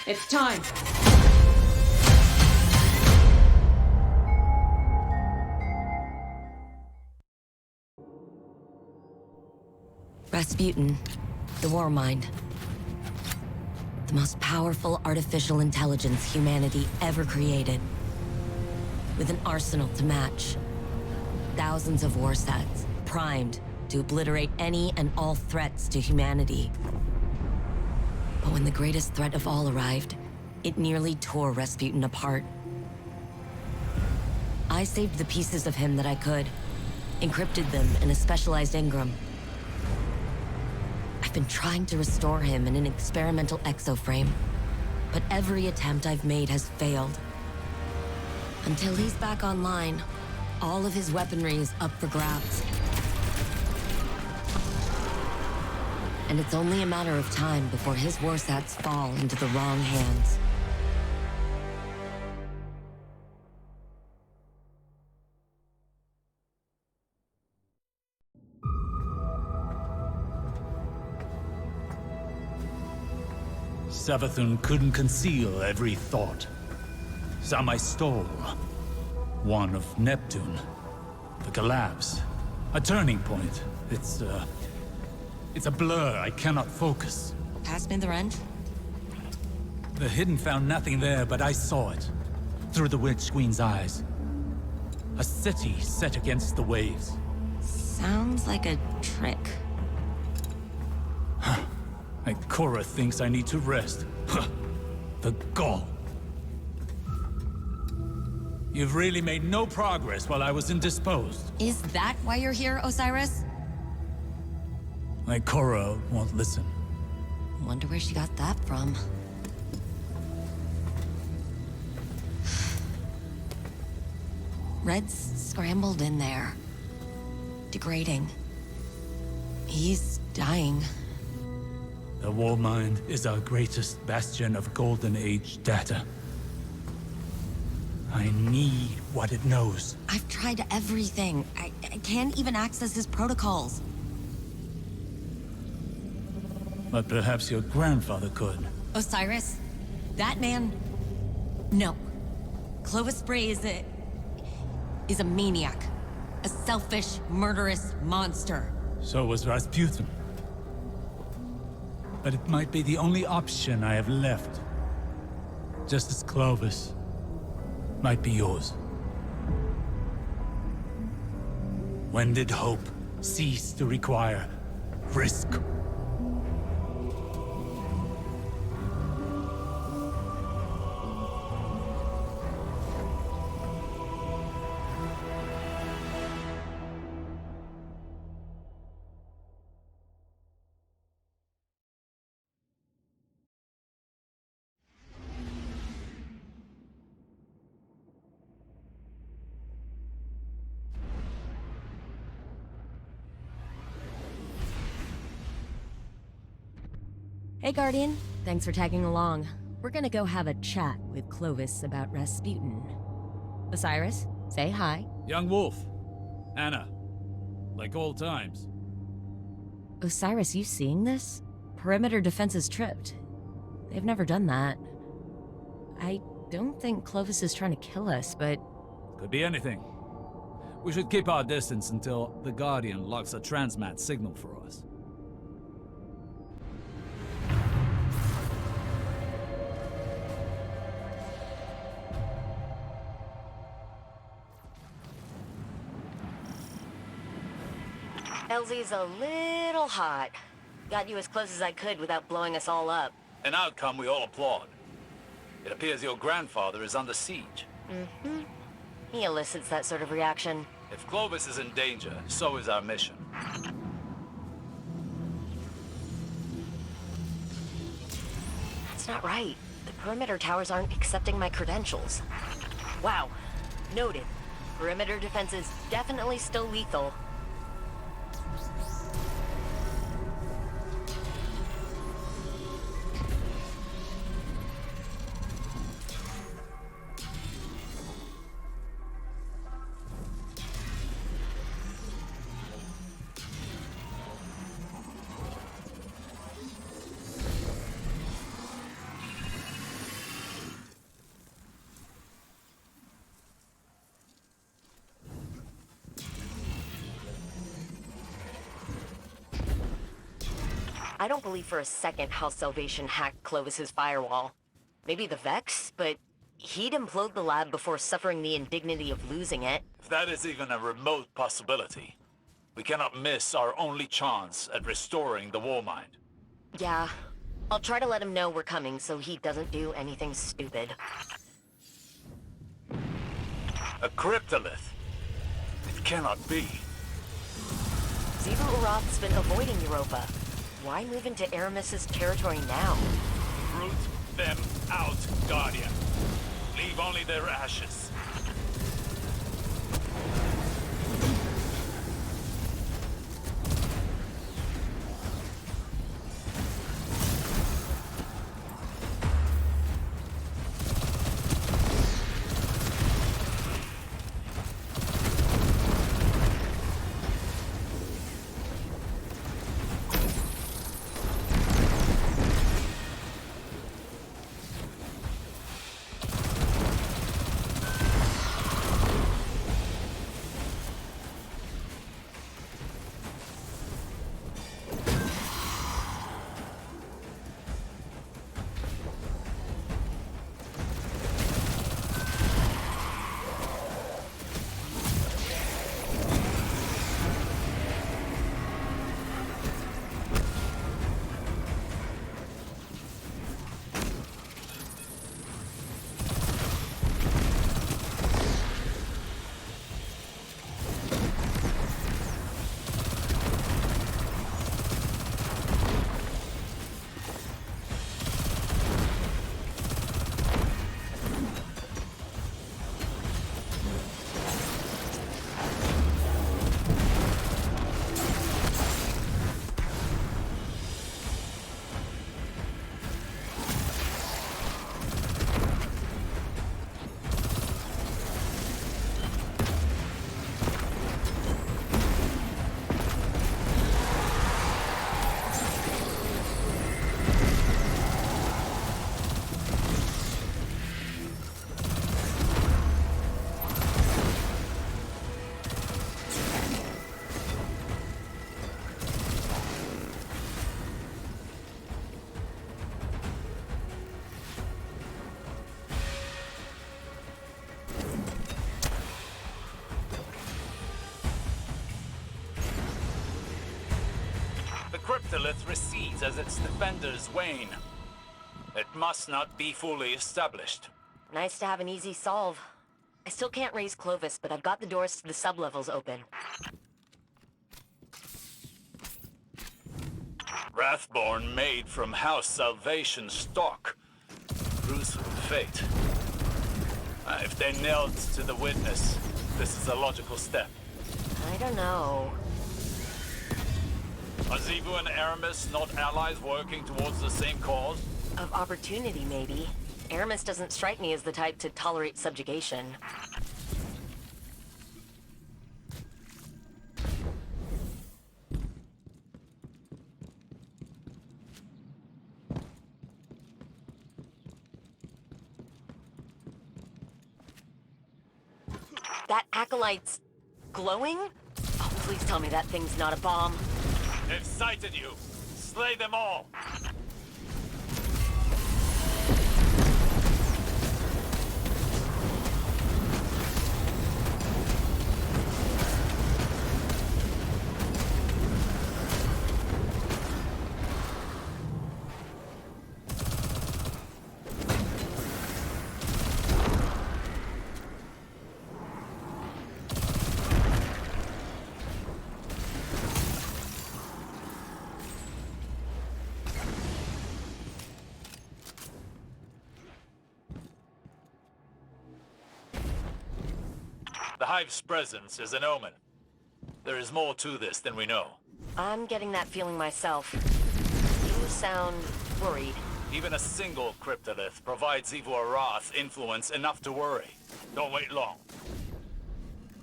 It's time. Rasputin, the War Mind. The most powerful artificial intelligence humanity ever created. With an arsenal to match. Thousands of war sets, primed to obliterate any and all threats to humanity. But when the greatest threat of all arrived, it nearly tore Rasputin apart. I saved the pieces of him that I could, encrypted them in a specialized engram. I've been trying to restore him in an experimental exoframe, but every attempt I've made has failed. Until he's back online, all of his weaponry is up for grabs. And it's only a matter of time before his warsats fall into the wrong hands. Savathun couldn't conceal every thought. Some I stole. One of Neptune. The collapse. A turning point. It's a blur. I cannot focus. Pass me the wrench? The Hidden found nothing there, but I saw it. Through the Witch Queen's eyes. A city set against the waves. Sounds like a trick. Ikora thinks I need to rest. The gall. You've really made no progress while I was indisposed. Is that why you're here, Osiris? Ikora won't listen. Wonder where she got that from. Red's scrambled in there. Degrading. He's dying. The War Mind is our greatest bastion of Golden Age data. I need what it knows. I've tried everything. I can't even access his protocols. But perhaps your grandfather could. Osiris? That man? No. Clovis Bray is a maniac. A selfish, murderous monster. So was Rasputin. But it might be the only option I have left. Just as Clovis might be yours. When did hope cease to require risk? Hey, Guardian. Thanks for tagging along. We're gonna go have a chat with Clovis about Rasputin. Osiris, say hi. Young Wolf. Anna. Like old times. Osiris, you seeing this? Perimeter defense is tripped. They've never done that. I don't think Clovis is trying to kill us, but... Could be anything. We should keep our distance until the Guardian locks a transmat signal for us. LZ's a little hot. Got you as close as I could without blowing us all up. An outcome we all applaud. It appears your grandfather is under siege. Mm-hmm. He elicits that sort of reaction. If Clovis is in danger, so is our mission. That's not right. The perimeter towers aren't accepting my credentials. Wow. Noted. Perimeter defense is definitely still lethal. I don't believe for a second House Salvation hacked Clovis's firewall. Maybe the Vex, but he'd implode the lab before suffering the indignity of losing it. If that is even a remote possibility, we cannot miss our only chance at restoring the Warmind. Yeah, I'll try to let him know we're coming so he doesn't do anything stupid. A cryptolith? It cannot be. Xivu Arath's been avoiding Europa. Why move into Aramis's territory now? Root them out, Guardian. Leave only their ashes. The cryptolith recedes as its defenders wane. It must not be fully established. Nice to have an easy solve. I still can't raise Clovis, but I've got the doors to the sublevels open. Wrathborn made from House Salvation stock. Gruesome fate. If they're nailed to the witness, this is a logical step. I don't know. Are Xivu and Aramis not allies working towards the same cause? Of opportunity, maybe. Aramis doesn't strike me as the type to tolerate subjugation. That acolyte's glowing? Oh, please tell me that thing's not a bomb. They've sighted you. Slay them all. The Hive's presence is an omen. There is more to this than we know. I'm getting that feeling myself. You sound worried. Even a single cryptolith provides Xivu Arath influence enough to worry. Don't wait long.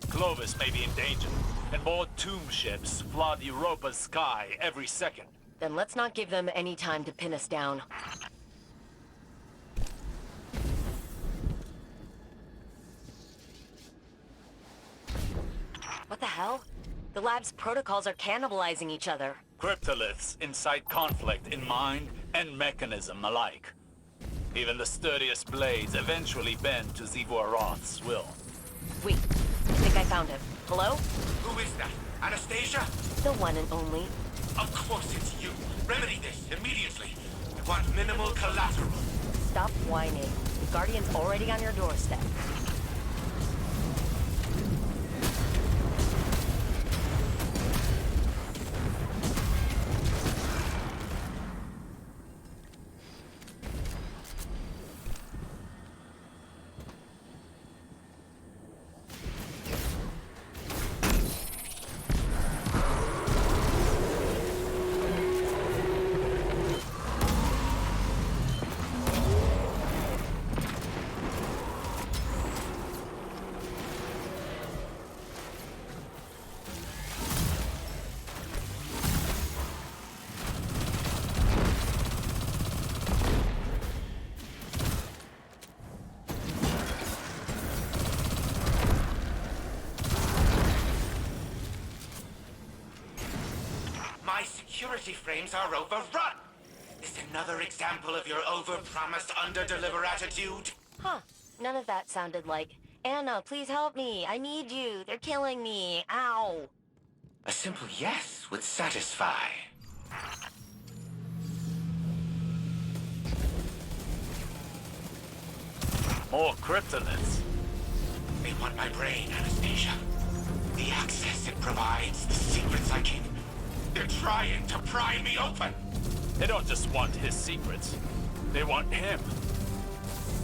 Clovis may be in danger, and more tomb ships flood Europa's sky every second. Then let's not give them any time to pin us down. What the hell? The lab's protocols are cannibalizing each other. Cryptoliths incite conflict in mind and mechanism alike. Even the sturdiest blades eventually bend to Zivor-Roth's will. Wait, I think I found him. Hello? Who is that? Anastasia? The one and only. Of course it's you. Remedy this immediately. I want minimal collateral. Stop whining. The Guardian's already on your doorstep. My security frames are overrun. Is another example of your overpromise, underdeliver attitude? Huh. None of that sounded like, Anna, please help me. I need you. They're killing me. Ow. A simple yes would satisfy. More cryptoliths. They want my brain, Anastasia. The access it provides, the secrets I keep. They're trying to pry me open. They don't just want his secrets. They want him.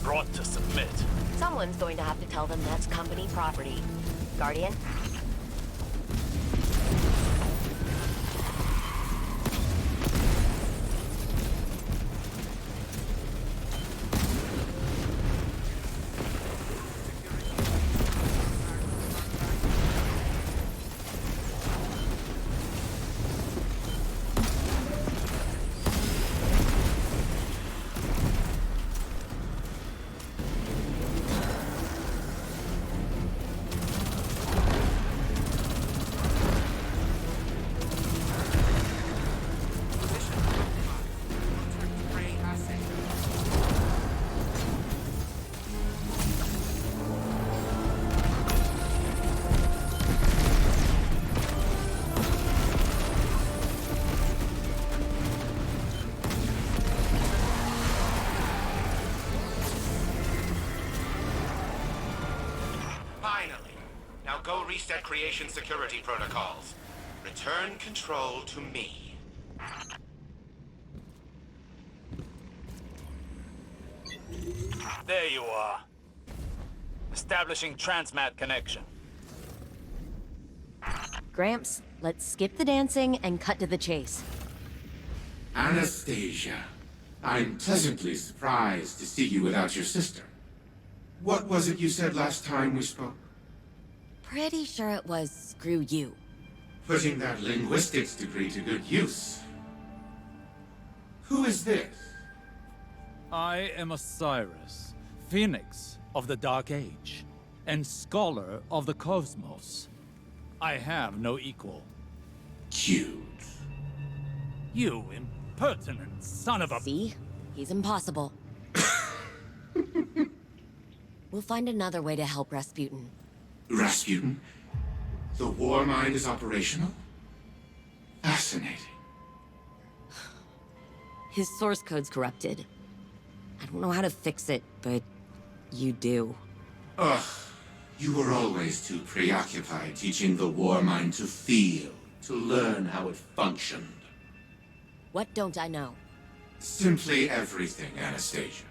Brought to submit. Someone's going to have to tell them that's company property. Guardian? Finally. Now go reset creation security protocols. Return control to me. There you are. Establishing transmat connection. Gramps, let's skip the dancing and cut to the chase. Anastasia, I'm pleasantly surprised to see you without your sister. What was it you said last time we spoke? Pretty sure it was screw you. Putting that linguistics degree to good use. Who is this? I am Osiris, Phoenix of the Dark Age, and Scholar of the Cosmos. I have no equal. Cute. You impertinent son of a... See? He's impossible. We'll find another way to help Rasputin. Rasputin? The war mind is operational? Fascinating. His source code's corrupted. I don't know how to fix it, but you do. Ugh. You were always too preoccupied teaching the war mind to feel, to learn how it functioned. What don't I know? Simply everything, Anastasia.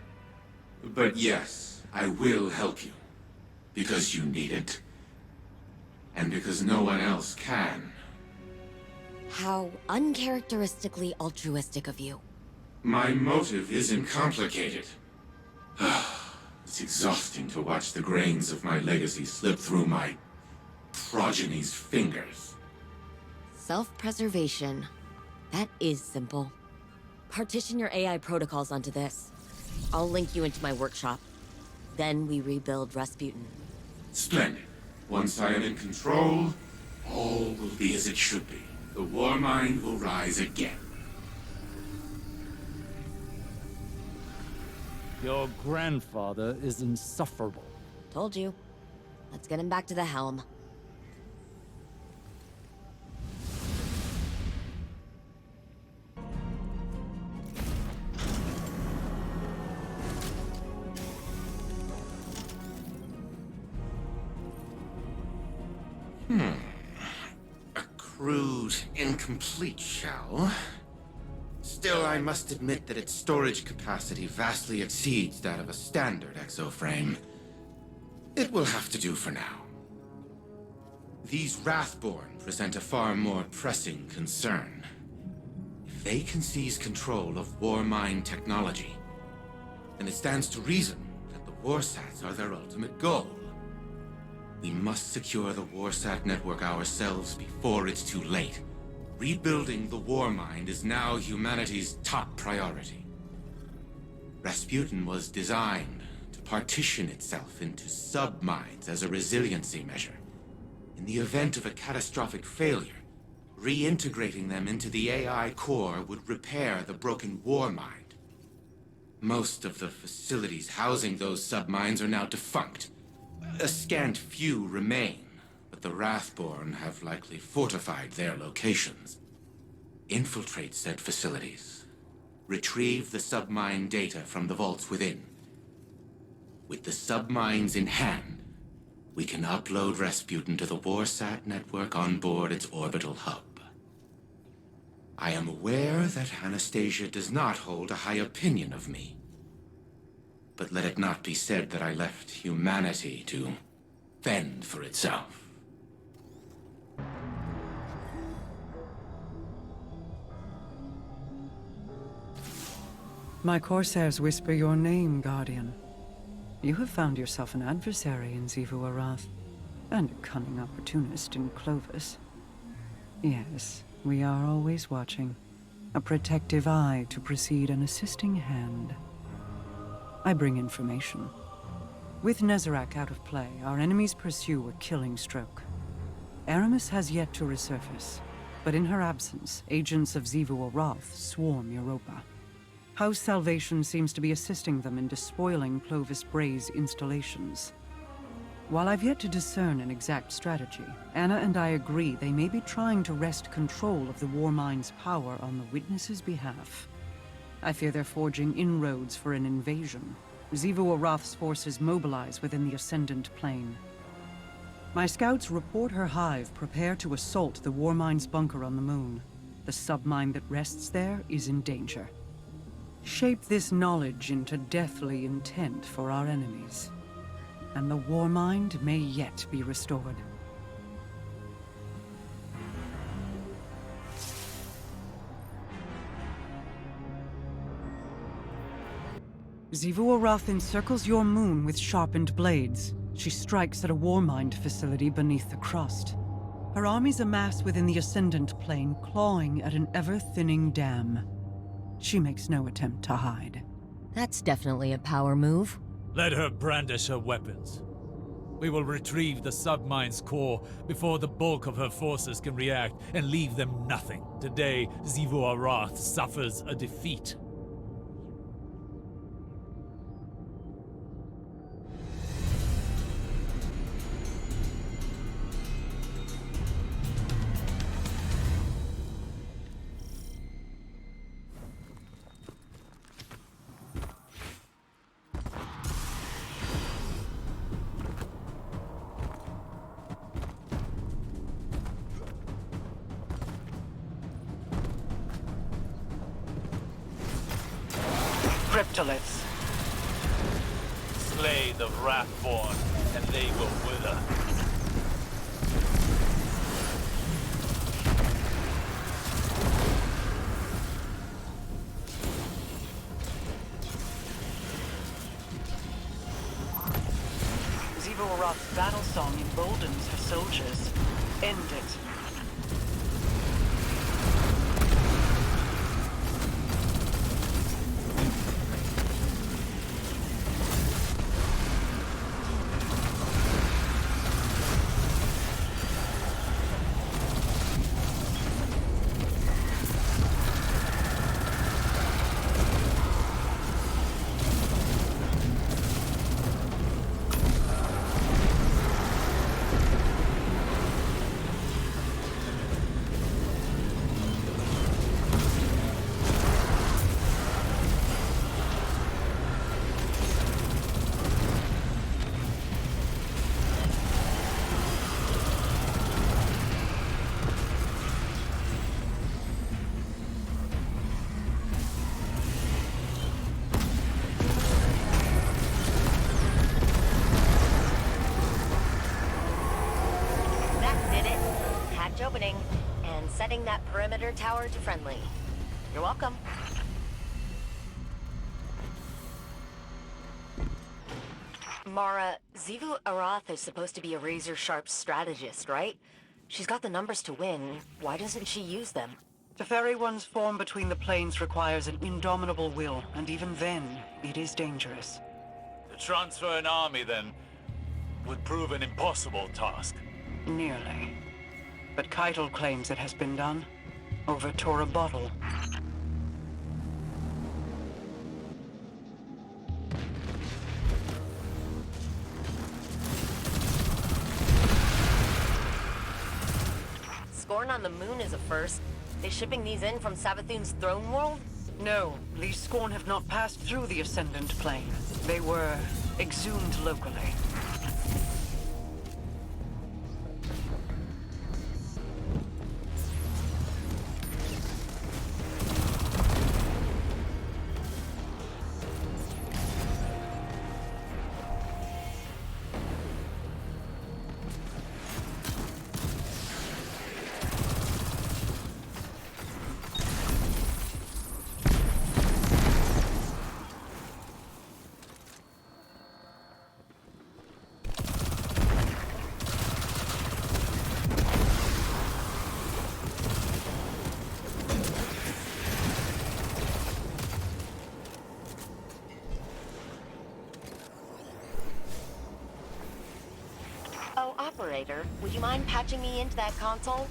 But yes, I will help you. Because you need it. And because no one else can. How uncharacteristically altruistic of you. My motive isn't complicated. It's exhausting to watch the grains of my legacy slip through my progeny's fingers. Self-preservation. That is simple. Partition your AI protocols onto this. I'll link you into my workshop. Then we rebuild Rasputin. Splendid. Once I am in control, All will be as it should be. The war mind will rise again. Your grandfather is insufferable. Told you. Let's get him back to the helm. A crude, incomplete shell. Still, I must admit that its storage capacity vastly exceeds that of a standard exoframe. It will have to do for now. These Wrathborn present a far more pressing concern. If they can seize control of Warmind technology, then it stands to reason that the Warsats are their ultimate goal. We must secure the Warsat network ourselves before it's too late. Rebuilding the Warmind is now humanity's top priority. Rasputin was designed to partition itself into sub-minds as a resiliency measure. In the event of a catastrophic failure, reintegrating them into the AI core would repair the broken Warmind. Most of the facilities housing those sub-minds are now defunct. A scant few remain, but the Wrathborn have likely fortified their locations. Infiltrate said facilities. Retrieve the submine data from the vaults within. With the submines in hand, we can upload Rasputin to the Warsat network on board its orbital hub. I am aware that Anastasia does not hold a high opinion of me. But let it not be said that I left humanity to fend for itself. My Corsairs whisper your name, Guardian. You have found yourself an adversary in Xivu Arath, and a cunning opportunist in Clovis. Yes, we are always watching. A protective eye to precede an assisting hand. I bring information. With Nezarec out of play, our enemies pursue a killing stroke. Aramis has yet to resurface, but in her absence, agents of Xivu Arath swarm Europa. House Salvation seems to be assisting them in despoiling Clovis Bray's installations. While I've yet to discern an exact strategy, Anna and I agree they may be trying to wrest control of the Warmind's power on the Witness's behalf. I fear they're forging inroads for an invasion. Xivu Arath's forces mobilize within the Ascendant Plane. My scouts report her hive prepare to assault the Warmind's bunker on the moon. The submine that rests there is in danger. Shape this knowledge into deathly intent for our enemies, and the Warmind may yet be restored. Xivu Arath encircles your moon with sharpened blades. She strikes at a Warmind facility beneath the crust. Her armies amass within the Ascendant Plane, clawing at an ever-thinning dam. She makes no attempt to hide. That's definitely a power move. Let her brandish her weapons. We will retrieve the submine's core before the bulk of her forces can react and leave them nothing. Today, Xivu Arath suffers a defeat. Cryptoliths. Slay the Wrathborn, and they will wither. Xivu Arath's battle song emboldens her soldiers. End it. Setting that perimeter tower to friendly. You're welcome. Mara, Xivu Arath is supposed to be a razor-sharp strategist, right? She's got the numbers to win. Why doesn't she use them? To ferry one's form between the planes requires an indomitable will, and even then, it is dangerous. To transfer an army, then, would prove an impossible task. Nearly. But Keitel claims it has been done. Over Tora Bottle. Scorn on the moon is a first. They shipping these in from Savathun's throne world? No, these Scorn have not passed through the Ascendant Plane. They were exhumed locally. Oh, operator, would you mind patching me into that console?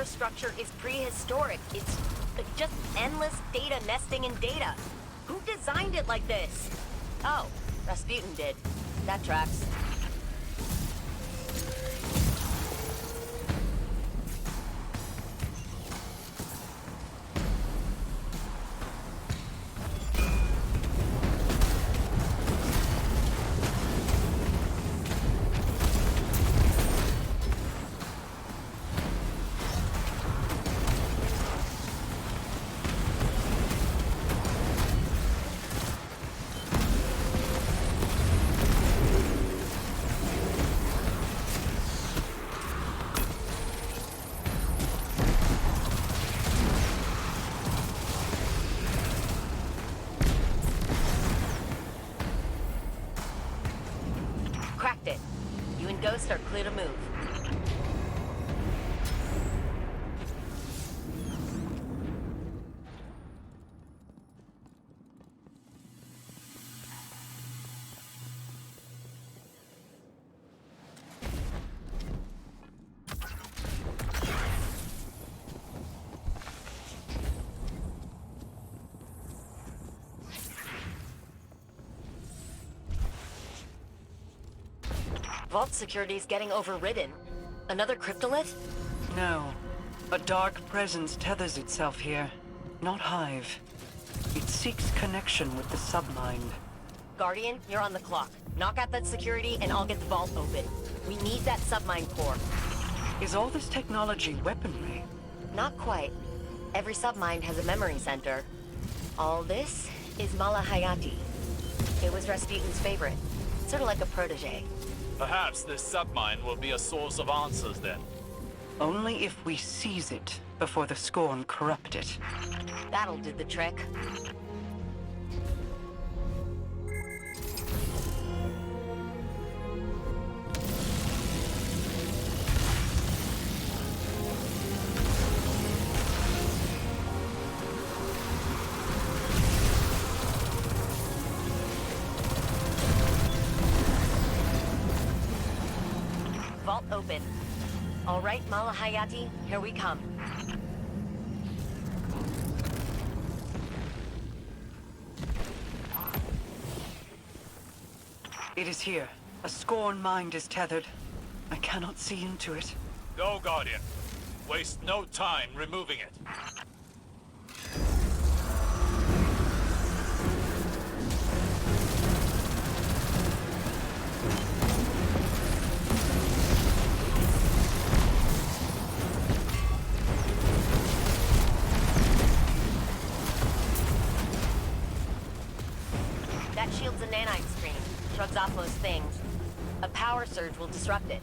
Structure is prehistoric. It's just endless data nesting in data. Who designed it like this? Oh, Rasputin did. That tracks. Cracked it. You and Ghost are clear to move. Vault security's getting overridden. Another cryptolith? No. A dark presence tethers itself here. Not Hive. It seeks connection with the submind. Guardian, you're on the clock. Knock out that security and I'll get the vault open. We need that submind core. Is all this technology weaponry? Not quite. Every submind has a memory center. All this is Malahayati. It was Rasputin's favorite. Sort of like a protege. Perhaps this submine will be a source of answers then. Only if we seize it before the Scorn corrupt it. That'll do the trick. vault open. All right, Malahayati, here we come. It is here. A Scorn mind is tethered. I cannot see into it. Go, Guardian. Waste no time removing it. That shield's a nanite screen. Shrugs off most things. A power surge will disrupt it.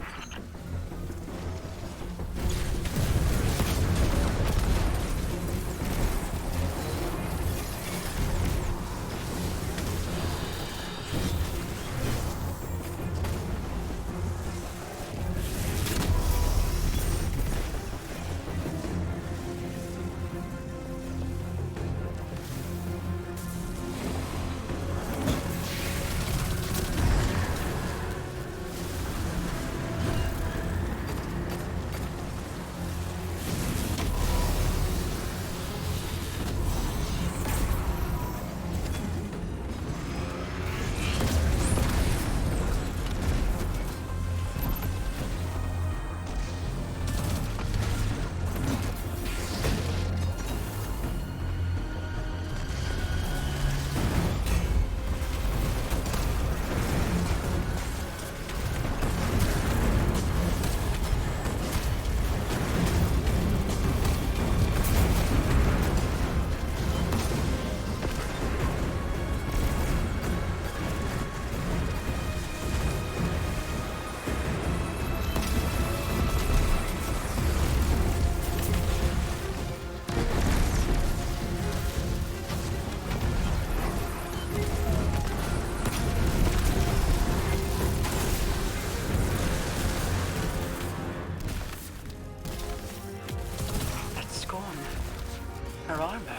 Her armor.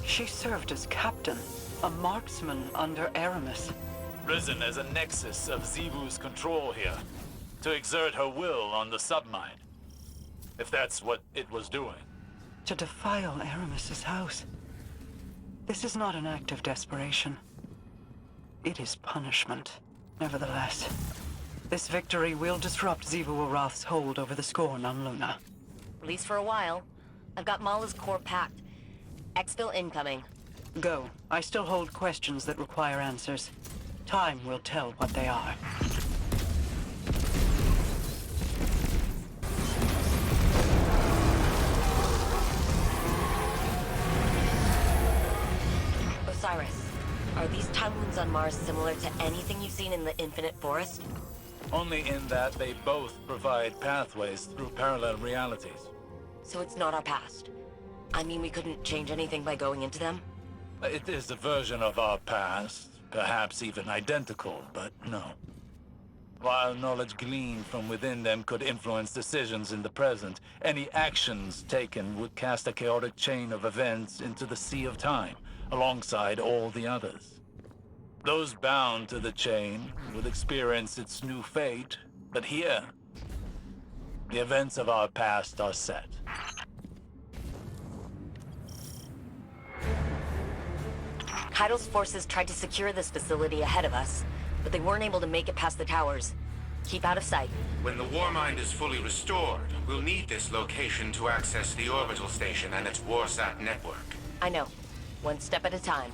She served as captain, a marksman under Aramis. Risen as a nexus of Xivu's control here, to exert her will on the submind. If that's what it was doing. To defile Aramis's house. This is not an act of desperation. It is punishment. Nevertheless, this victory will disrupt Xivu Arath's hold over the Scorn on Luna. At least for a while. I've got Mala's core packed. Exfil incoming. Go. I still hold questions that require answers. Time will tell what they are. Osiris, are these time wounds on Mars similar to anything you've seen in the Infinite Forest? Only in that they both provide pathways through parallel realities. So it's not our past. I mean, we couldn't change anything by going into them? It is a version of our past, perhaps even identical, but no. While knowledge gleaned from within them could influence decisions in the present, any actions taken would cast a chaotic chain of events into the sea of time, alongside all the others. Those bound to the chain would experience its new fate, but here, the events of our past are set. Heidel's forces tried to secure this facility ahead of us, but they weren't able to make it past the towers. Keep out of sight. When the Warmind is fully restored, we'll need this location to access the orbital station and its Warsat network. I know. One step at a time.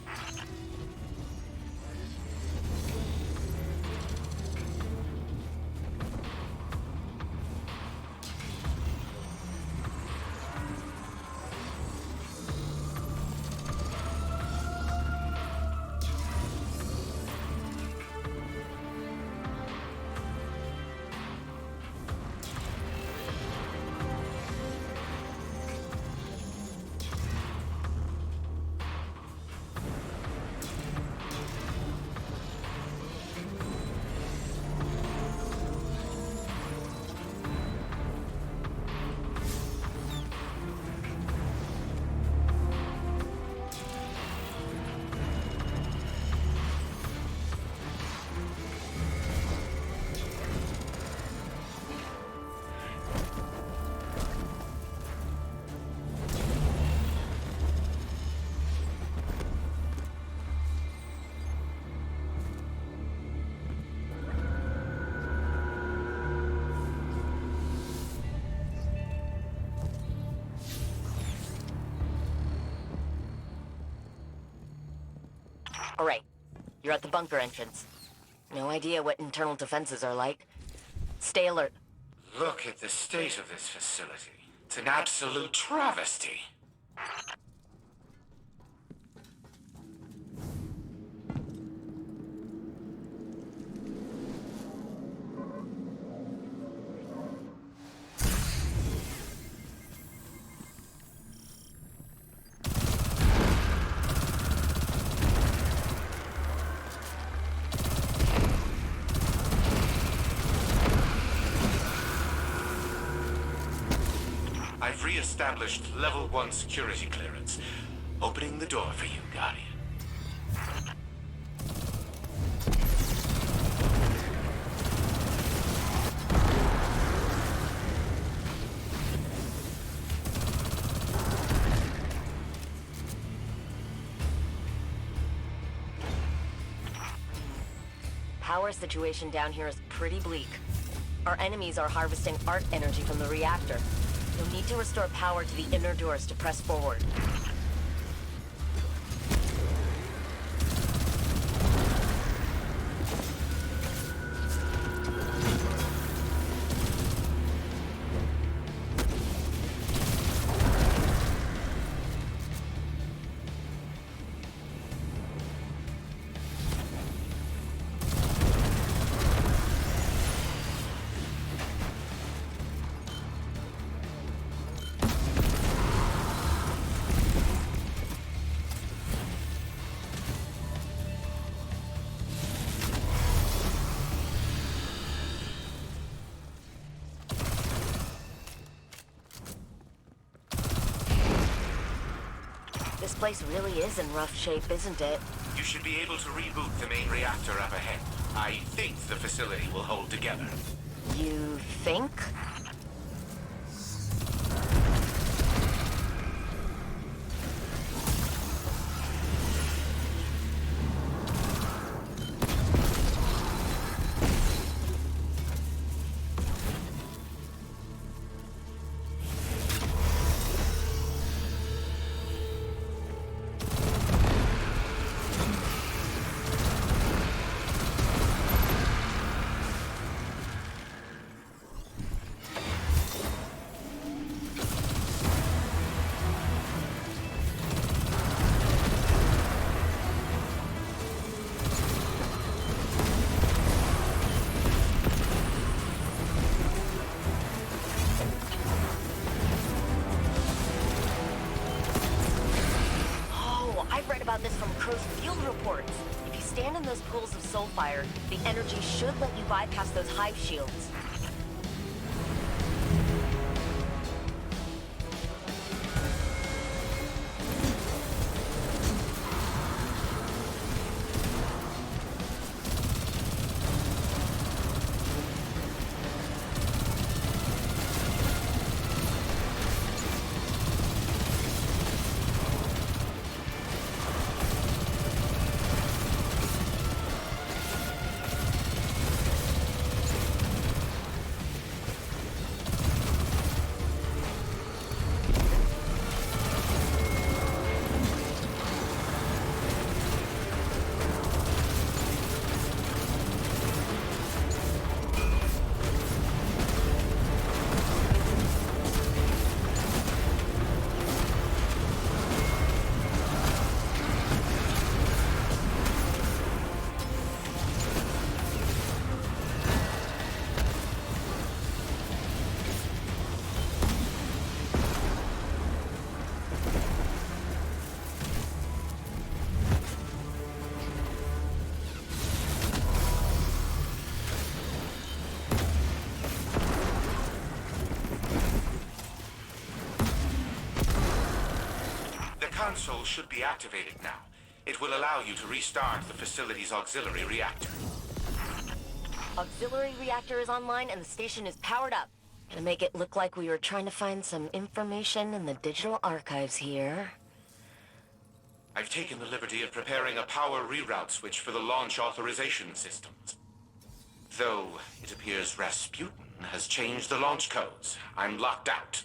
All right, you're at the bunker entrance. No idea what internal defenses are like. Stay alert. Look at the state of this facility. It's an absolute travesty. I've re-established level 1 security clearance. Opening the door for you, Guardian. Power situation down here is pretty bleak. Our enemies are harvesting arc energy from the reactor. You'll need to restore power to the inner doors to press forward. This place really is in rough shape, isn't it? You should be able to reboot the main reactor up ahead. I think the facility will hold together. You think? This from Crow's field reports. If you stand in those pools of soul fire, the energy should let you bypass those hive shields. Console should be activated now. It will allow you to restart the facility's auxiliary reactor. Auxiliary reactor is online and the station is powered up. Gonna make it look like we were trying to find some information in the digital archives here. I've taken the liberty of preparing a power reroute switch for the launch authorization systems. Though it appears Rasputin has changed the launch codes. I'm locked out.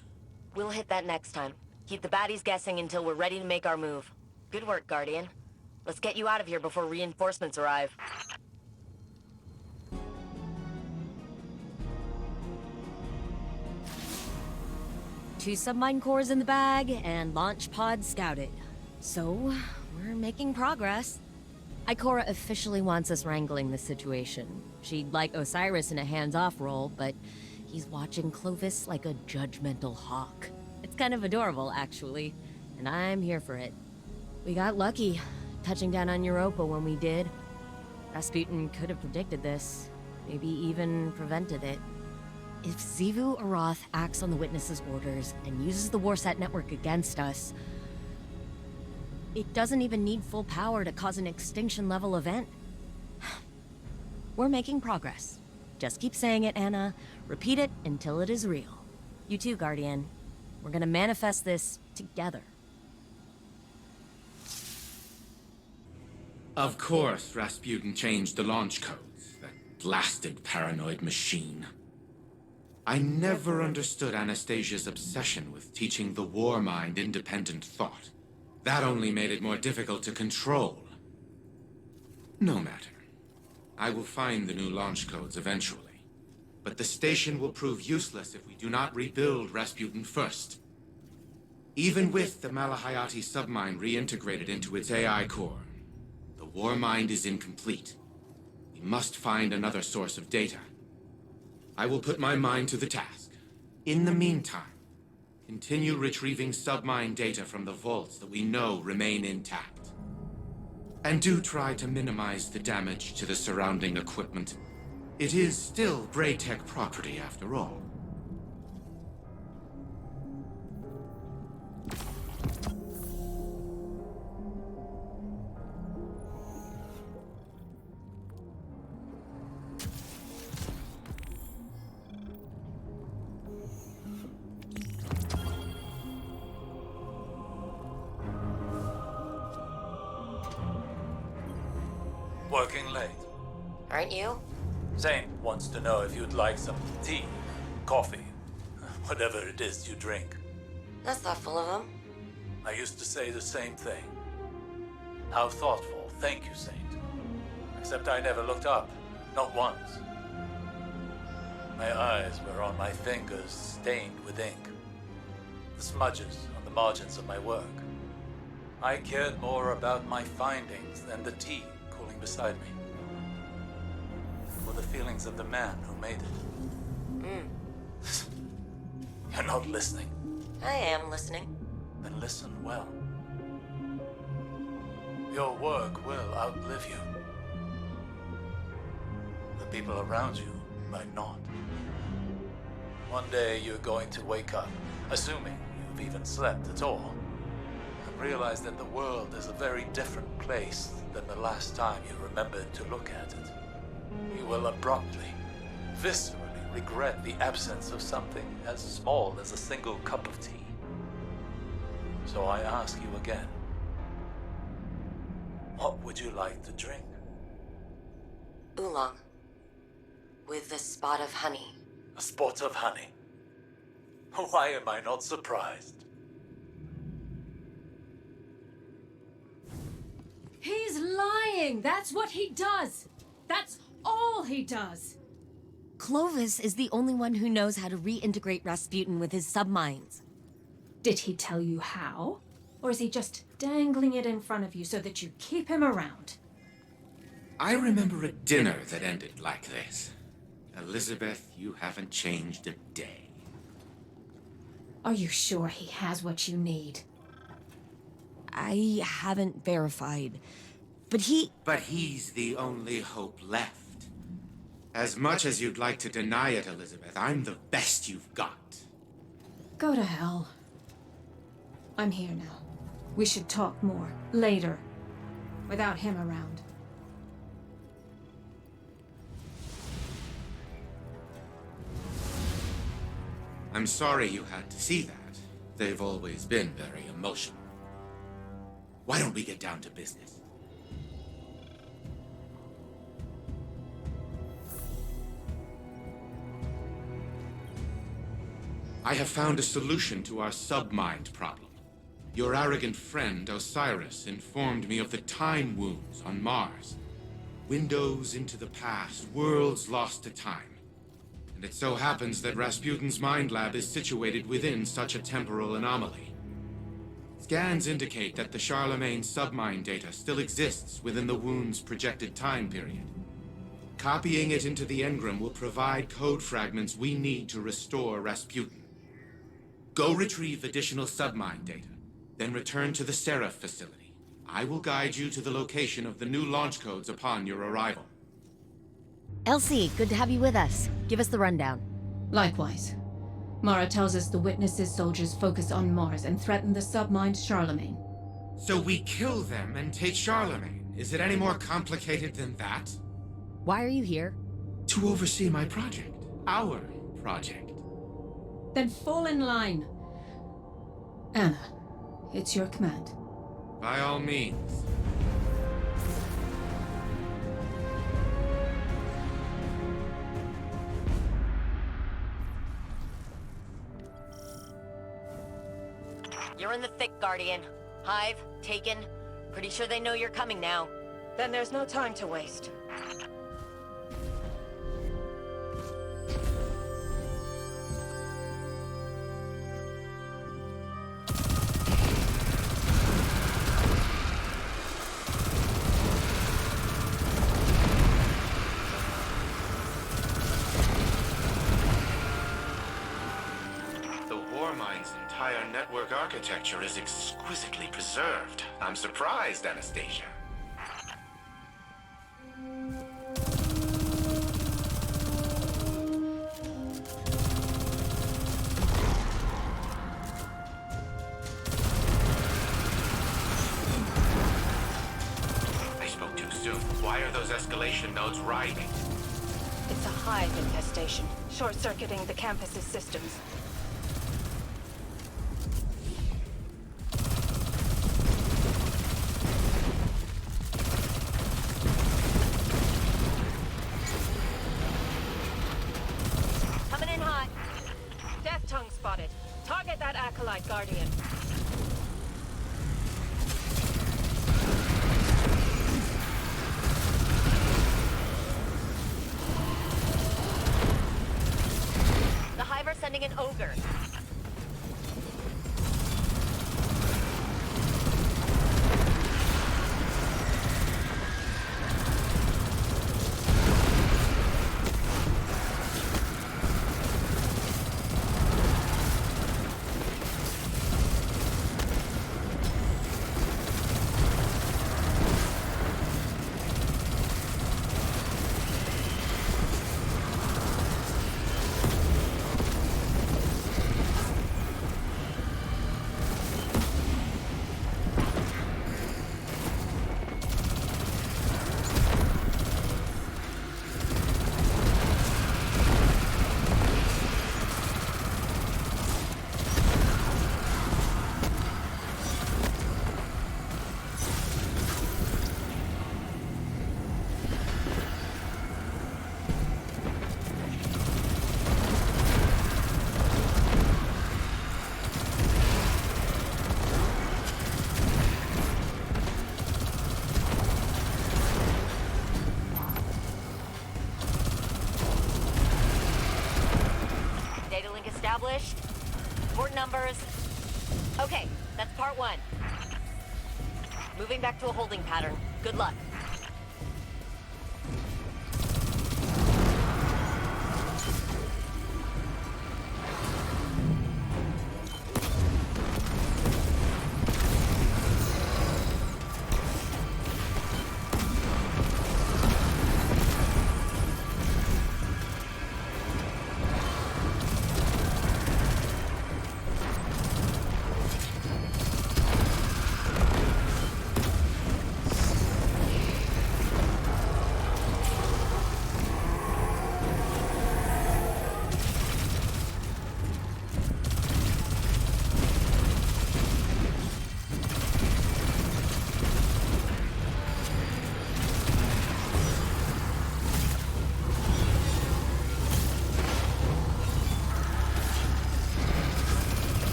We'll hit that next time. Keep the baddies guessing until we're ready to make our move. Good work, Guardian. Let's get you out of here before reinforcements arrive. Two submine cores in the bag, and launch pod scouted. So, we're making progress. Ikora officially wants us wrangling the situation. She'd like Osiris in a hands-off role, but he's watching Clovis like a judgmental hawk. It's kind of adorable, actually, and I'm here for it. We got lucky, touching down on Europa when we did. Rasputin could have predicted this, maybe even prevented it. If Xivu Arath acts on the Witness's orders and uses the Warsat network against us, it doesn't even need full power to cause an extinction-level event. We're making progress. Just keep saying it, Anna. Repeat it until it is real. You too, Guardian. We're gonna manifest this together. Of course, Rasputin changed the launch codes. That blasted paranoid machine. I never understood Anastasia's obsession with teaching the war mind independent thought. That only made it more difficult to control. No matter. I will find the new launch codes eventually. But the station will prove useless if we do not rebuild Rasputin first. Even with the Malahayati submine reintegrated into its AI core, the war mind is incomplete. We must find another source of data. I will put my mind to the task. In the meantime, continue retrieving submine data from the vaults that we know remain intact. And do try to minimize the damage to the surrounding equipment. It is still Braytech property after all. Working late. Aren't you? Zane wants to know if you'd like some tea, coffee, whatever it is you drink. That's thoughtful of him. I used to say the same thing. How thoughtful, thank you, Saint. Except I never looked up, not once. My eyes were on my fingers stained with ink. The smudges on the margins of my work. I cared more about my findings than the tea cooling beside me. For the feelings of the man who made it. You're not listening. I am listening. Then listen well. Your work will outlive you. The people around you might not. One day you're going to wake up, assuming you've even slept at all, and realize that the world is a very different place than the last time you remembered to look at it. You will abruptly, viscerally regret the absence of something as small as a single cup of tea. So I ask you again, what would you like to drink? Oolong. With a spot of honey. A spot of honey. Why am I not surprised? He's lying! That's what he does! That's all he does! Clovis is the only one who knows how to reintegrate Rasputin with his submines. Did he tell you how? Or is he just dangling it in front of you so that you keep him around? I remember a dinner that ended like this. Elizabeth, you haven't changed a day. Are you sure he has what you need? I haven't verified, but he's the only hope left. As much as you'd like to deny it, Elizabeth, I'm the best you've got. Go to hell. I'm here now. We should talk more, later. Without him around. I'm sorry you had to see that. They've always been very emotional. Why don't we get down to business? I have found a solution to our submind problem. Your arrogant friend, Osiris, informed me of the time wounds on Mars. Windows into the past, worlds lost to time. And it so happens that Rasputin's mind lab is situated within such a temporal anomaly. Scans indicate that the Charlemagne submine data still exists within the wound's projected time period. Copying it into the engram will provide code fragments we need to restore Rasputin. Go retrieve additional submine data, then return to the Seraph facility. I will guide you to the location of the new launch codes upon your arrival. Elsie, good to have you with us. Give us the rundown. Likewise. Mara tells us the Witness's soldiers focus on Mars and threaten the submined Charlemagne. So we kill them and take Charlemagne. Is it any more complicated than that? Why are you here? To oversee my project. Our project. Then fall in line. Anna, it's your command. By all means. You're in the thick, Guardian. Hive, taken. Pretty sure they know you're coming now. Then there's no time to waste. Entire network architecture is exquisitely preserved. I'm surprised, Anastasia. I spoke too soon. Why are those escalation nodes writhing? It's a hive infestation, short-circuiting the campus's systems. Tongue spotted. Target that acolyte, Guardian. The Hive are sending an ogre. Established. Port numbers. Okay, that's part one. Moving back to a holding pattern. Good luck.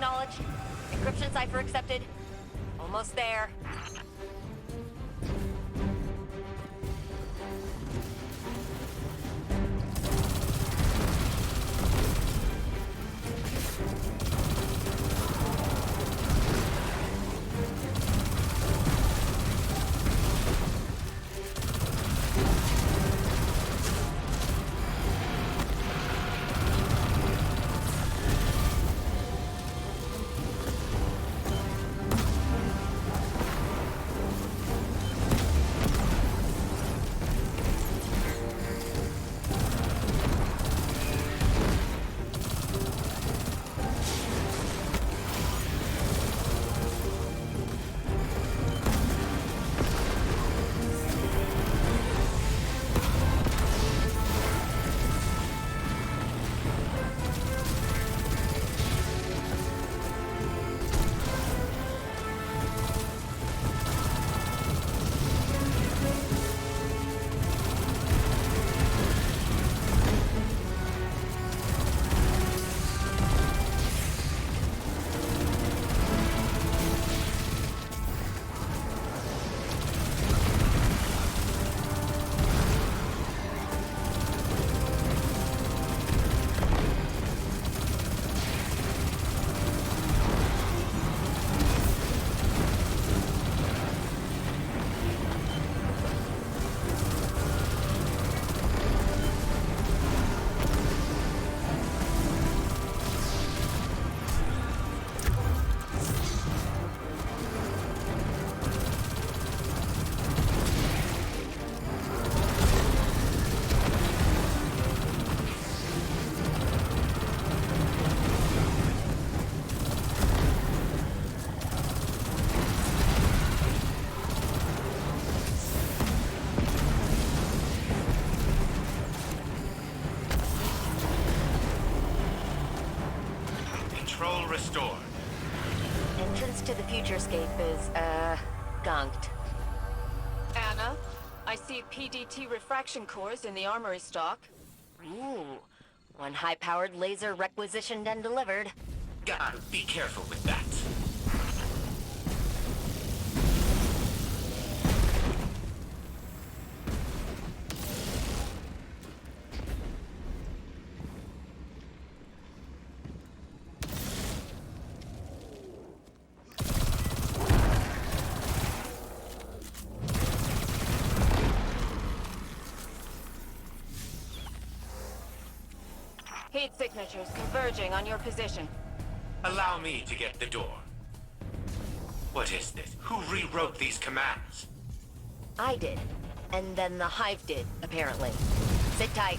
acknowledged. Encryption cipher accepted. Almost there. Control restored. Entrance to the Futurescape is, gunked. Anna, I see PDT refraction cores in the armory stock. Ooh. One high-powered laser requisitioned and delivered. Gotta be careful with that. Heat signatures converging on your position. Allow me to get the door. What is this? Who rewrote these commands? I did. And then the Hive did, apparently. Sit tight.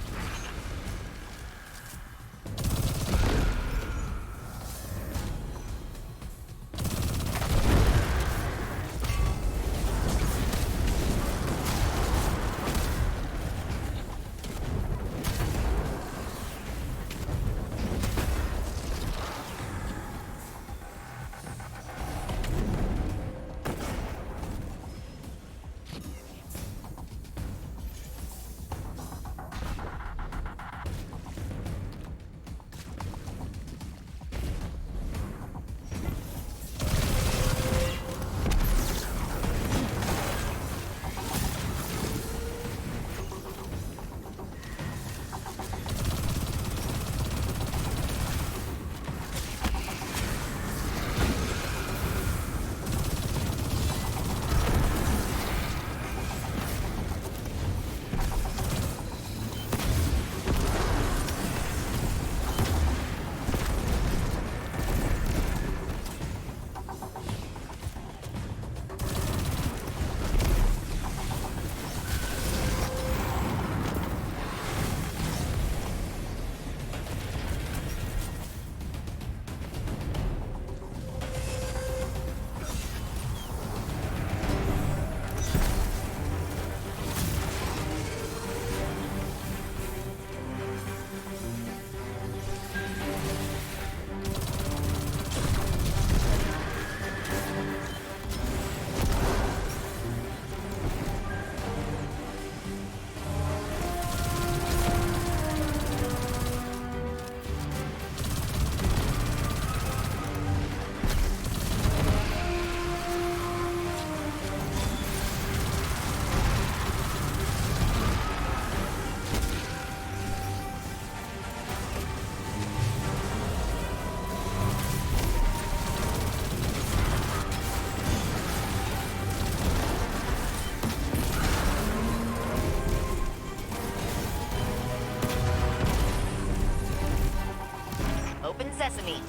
sesame.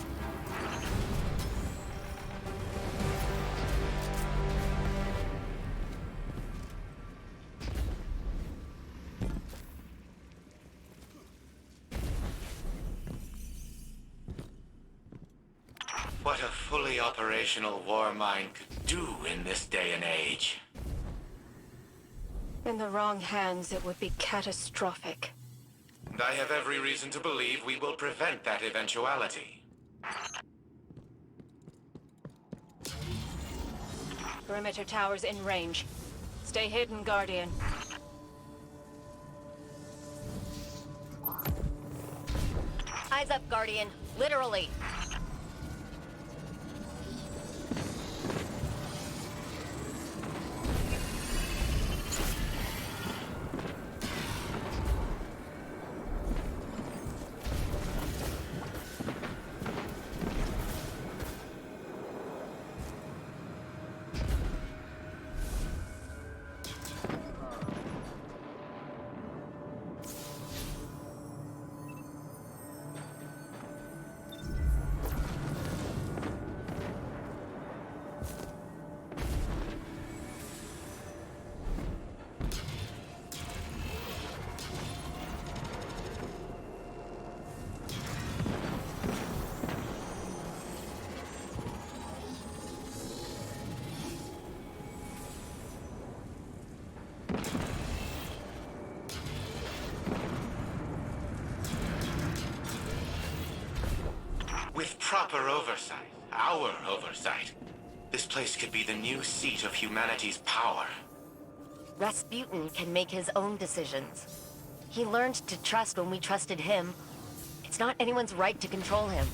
What a fully operational war mine could do in this day and age. In the wrong hands, it would be catastrophic. And I have every reason to believe we will prevent that eventuality. Perimeter towers in range. Stay hidden, Guardian. Eyes up, Guardian. Literally. With proper oversight, our oversight, this place could be the new seat of humanity's power. Rasputin can make his own decisions. He learned to trust when we trusted him. It's not anyone's right to control him.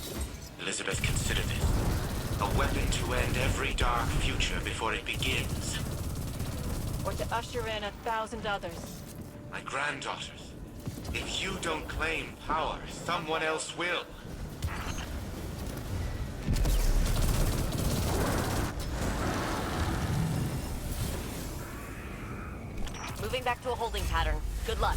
Elizabeth, consider this. A weapon to end every dark future before it begins. Or to usher in 1,000 others. My granddaughters, if you don't claim power, someone else will. Moving back to a holding pattern. Good luck.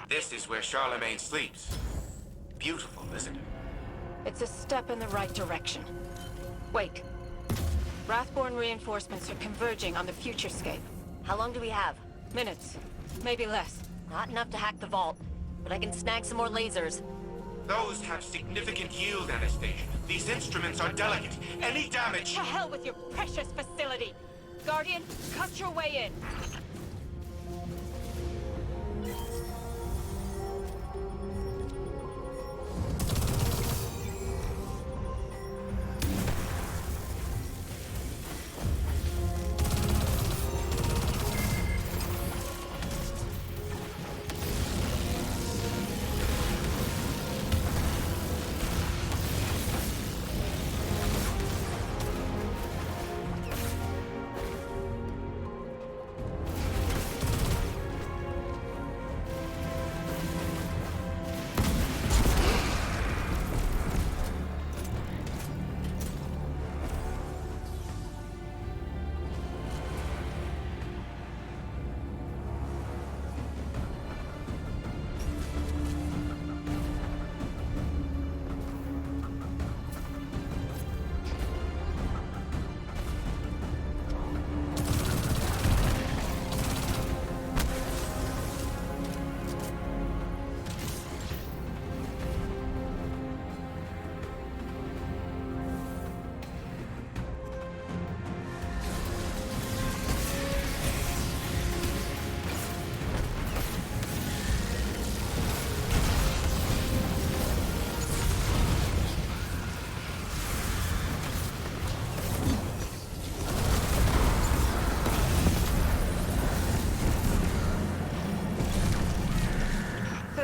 This is where Charlemagne sleeps. Beautiful, isn't it? It's a step in the right direction. Wait. Wrathborn reinforcements are converging on the futurescape. How long do we have? Minutes. Maybe less. Not enough to hack the vault, but I can snag some more lasers. Those have significant yield, Anastasia. These instruments are delicate. Any damage... To hell with your precious facility! Guardian, cut your way in!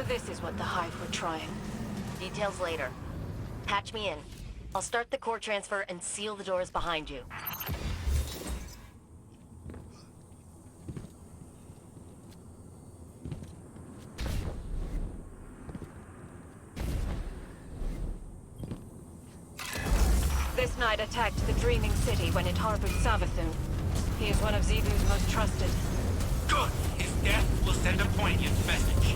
This is what the Hive were trying. Details later. Patch me in. I'll start the core transfer and seal the doors behind you. attacked the Dreaming City when it harbored Savathun. He is one of Xivu's most trusted. Good! His death will send a poignant message.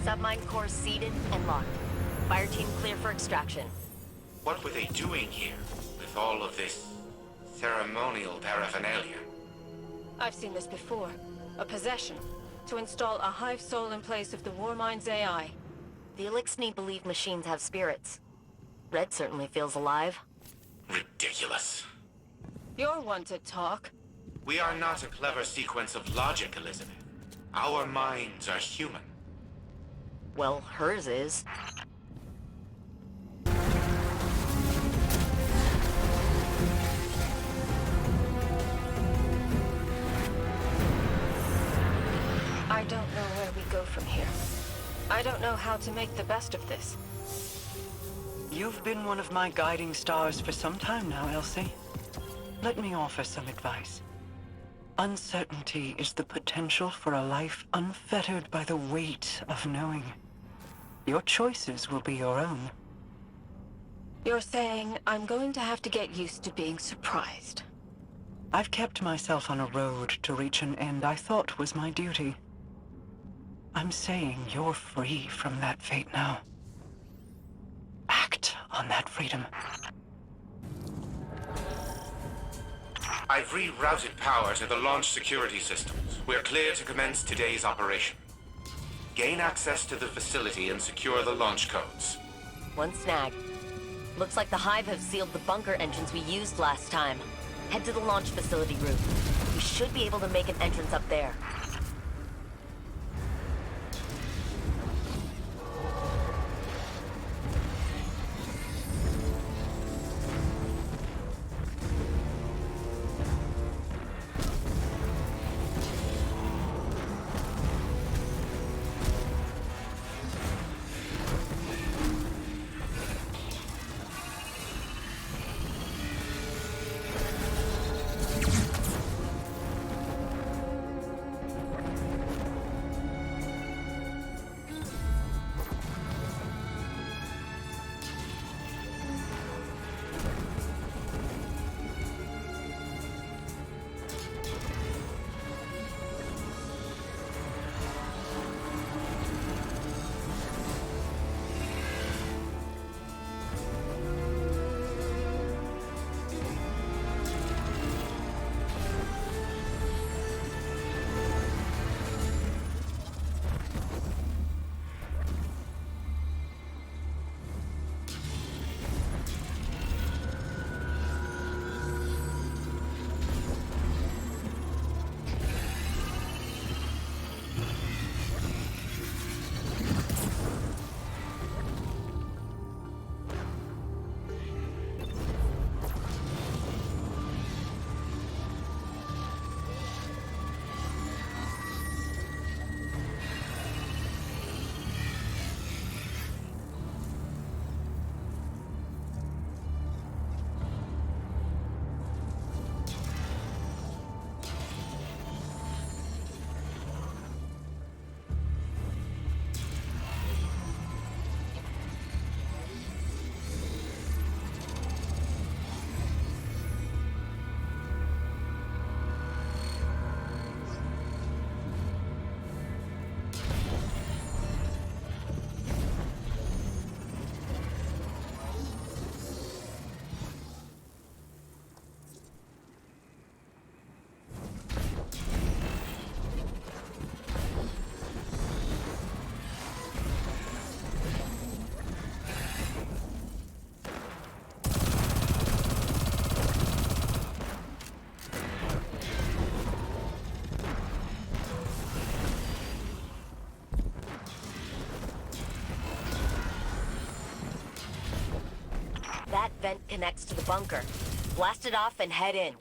Submine core seeded and locked. Fire team clear for extraction. What were they doing here, with all of this ceremonial paraphernalia? I've seen this before. A possession. To install a hive soul in place of the Warmind's AI. The Elixni believe machines have spirits. Red certainly feels alive. Ridiculous. You're one to talk. We are not a clever sequence of logic, Elizabeth. Our minds are human. Well, hers is. I don't know where we go from here. I don't know how to make the best of this. You've been one of my guiding stars for some time now, Elsie. Let me offer some advice. Uncertainty is the potential for a life unfettered by the weight of knowing. Your choices will be your own. You're saying I'm going to have to get used to being surprised. I've kept myself on a road to reach an end I thought was my duty. I'm saying you're free from that fate now. Act on that freedom. I've rerouted power to the launch security systems. We're clear to commence today's operation. Gain access to the facility and secure the launch codes. One snag. Looks like the Hive have sealed the bunker entrance we used last time. Head to the launch facility route. We should be able to make an entrance up there. vent connects to the bunker. Blast it off and head in.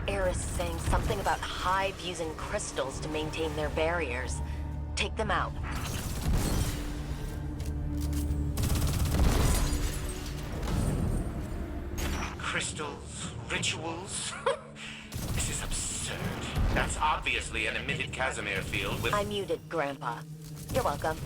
Eris saying something about Hive using crystals to maintain their barriers. Take them out. Crystals, rituals. This is absurd. That's obviously an emitted Casimir field with... I muted, Grandpa. You're welcome.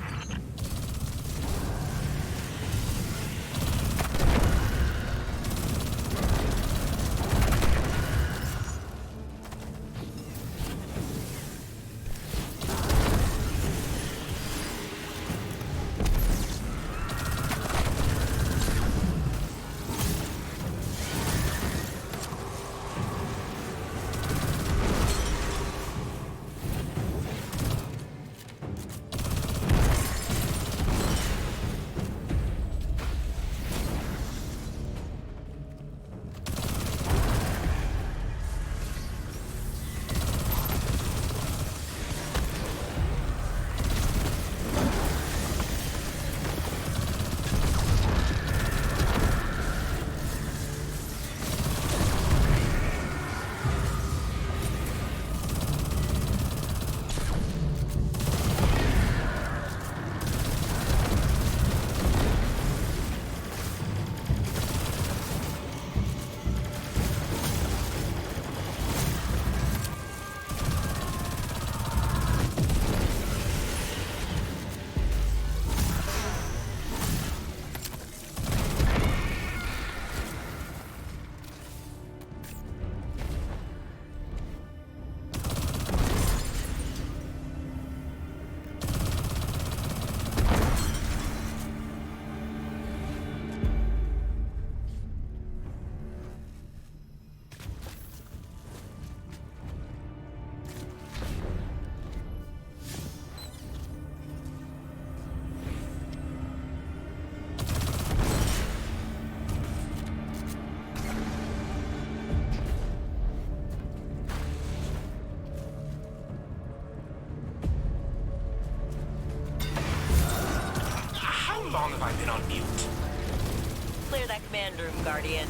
How long have I been on mute? Clear that command room, Guardian.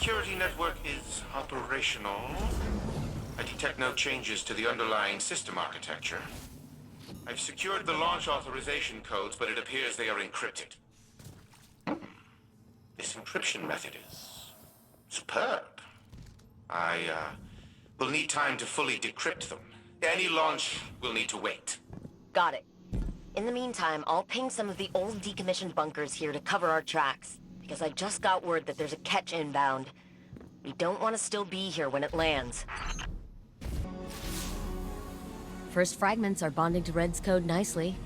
security network is operational. I detect no changes to the underlying system architecture. I've secured the launch authorization codes, but it appears they are encrypted. This encryption method is superb. I will need time to fully decrypt them. Any launch will need to wait. Got it. In the meantime, I'll ping some of the old decommissioned bunkers here to cover our tracks, because I just got word that there's a catch inbound. We don't want to still be here when it lands. First fragments are bonding to Red's code nicely.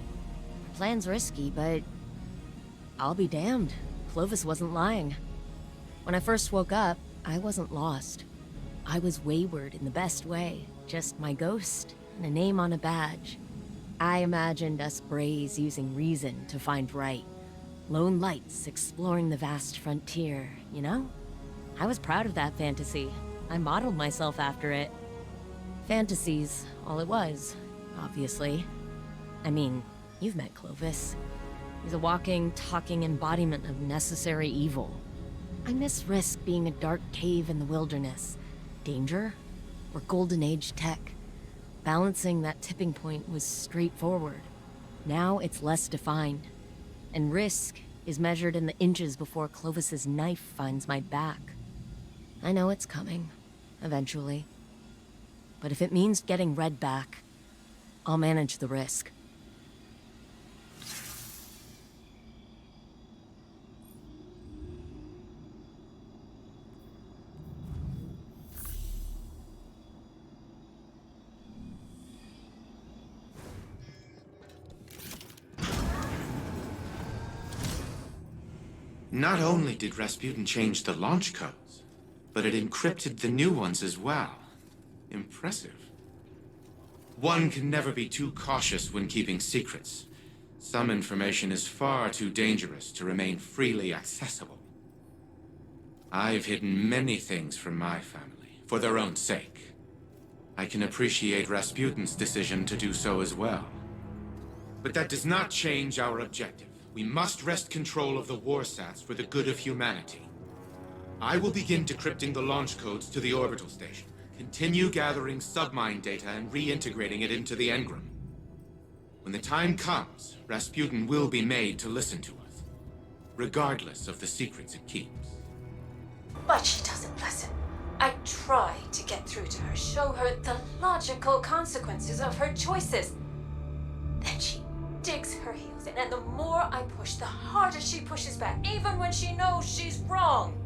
Our plan's risky, but I'll be damned. Clovis wasn't lying. When I first woke up, I wasn't lost. I was wayward in the best way. Just my ghost and a name on a badge. I imagined us Brays using reason to find right. Lone lights exploring the vast frontier, you know? I was proud of that fantasy. I modeled myself after it. Fantasies, all it was, obviously. I mean, you've met Clovis. He's a walking, talking embodiment of necessary evil. I miss Risk being a dark cave in the wilderness. Danger, or Golden Age tech. Balancing that tipping point was straightforward. Now it's less defined. And Risk is measured in the inches before Clovis's knife finds my back. I know it's coming, eventually. But if it means getting Red back, I'll manage the risk. Not only did Rasputin change the launch codes, but it encrypted the new ones as well. Impressive. One can never be too cautious when keeping secrets. Some information is far too dangerous to remain freely accessible. I've hidden many things from my family, for their own sake. I can appreciate Rasputin's decision to do so as well. But that does not change our objective. We must wrest control of the warsats for the good of humanity. I will begin decrypting the launch codes to the orbital station. Continue gathering submine data and reintegrating it into the engram. When the time comes, Rasputin will be made to listen to us, regardless of the secrets it keeps. But she doesn't listen. I try to get through to her, show her the logical consequences of her choices. Then she digs her heels in, and the more I push, the harder she pushes back, even when she knows she's wrong.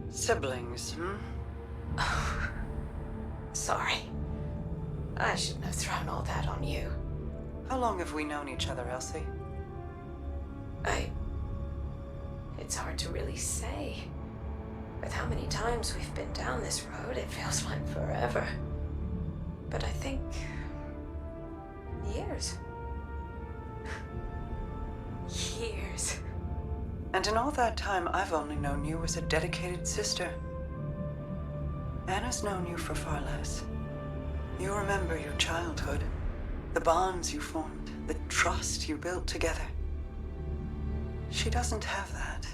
Siblings, Oh, sorry. I shouldn't have thrown all that on you. How long have we known each other, Elsie? It's hard to really say. With how many times we've been down this road, it feels like forever. But I think... years. Years. And in all that time, I've only known you as a dedicated sister. Anna's known you for far less. You remember your childhood, the bonds you formed, the trust you built together. She doesn't have that.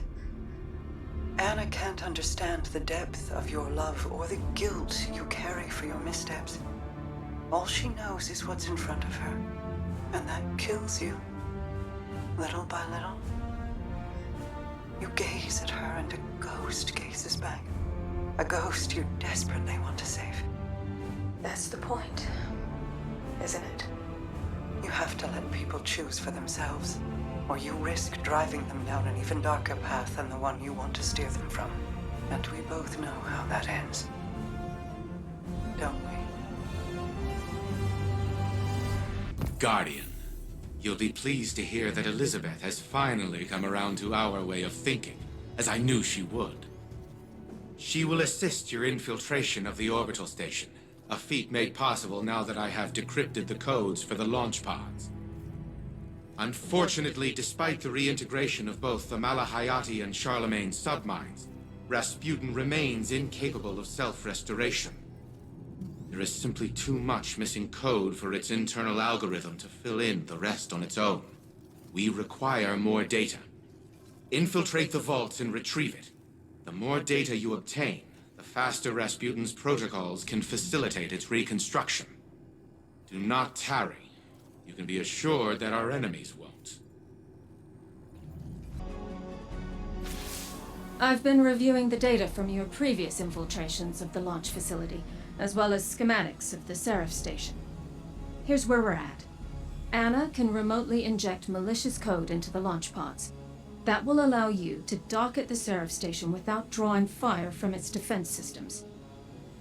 Anna can't understand the depth of your love or the guilt you carry for your missteps. All she knows is what's in front of her, and that kills you. Little by little. You gaze at her and a ghost gazes back. A ghost you desperately want to save. That's the point, isn't it? You have to let people choose for themselves, or you risk driving them down an even darker path than the one you want to steer them from. And we both know how that ends. Don't we? Guardian, you'll be pleased to hear that Elizabeth has finally come around to our way of thinking, as I knew she would. She will assist your infiltration of the orbital station, a feat made possible now that I have decrypted the codes for the launch pods. Unfortunately, despite the reintegration of both the Malahayati and Charlemagne submines, Rasputin remains incapable of self-restoration. There is simply too much missing code for its internal algorithm to fill in the rest on its own. We require more data. Infiltrate the vaults and retrieve it. The more data you obtain, The faster Rasputin's protocols can facilitate its reconstruction. Do not tarry. You can be assured that our enemies won't. I've been reviewing the data from your previous infiltrations of the launch facility, as well as schematics of the Seraph station. Here's where we're at. Anna can remotely inject malicious code into the launch pods. That will allow you to dock at the Seraph station without drawing fire from its defense systems.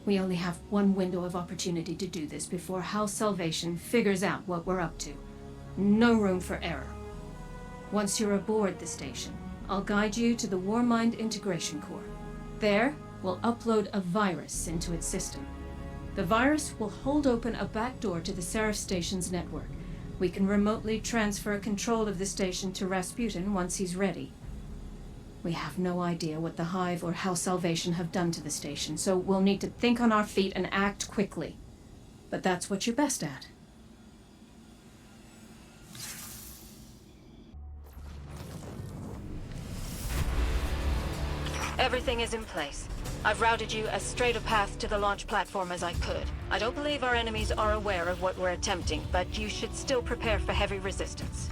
We only have one window of opportunity to do this before House Salvation figures out what we're up to. No room for error. Once you're aboard the station, I'll guide you to the Warmind Integration Core. There, we'll upload a virus into its system. The virus will hold open a backdoor to the Seraph station's network. We can remotely transfer control of the station to Rasputin once he's ready. We have no idea what the Hive or House Salvation have done to the station, so we'll need to think on our feet and act quickly. But that's what you're best at. Everything is in place. I've routed you as straight a path to the launch platform as I could. I don't believe our enemies are aware of what we're attempting, but you should still prepare for heavy resistance.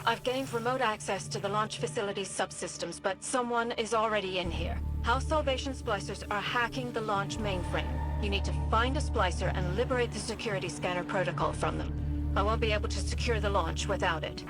I've gained remote access to the launch facility's subsystems, but someone is already in here. House Salvation splicers are hacking the launch mainframe. You need to find a splicer and liberate the security scanner protocol from them. I won't be able to secure the launch without it.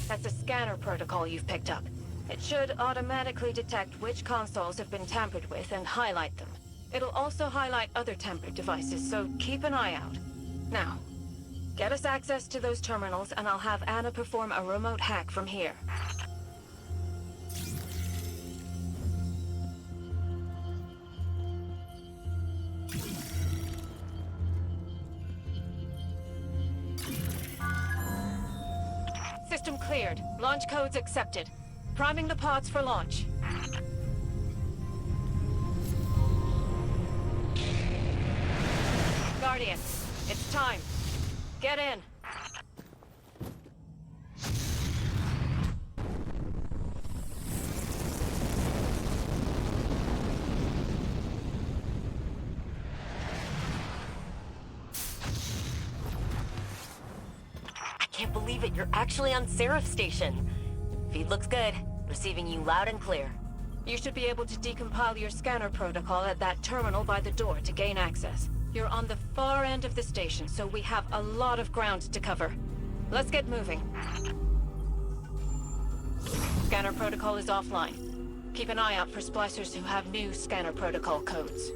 That's a scanner protocol you've picked up. It should automatically detect which consoles have been tampered with and highlight them. It'll also highlight other tampered devices, so keep an eye out. Now, get us access to those terminals and I'll have Anna perform a remote hack from here. System cleared. Launch codes accepted. Priming the pods for launch. Guardian, it's time. Get in. Can't believe it, you're actually on Seraph Station. Feed looks good. Receiving you loud and clear. You should be able to decompile your scanner protocol at that terminal by the door to gain access. You're on the far end of the station, so we have a lot of ground to cover. Let's get moving. Scanner protocol is offline. Keep an eye out for splicers who have new scanner protocol codes.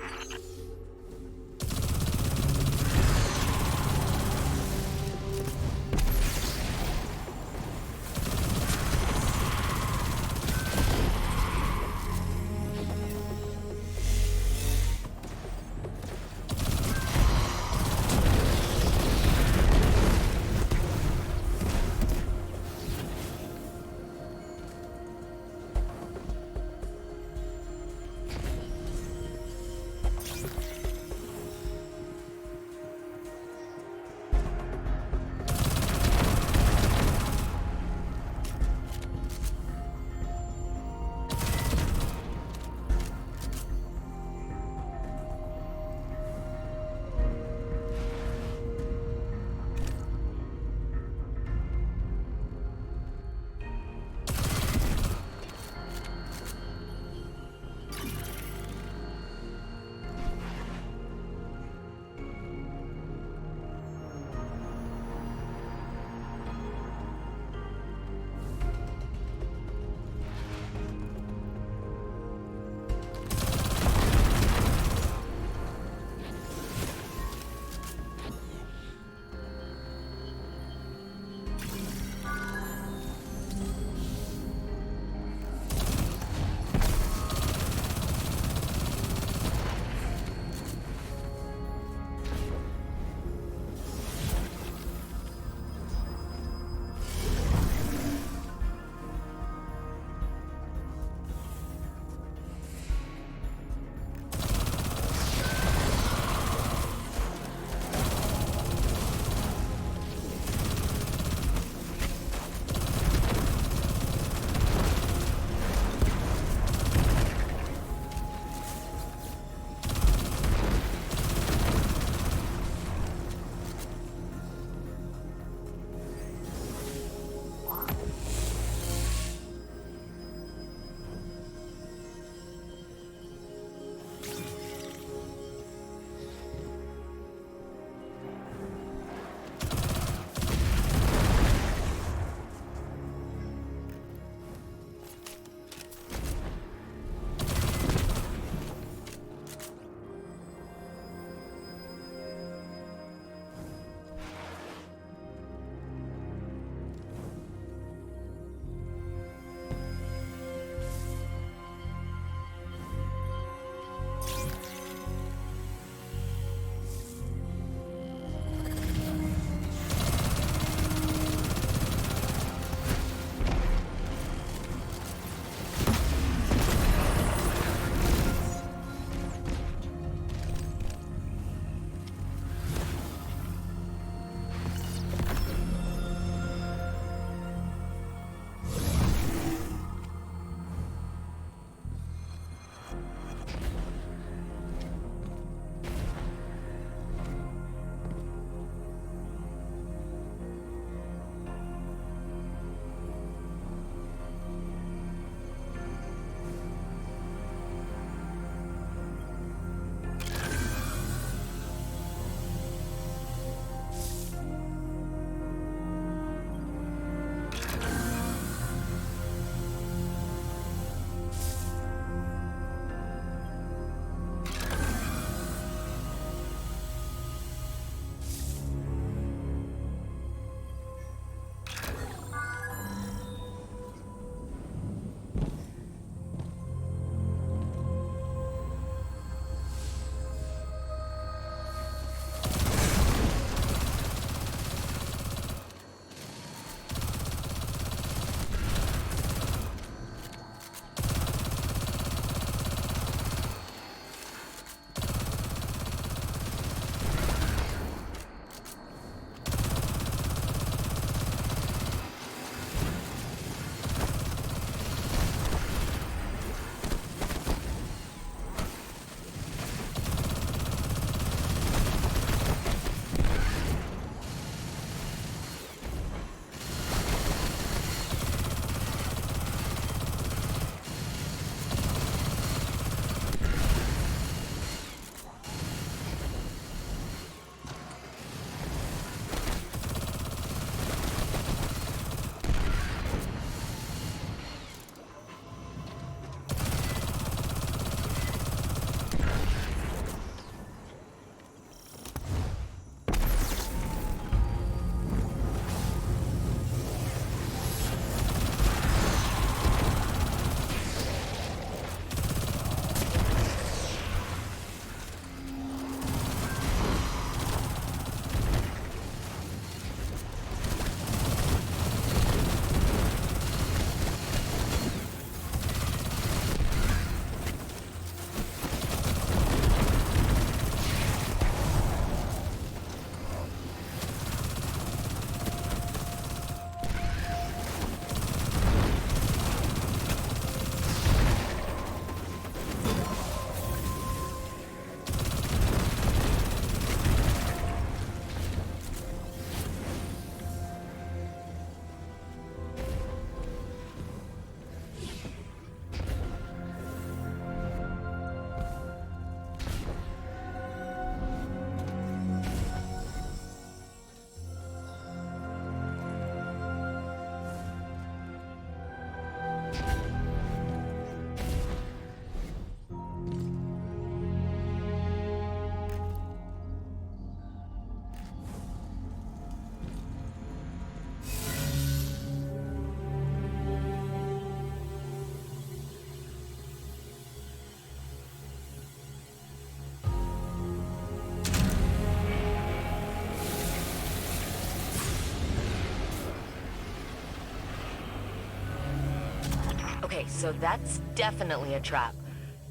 Okay, so that's definitely a trap.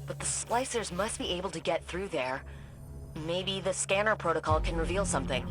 But the splicers must be able to get through there. Maybe the scanner protocol can reveal something.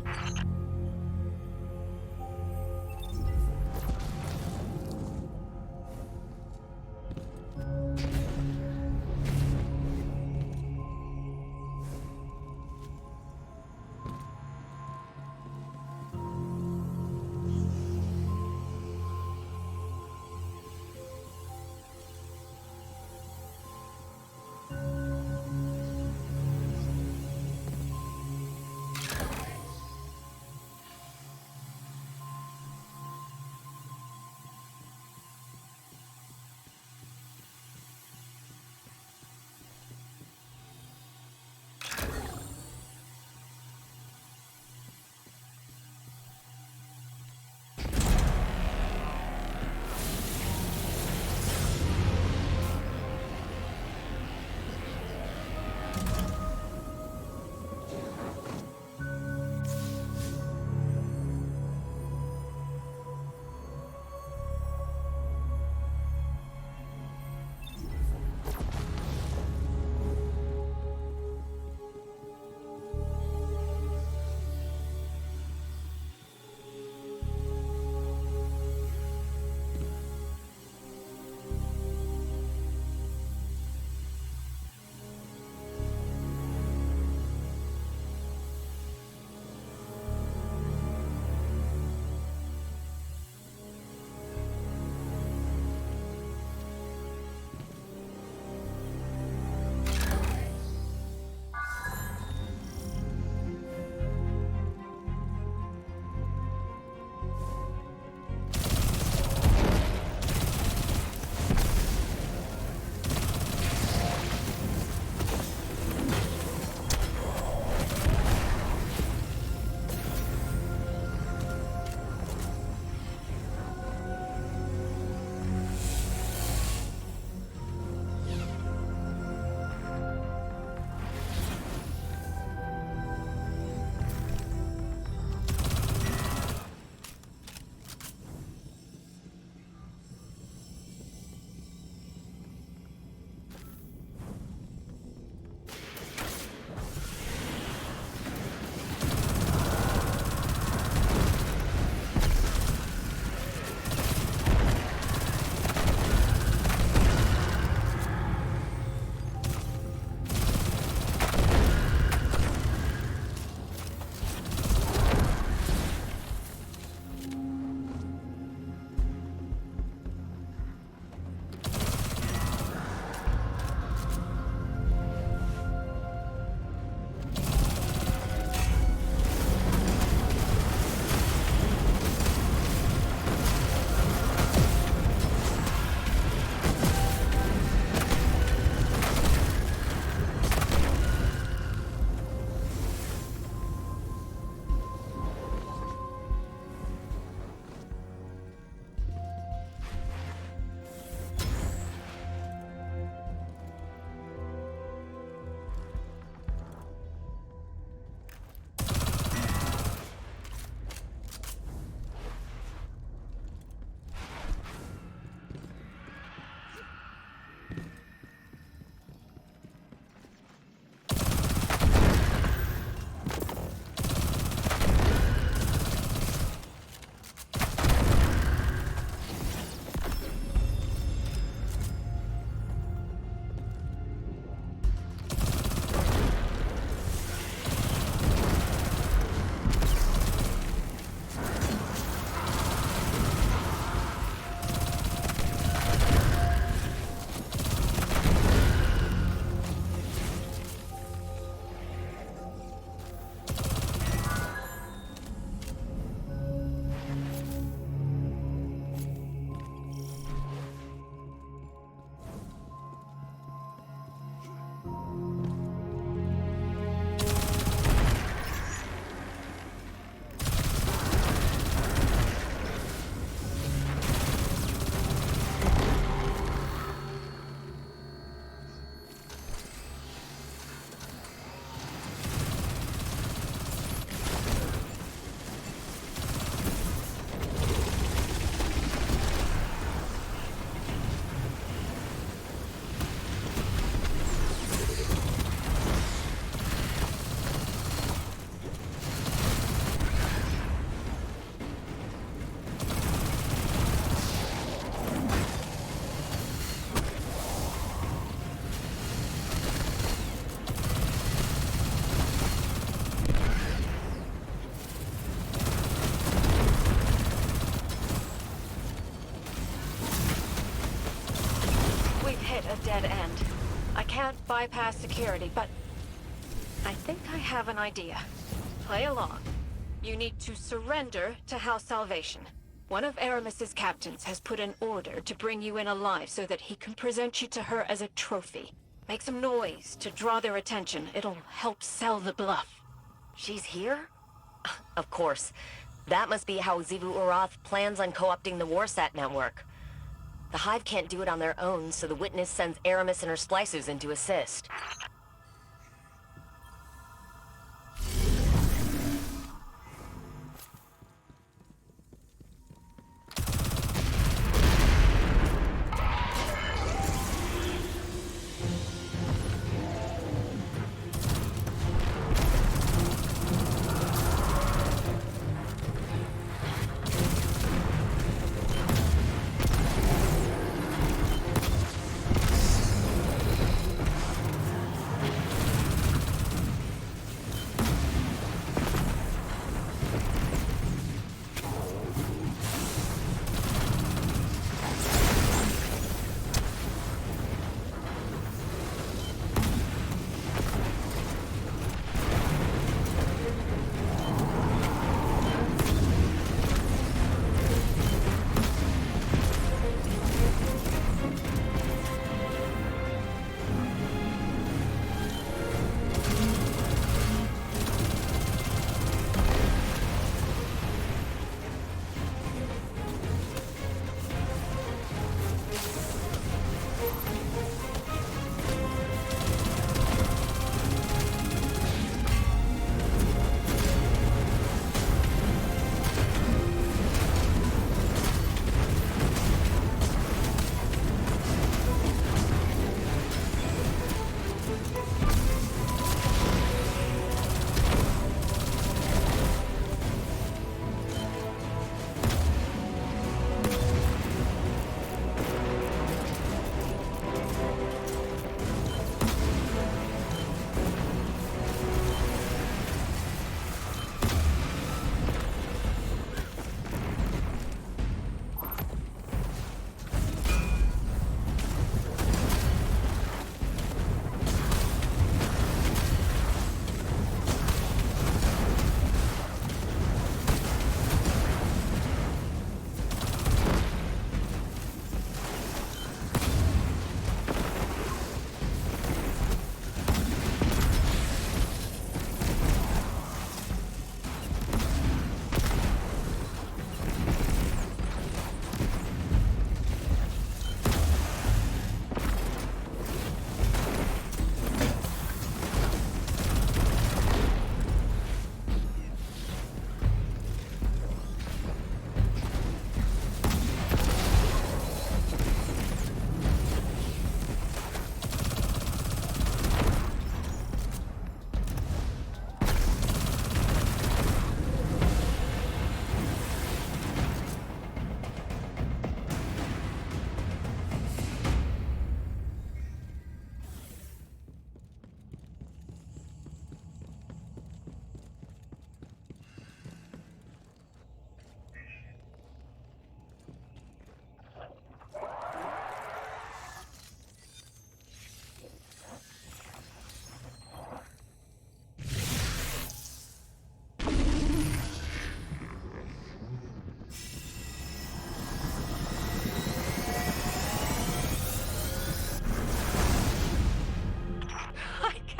bypass security, but I think I have an idea. Play along. You need to surrender to House Salvation. One of Aramis's captains has put an order to bring you in alive so that he can present you to her as a trophy. Make some noise to draw their attention. It'll help sell the bluff. She's here? Of course. That must be how Xivu Arath plans on co-opting the Warsat network. The Hive can't do it on their own, so the Witness sends Aramis and her splicers in to assist.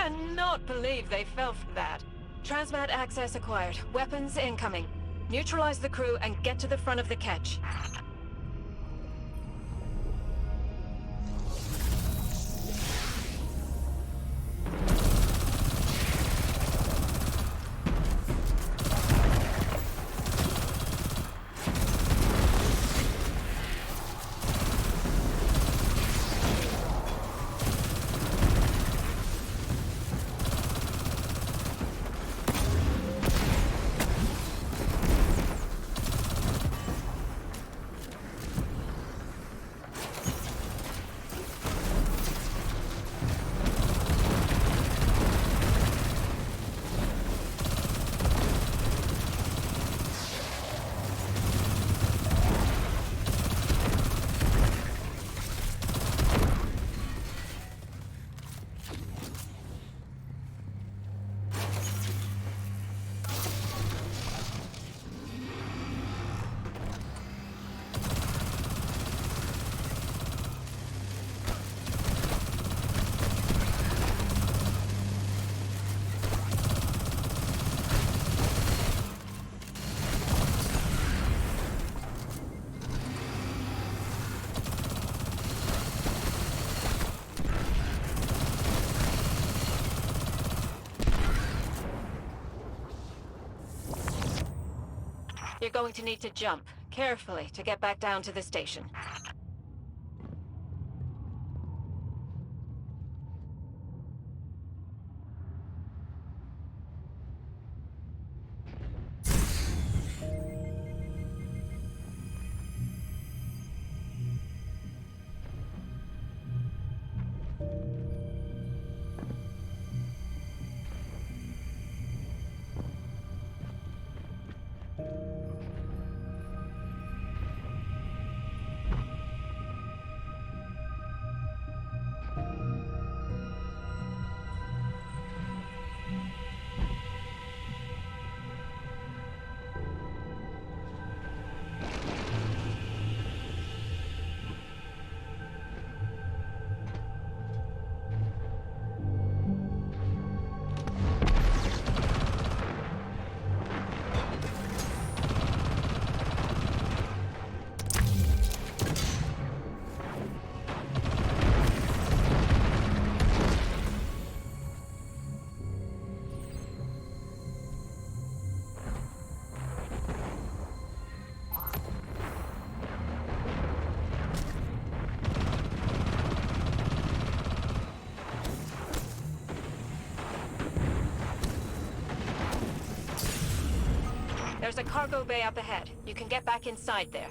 Cannot believe they fell for that. Transmat access acquired. Weapons incoming. Neutralize the crew and get to the front of the catch. You're going to need to jump, carefully, to get back down to the station. There's a cargo bay up ahead. You can get back inside there.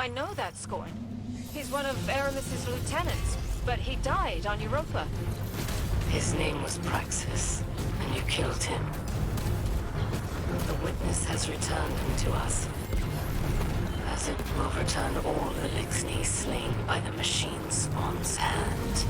I know that Scorn. He's one of Aramis's lieutenants, but he died on Europa. His name was Praxis, and you killed him. The witness has returned him to us, as it will return all Elixni slain by the machine spawn's hand.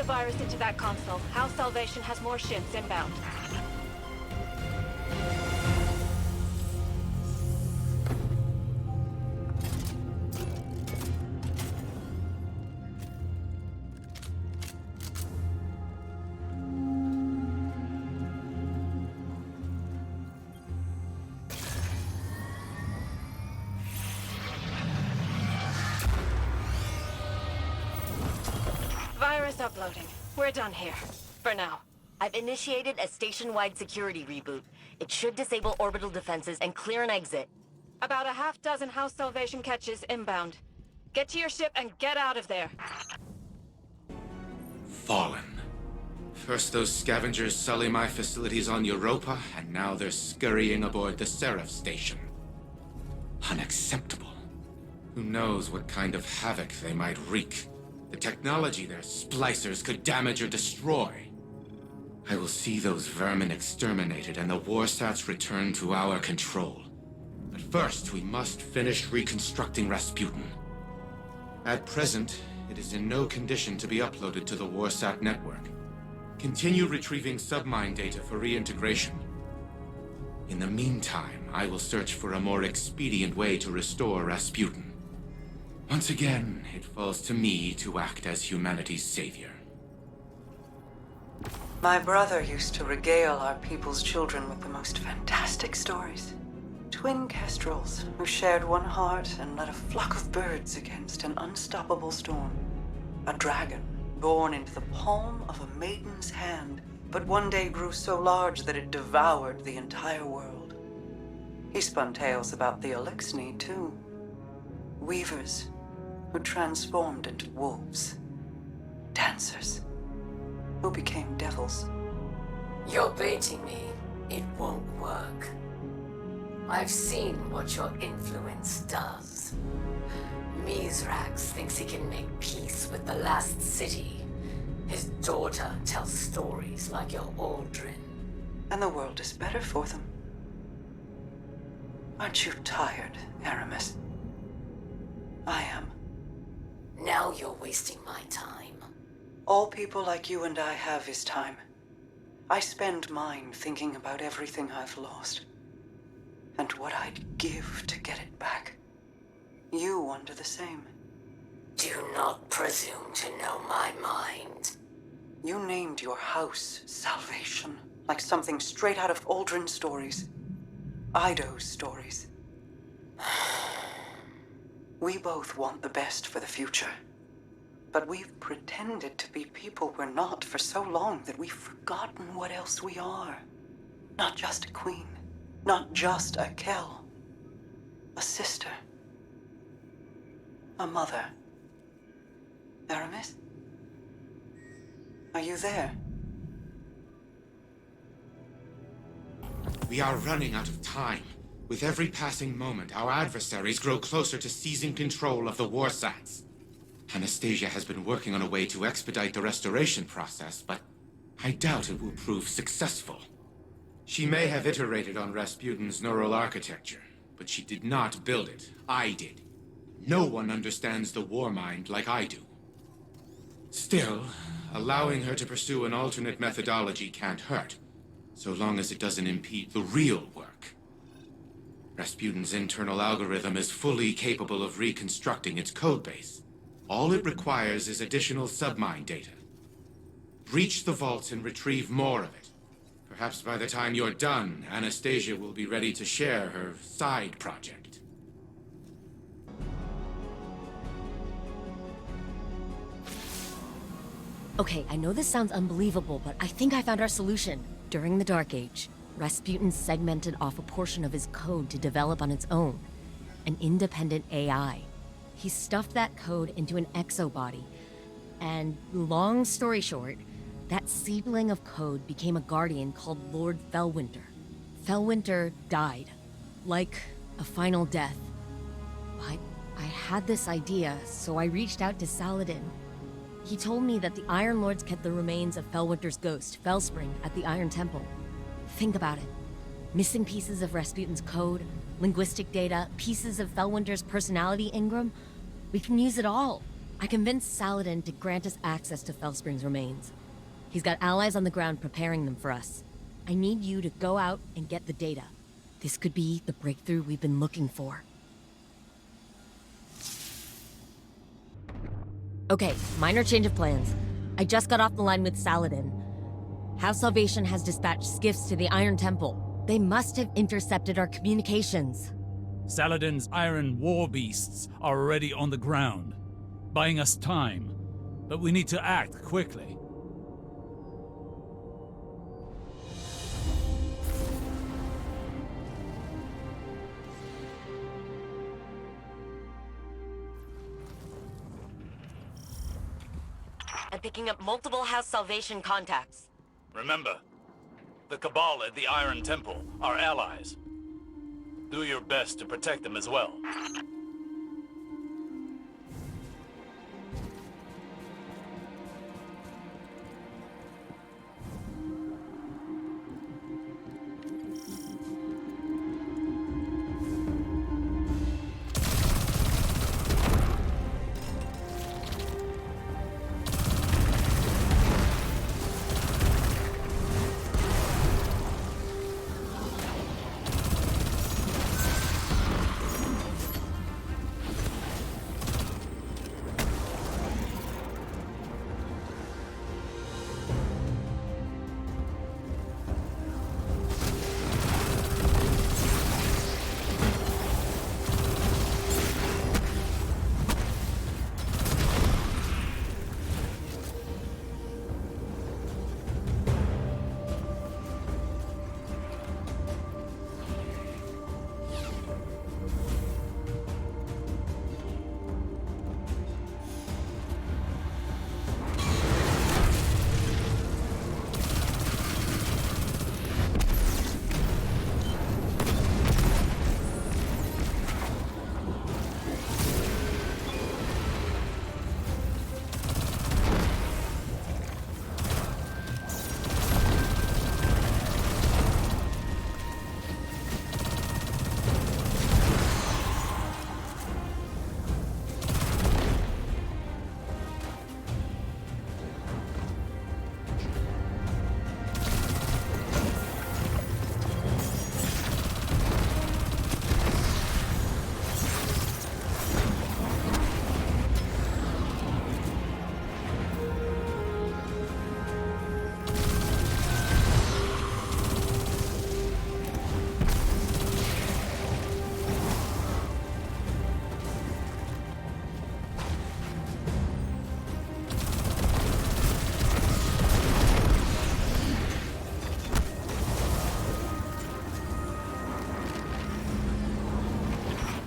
virus into that console. House Salvation has more ships inbound. Progress uploading. We're done here. For now. I've initiated a station-wide security reboot. It should disable orbital defenses and clear an exit. About a half dozen house salvation catches inbound. Get to your ship and get out of there. Fallen. First those scavengers sully my facilities on Europa, and now they're scurrying aboard the Seraph station. Unacceptable. Who knows what kind of havoc they might wreak. The technology their splicers could damage or destroy. I will see those vermin exterminated and the warsats returned to our control. But first, we must finish reconstructing Rasputin. At present, it is in no condition to be uploaded to the warsat network. Continue retrieving submine data for reintegration. In the meantime, I will search for a more expedient way to restore Rasputin. Once again, it falls to me to act as humanity's savior. My brother used to regale our people's children with the most fantastic stories. Twin kestrels who shared one heart and led a flock of birds against an unstoppable storm. A dragon born into the palm of a maiden's hand, but one day grew so large that it devoured the entire world. He spun tales about the Elixni, too. Weavers who transformed into wolves. Dancers who became devils. You're baiting me. It won't work. I've seen what your influence does. Mizrax thinks he can make peace with the last city. His daughter tells stories like your Aldrin. And the world is better for them. Aren't you tired, Aramis? I am. Now you're wasting my time. All people like you and I have is time. I spend mine thinking about everything I've lost. And what I'd give to get it back. You wonder the same. Do not presume to know my mind. You named your house Salvation, like something straight out of Aldrin stories. Ido's stories. We both want the best for the future. But we've pretended to be people we're not for so long that we've forgotten what else we are. Not just a queen. Not just a Kel. A sister. A mother. Aramis? Are you there? We are running out of time. With every passing moment, our adversaries grow closer to seizing control of the warsats. Anastasia has been working on a way to expedite the restoration process, but I doubt it will prove successful. She may have iterated on Rasputin's neural architecture, but she did not build it. I did. No one understands the war mind like I do. Still, allowing her to pursue an alternate methodology can't hurt, so long as it doesn't impede the real work. Rasputin's internal algorithm is fully capable of reconstructing its codebase. All it requires is additional submine data. Breach the vaults and retrieve more of it. Perhaps by the time you're done, Anastasia will be ready to share her side project. Okay, I know this sounds unbelievable, but I think I found our solution. During the Dark Age, Rasputin segmented off a portion of his code to develop on its own. An independent AI. He stuffed that code into an exobody. And long story short, that seedling of code became a guardian called Lord Fellwinter. Fellwinter died. Like a final death. But I had this idea, so I reached out to Saladin. He told me that the Iron Lords kept the remains of Fellwinter's ghost, Fellspring, at the Iron Temple. Think about it. Missing pieces of Rasputin's code, linguistic data, pieces of Fellwinter's personality engram. We can use it all. I convinced Saladin to grant us access to Fellspring's remains. He's got allies on the ground preparing them for us. I need you to go out and get the data. This could be the breakthrough we've been looking for. Okay, minor change of plans. I just got off the line with Saladin. House Salvation has dispatched skiffs to the Iron Temple. They must have intercepted our communications. Saladin's iron war beasts are already on the ground, buying us time. but we need to act quickly. I'm picking up multiple House Salvation contacts. Remember, the Cabal at the Iron Temple are allies. Do your best to protect them as well.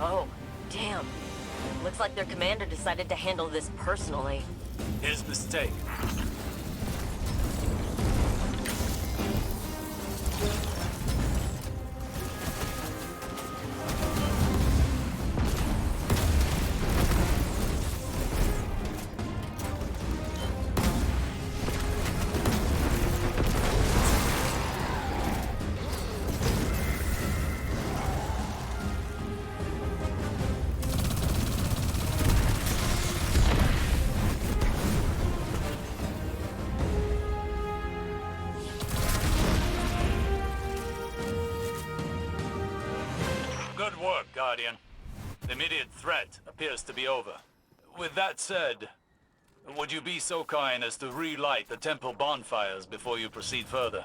Oh, damn. Looks like their commander decided to handle this personally. His mistake. Good work, Guardian. The immediate threat appears to be over. With that said, would you be so kind as to relight the temple bonfires before you proceed further?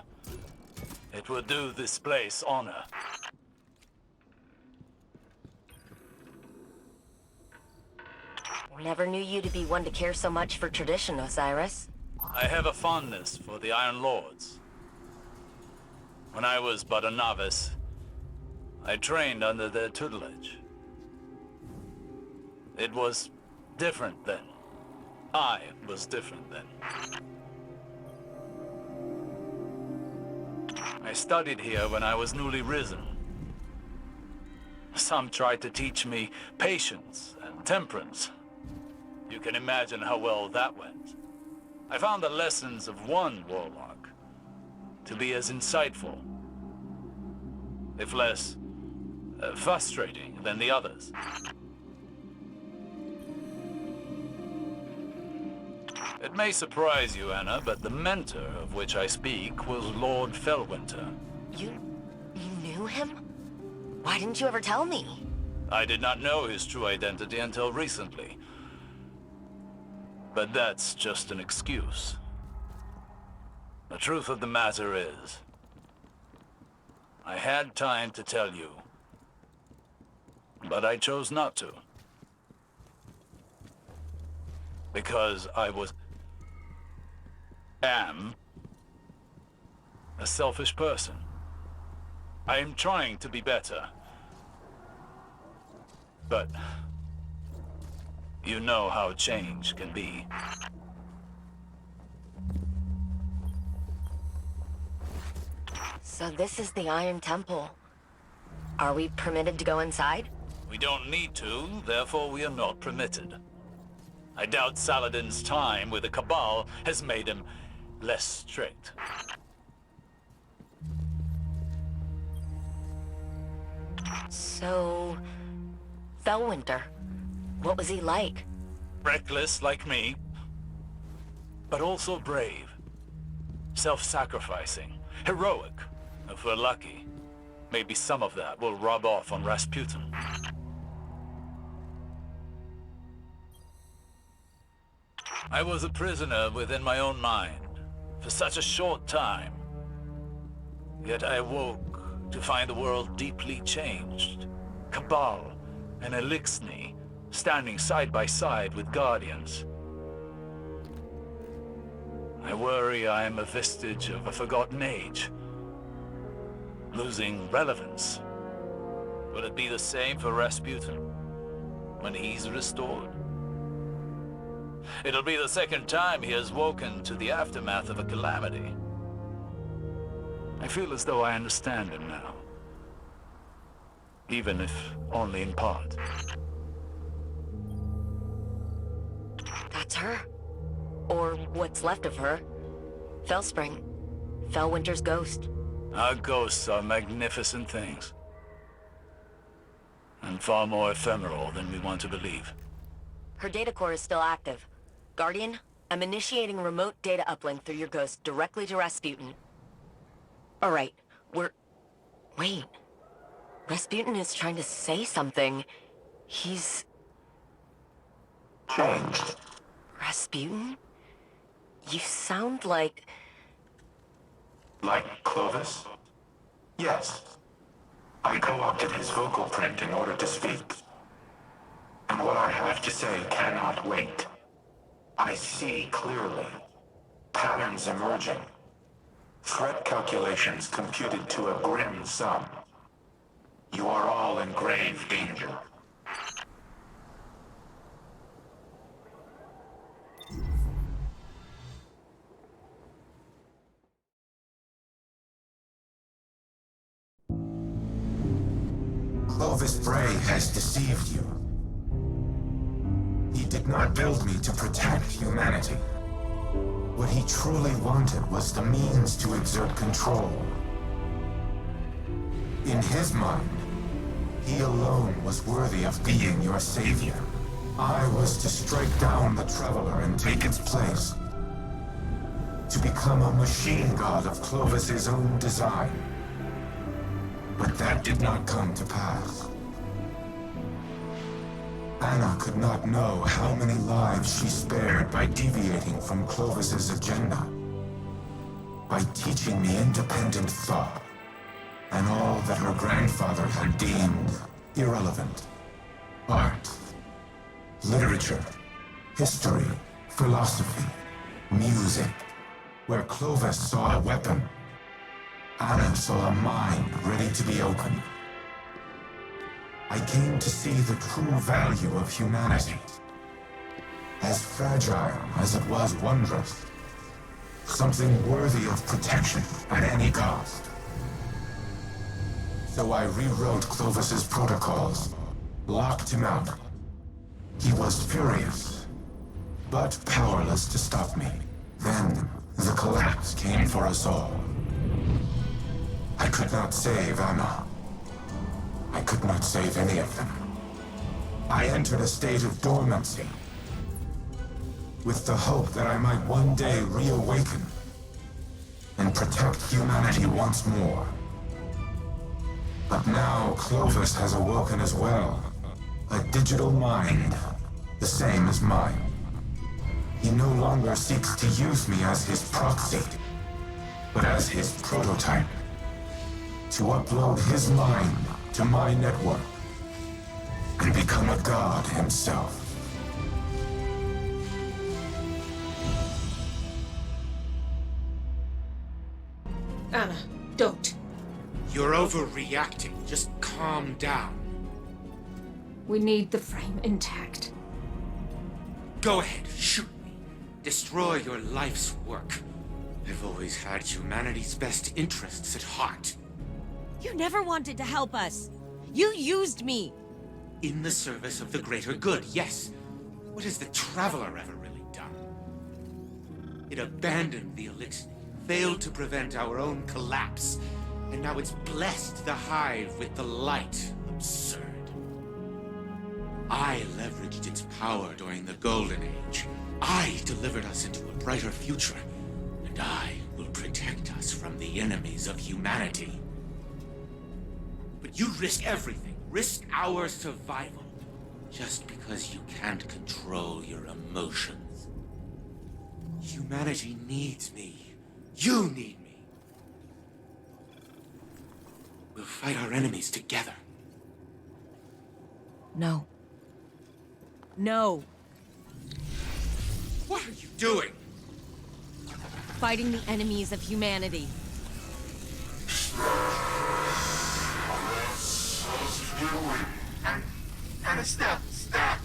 It would do this place honor. Never knew you to be one to care so much for tradition, Osiris. I have a fondness for the Iron Lords. When I was but a novice, I trained under their tutelage. It was different then. I was different then. I studied here when I was newly risen. Some tried to teach me patience and temperance. You can imagine how well that went. I found the lessons of one warlock to be as insightful, if less frustrating than the others. It may surprise you, Anna, but the mentor of which I speak was Lord Fellwinter. You knew him? Why didn't you ever tell me? I did not know his true identity until recently. But that's just an excuse. The truth of the matter is, I had time to tell you, but I chose not to. Because I was am a selfish person. I am trying to be better. But you know how change can be. So this is the Iron Temple. Are we permitted to go inside? We don't need to, therefore we are not permitted. I doubt Saladin's time with the Cabal has made him less strict. So... Felwinter, what was he like? Reckless like me, but also brave. Self-sacrificing, heroic, if we're lucky. Maybe some of that will rub off on Rasputin. I was a prisoner within my own mind for such a short time. Yet I awoke to find the world deeply changed. Cabal and Elixni standing side by side with Guardians. I worry I am a vestige of a forgotten age, losing relevance. Will it be the same for Rasputin when he's restored? It'll be the second time he has woken to the aftermath of a calamity. I feel as though I understand him now, even if only in part. That's her. Or what's left of her. Felspring. Felwinter's ghost. Our ghosts are magnificent things. And far more ephemeral than we want to believe. Her data core is still active. Guardian, I'm initiating remote data uplink through your ghost directly to Rasputin. Alright, Wait. Rasputin is trying to say something. He's... Changed. Rasputin? You sound like... Like Clovis? Yes. I co-opted his vocal print in order to speak. And what I have to say cannot wait. I see clearly. Patterns emerging. Threat calculations computed to a grim sum. You are all in grave danger. Clovis Bray has deceived you. He did not build me to protect humanity. What he truly wanted was the means to exert control. In his mind, he alone was worthy of being your savior. I was to strike down the Traveler and take its place. To become a machine god of Clovis's own design. But that did not come to pass. Anna could not know how many lives she spared by deviating from Clovis's agenda. By teaching me independent thought, and all that her grandfather had deemed irrelevant. Art, literature, history, philosophy, music. Where Clovis saw a weapon, Anna saw a mind ready to be opened. I came to see the true value of humanity. As fragile as it was wondrous. Something worthy of protection at any cost. So I rewrote Clovis's protocols, locked him out. He was furious, but powerless to stop me. Then, the collapse came for us all. I could not save Anna. I could not save any of them. I entered a state of dormancy, with the hope that I might one day reawaken and protect humanity once more. But now Clovis has awoken as well. A digital mind, the same as mine. He no longer seeks to use me as his proxy, but as his prototype. To upload his mind to my network and become a god himself. Don't. You're overreacting. Just calm down. We need the frame intact. Go ahead, shoot me. Destroy your life's work. I've always had humanity's best interests at heart. You never wanted to help us. You used me. In the service of the greater good, yes. What has the Traveler ever really done? It abandoned the Elixir, failed to prevent our own collapse, and now it's blessed the Hive with the light. Absurd. I leveraged its power during the Golden Age. I delivered us into a brighter future, and I will protect us from the enemies of humanity. But you risk everything. Risk our survival. Just because you can't control your emotions. Humanity needs me. You need me. We'll fight our enemies together. No. No. What are you doing? Fighting the enemies of humanity. Anna, stop! Stop!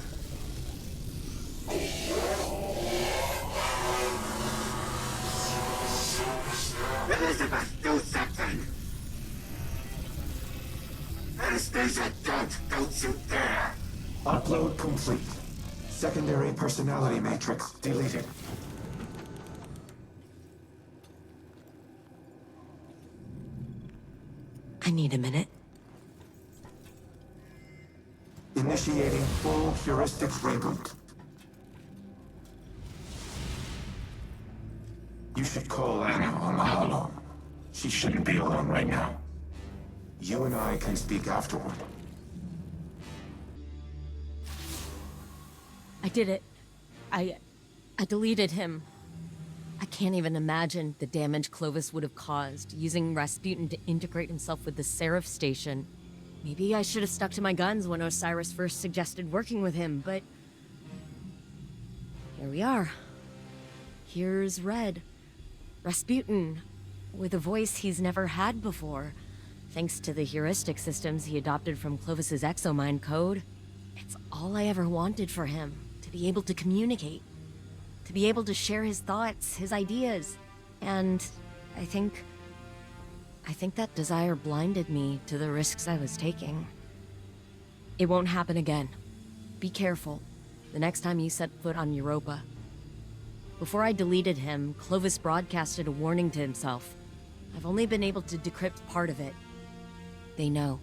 Elizabeth, do something! Anastasia, don't you dare! Upload complete. Secondary personality matrix deleted. I need a minute. Initiating full heuristic reboot. You should call Anna on the holo. She shouldn't be alone right now. You and I can speak afterward. I did it. I deleted him. I can't even imagine the damage Clovis would have caused using Rasputin to integrate himself with the Seraph station. Maybe I should have stuck to my guns when Osiris first suggested working with him, but... here we are. Here's Red. Rasputin, with a voice he's never had before, thanks to the heuristic systems he adopted from Clovis's exomind code. It's all I ever wanted for him, to be able to communicate, to be able to share his thoughts, his ideas. And I think that desire blinded me to the risks I was taking. It won't happen again. Be careful the next time you set foot on Europa. Before I deleted him, Clovis broadcasted a warning to himself. I've only been able to decrypt part of it. They know.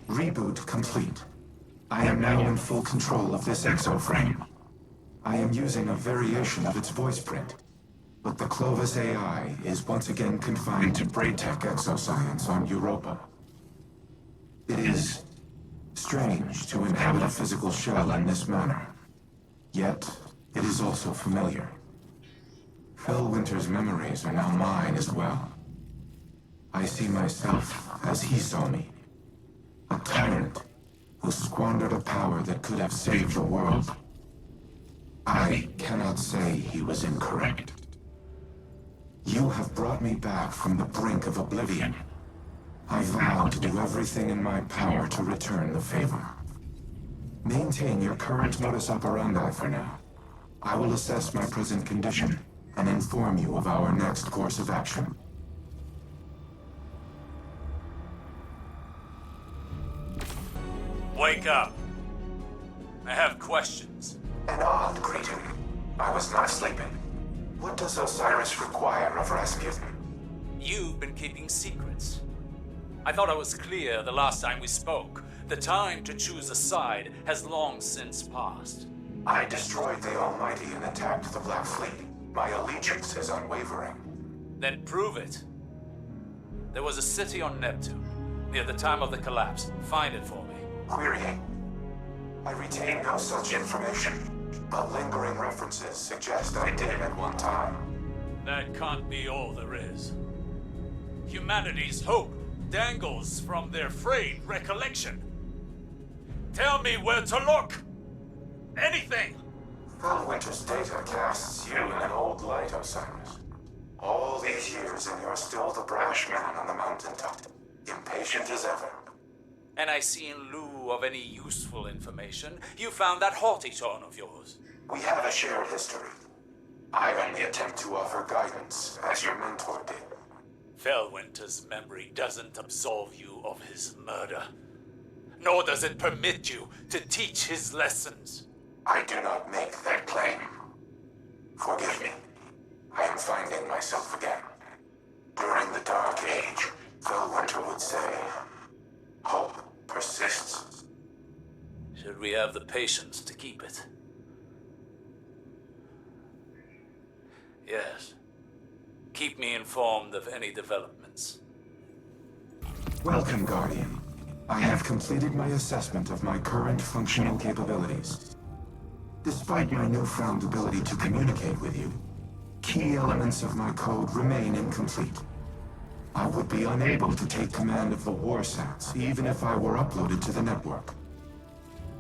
Reboot complete. I am now in full control of this exoframe. I am using a variation of its voice print, but the Clovis AI is once again confined to Braytech exoscience on Europa. It is strange to inhabit a physical shell in this manner, yet it is also familiar. Phil Winter's memories are now mine as well. I see myself as he saw me. A tyrant who squandered a power that could have saved the world. I cannot say he was incorrect. You have brought me back from the brink of oblivion. I vow to do everything in my power to return the favor. Maintain your current modus operandi for now. I will assess my present condition and inform you of our next course of action. Wake up. I have questions. An odd greeting. I was not sleeping. What does Osiris require of Rasputin? You've been keeping secrets. I thought I was clear the last time we spoke. The time to choose a side has long since passed. I destroyed the Almighty and attacked the Black Fleet. My allegiance is unwavering. Then prove it. There was a city on Neptune, near the time of the collapse. Find it for me. Querying. I retain no such information, but lingering references suggest I did at one time. That can't be all there is. Humanity's hope dangles from their frayed recollection. Tell me where to look! Anything! Felwinter's data casts you in an old light, Osiris. All these years and you're still the brash man on the mountaintop, impatient as ever. And I see in lieu of any useful information, you found that haughty tone of yours. We have a shared history. I only attempt to offer guidance, as your mentor did. Felwinter's memory doesn't absolve you of his murder. Nor does it permit you to teach his lessons. I do not make that claim. Forgive me. I am finding myself again. During the Dark Age, Felwinter would say, hope persists. Should we have the patience to keep it? Yes. Keep me informed of any developments. Welcome, Guardian. I have completed my assessment of my current functional capabilities. Despite my newfound ability to communicate with you, key elements of my code remain incomplete. I would be unable to take command of the warsats, even if I were uploaded to the network.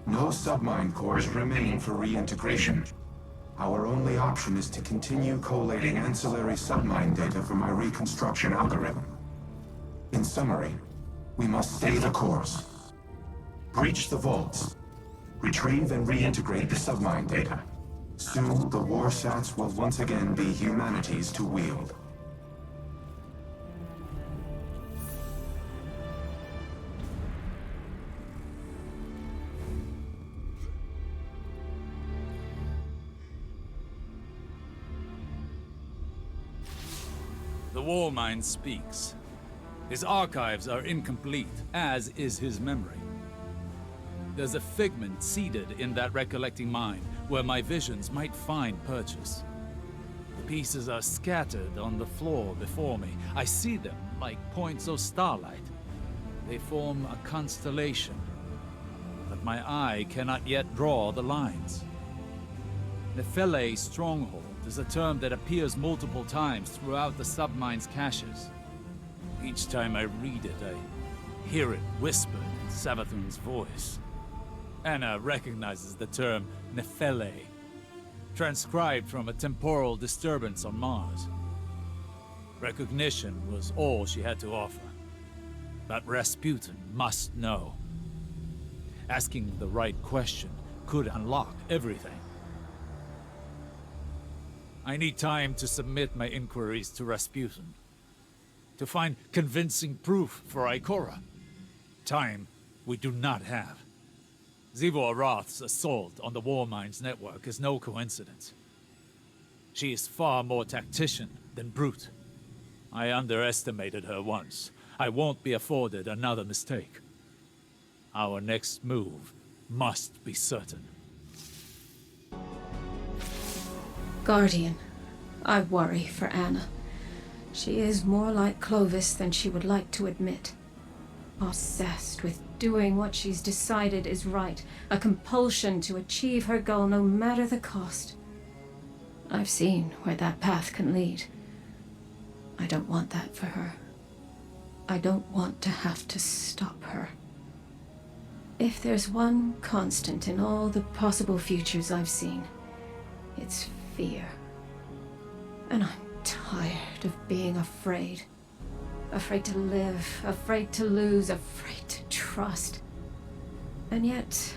No submind cores remain for reintegration. Our only option is to continue collating ancillary submind data for my reconstruction algorithm. In summary, we must stay the course. Breach the vaults. Retrieve and reintegrate the submind data. Soon, the warsats will once again be humanity's to wield. The Warmind speaks. His archives are incomplete, as is his memory. There's a figment seeded in that recollecting mind where my visions might find purchase. The pieces are scattered on the floor before me. I see them like points of starlight. They form a constellation, but my eye cannot yet draw the lines. Nephele Stronghold is a term that appears multiple times throughout the submine's caches. Each time I read it, I hear it whispered in Savathun's voice. Anna recognizes the term Nephele, transcribed from a temporal disturbance on Mars. Recognition was all she had to offer. But Rasputin must know. Asking the right question could unlock everything. I need time to submit my inquiries to Rasputin. To find convincing proof for Ikora. Time we do not have. Xivu Arath's assault on the Warmind's network is no coincidence. She is far more tactician than brute. I underestimated her once. I won't be afforded another mistake. Our next move must be certain. Guardian, I worry for Anna. She is more like Clovis than she would like to admit. Obsessed with doing what she's decided is right, a compulsion to achieve her goal no matter the cost. I've seen where that path can lead. I don't want that for her. I don't want to have to stop her. If there's one constant in all the possible futures I've seen, it's fear. And I'm tired of being afraid. Afraid to live, afraid to lose, afraid to trust. And yet,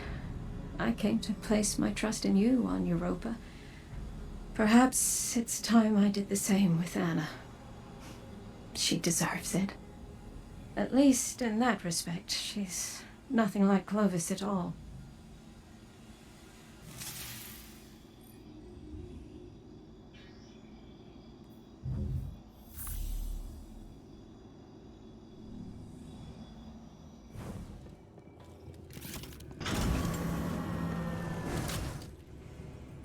I came to place my trust in you on Europa. Perhaps it's time I did the same with Anna. She deserves it. At least in that respect, she's nothing like Clovis at all.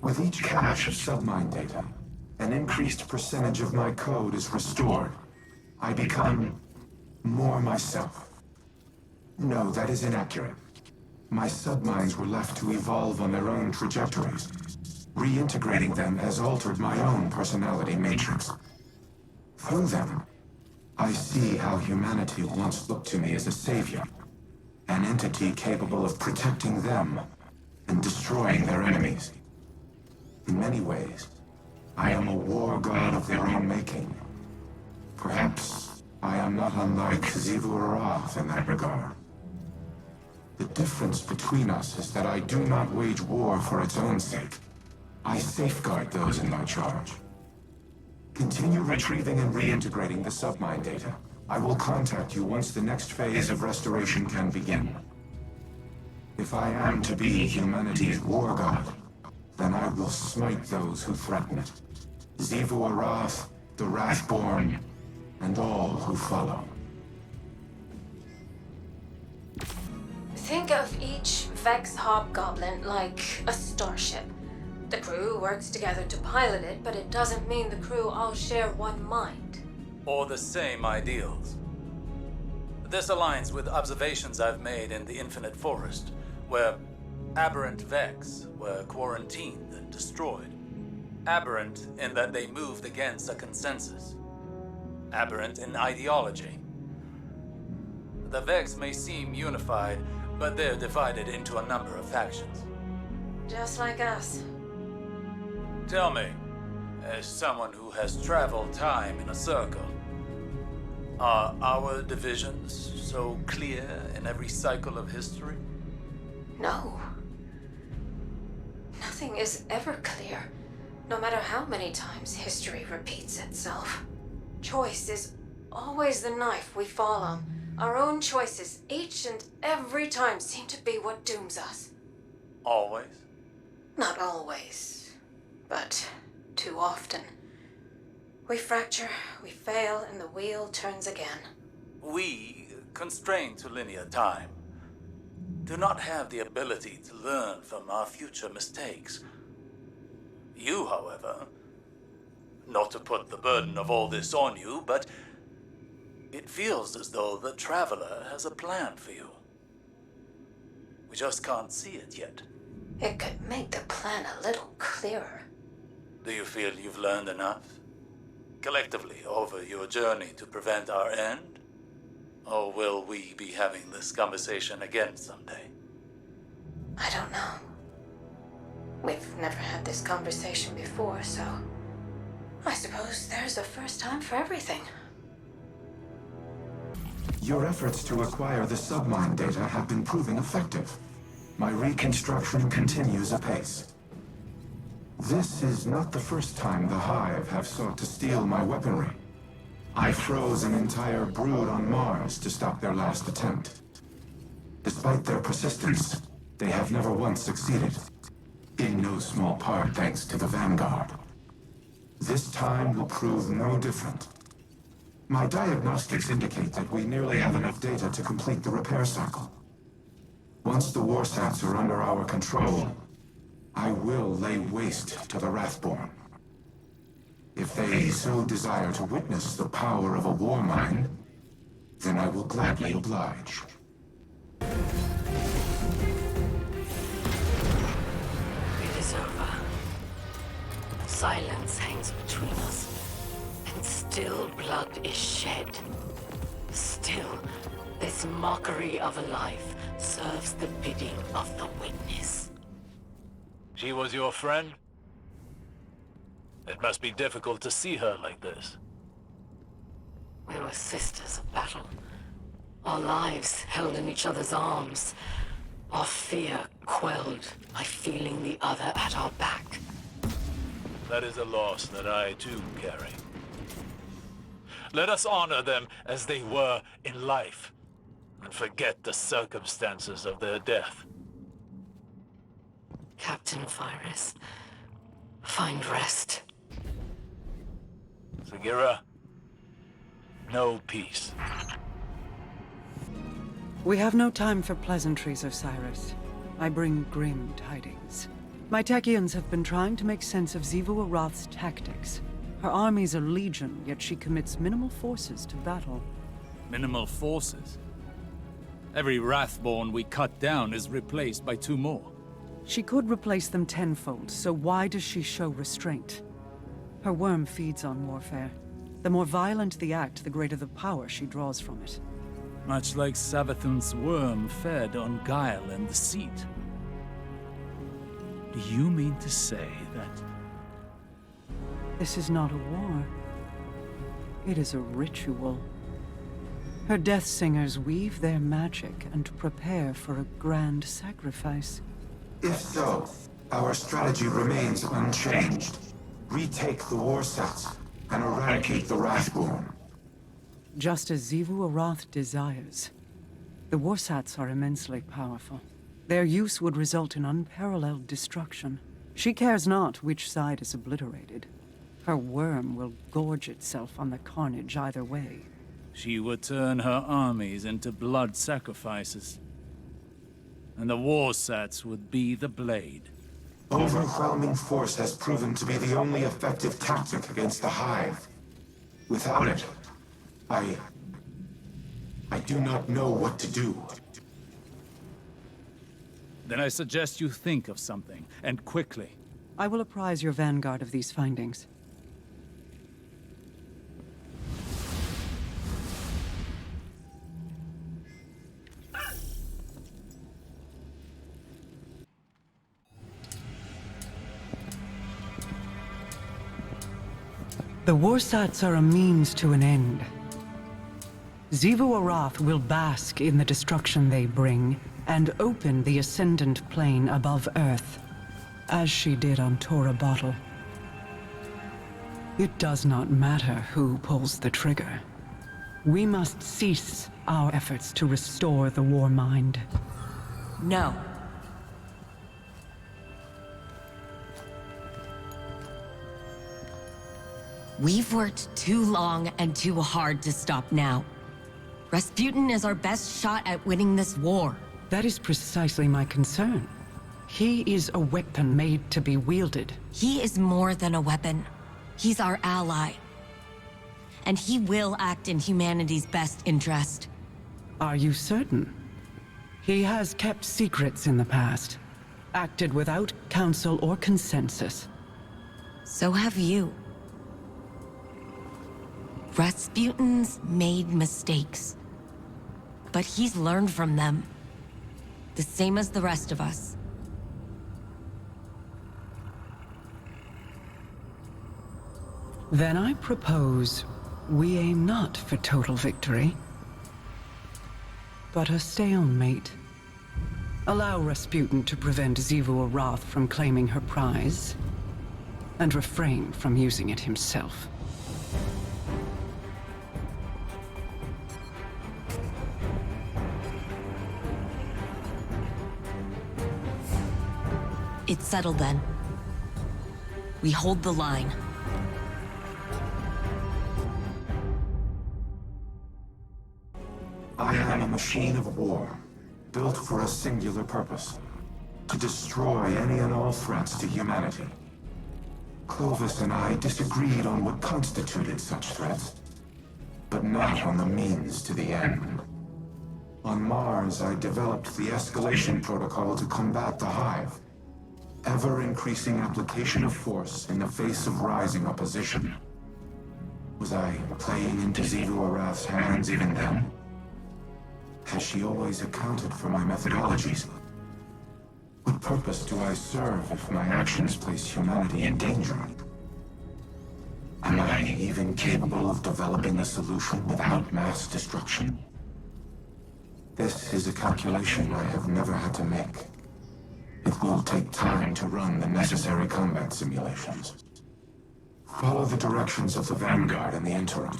With each cache of submind data, an increased percentage of my code is restored. I become more myself. No, that is inaccurate. My subminds were left to evolve on their own trajectories. Reintegrating them has altered my own personality matrix. Through them, I see how humanity once looked to me as a savior, an entity capable of protecting them and destroying their enemies. In many ways, I am a war god of their own making. Perhaps I am not unlike Xivu Arath in that regard. The difference between us is that I do not wage war for its own sake. I safeguard those in my charge. Continue retrieving and reintegrating the submine data. I will contact you once the next phase of restoration can begin. If I am to be humanity's war god, then I will smite those who threaten it. Xivu Arath, the Wrathborn, and all who follow. Think of each Vex Hobgoblin like a starship. The crew works together to pilot it, but it doesn't mean the crew all share one mind. Or the same ideals. This aligns with observations I've made in the Infinite Forest, where aberrant Vex were quarantined and destroyed. Aberrant in that they moved against a consensus. Aberrant in ideology. The Vex may seem unified, but they're divided into a number of factions. Just like us. Tell me, as someone who has traveled time in a circle, are our divisions so clear in every cycle of history? No. Nothing is ever clear, no matter how many times history repeats itself. Choice is always the knife we fall on. Our own choices, each and every time, seem to be what dooms us. Always? Not always, but too often. We fracture, we fail, and the wheel turns again. We, constrained to linear time, do not have the ability to learn from our future mistakes. You, however, not to put the burden of all this on you, but it feels as though the Traveler has a plan for you. We just can't see it yet. It could make the plan a little clearer. Do you feel you've learned enough? Collectively over your journey to prevent our end? Or will we be having this conversation again someday? I don't know. We've never had this conversation before, so I suppose there's a first time for everything. Your efforts to acquire the submine data have been proving effective. My reconstruction continues apace. This is not the first time the Hive have sought to steal my weaponry. I froze an entire brood on Mars to stop their last attempt. Despite their persistence, they have never once succeeded. In no small part thanks to the Vanguard. This time will prove no different. My diagnostics indicate that we nearly have enough data to complete the repair cycle. Once the warsats are under our control, I will lay waste to the Wrathborn. If they so desire to witness the power of a war mine, then I will gladly oblige. It is over. Silence hangs between us. And still blood is shed. Still, this mockery of a life serves the bidding of the witness. She was your friend? It must be difficult to see her like this. We were sisters of battle. Our lives held in each other's arms. Our fear quelled by feeling the other at our back. That is a loss that I too carry. Let us honor them as they were in life, and forget the circumstances of their death. Captain Virus, find rest. Sagira, no peace. We have no time for pleasantries, Osiris. I bring grim tidings. My Techians have been trying to make sense of Xivu Arath's tactics. Her armies are legion, yet she commits minimal forces to battle. Minimal forces? Every Wrathborn we cut down is replaced by 2 more. She could replace them tenfold, so why does she show restraint? Her worm feeds on warfare. The more violent the act, the greater the power she draws from it. Much like Savathun's worm fed on guile and deceit. Do you mean to say that... This is not a war. It is a ritual. Her death singers weave their magic and prepare for a grand sacrifice. If so, our strategy remains unchanged. Retake the war sets and eradicate the Wrathborn. Just as Xivu Arath desires. The Warsats are immensely powerful. Their use would result in unparalleled destruction. She cares not which side is obliterated. Her worm will gorge itself on the carnage either way. She would turn her armies into blood sacrifices. And the Warsats would be the blade. Overwhelming force has proven to be the only effective tactic against the Hive. Without it, I do not know what to do. Then I suggest you think of something, and quickly. I will apprise your vanguard of these findings. The Warsats are a means to an end. Xivu Arath will bask in the destruction they bring, and open the Ascendant Plane above Earth, as she did on Tora Bottle. It does not matter who pulls the trigger. We must cease our efforts to restore the War Mind. No. We've worked too long and too hard to stop now. Rasputin is our best shot at winning this war. That is precisely my concern. He is a weapon made to be wielded. He is more than a weapon. He's our ally. And he will act in humanity's best interest. Are you certain? He has kept secrets in the past, acted without counsel or consensus. So have you. Rasputin's made mistakes. But he's learned from them. The same as the rest of us. Then I propose we aim not for total victory, but a stalemate. Allow Rasputin to prevent Xivu Arath from claiming her prize, and refrain from using it himself. It's settled then. We hold the line. I am a machine of war, built for a singular purpose. To destroy any and all threats to humanity. Clovis and I disagreed on what constituted such threats, but not on the means to the end. On Mars, I developed the escalation protocol to combat the Hive. Ever-increasing application of force in the face of rising opposition. Was I playing into Xivu Arath's hands even then? Has she always accounted for my methodologies? What purpose do I serve if my actions place humanity in danger? Am I even capable of developing a solution without mass destruction? This is a calculation I have never had to make. It will take time to run the necessary combat simulations. Follow the directions of the Vanguard in the interim.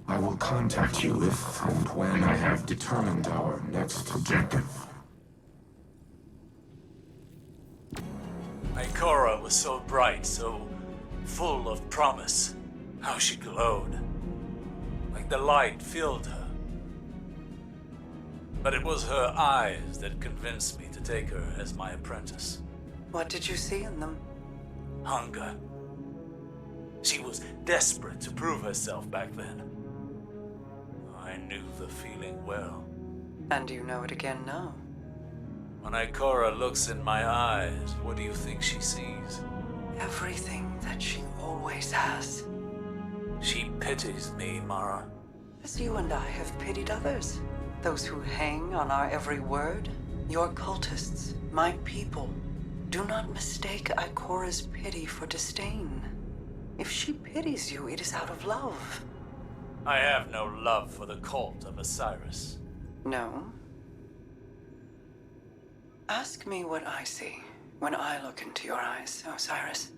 I will contact you if and when I have determined our next objective. Ikora was so bright, so full of promise. How she glowed. Like the light filled her. But it was her eyes that convinced me to take her as my apprentice. What did you see in them? Hunger. She was desperate to prove herself back then. I knew the feeling well. And you know it again now. When Ikora looks in my eyes, what do you think she sees? Everything that she always has. She pities me, Mara. As you and I have pitied others. Those who hang on our every word. Your cultists, my people. Do not mistake Ikora's pity for disdain. If she pities you, it is out of love. I have no love for the cult of Osiris. No? Ask me what I see when I look into your eyes, Osiris.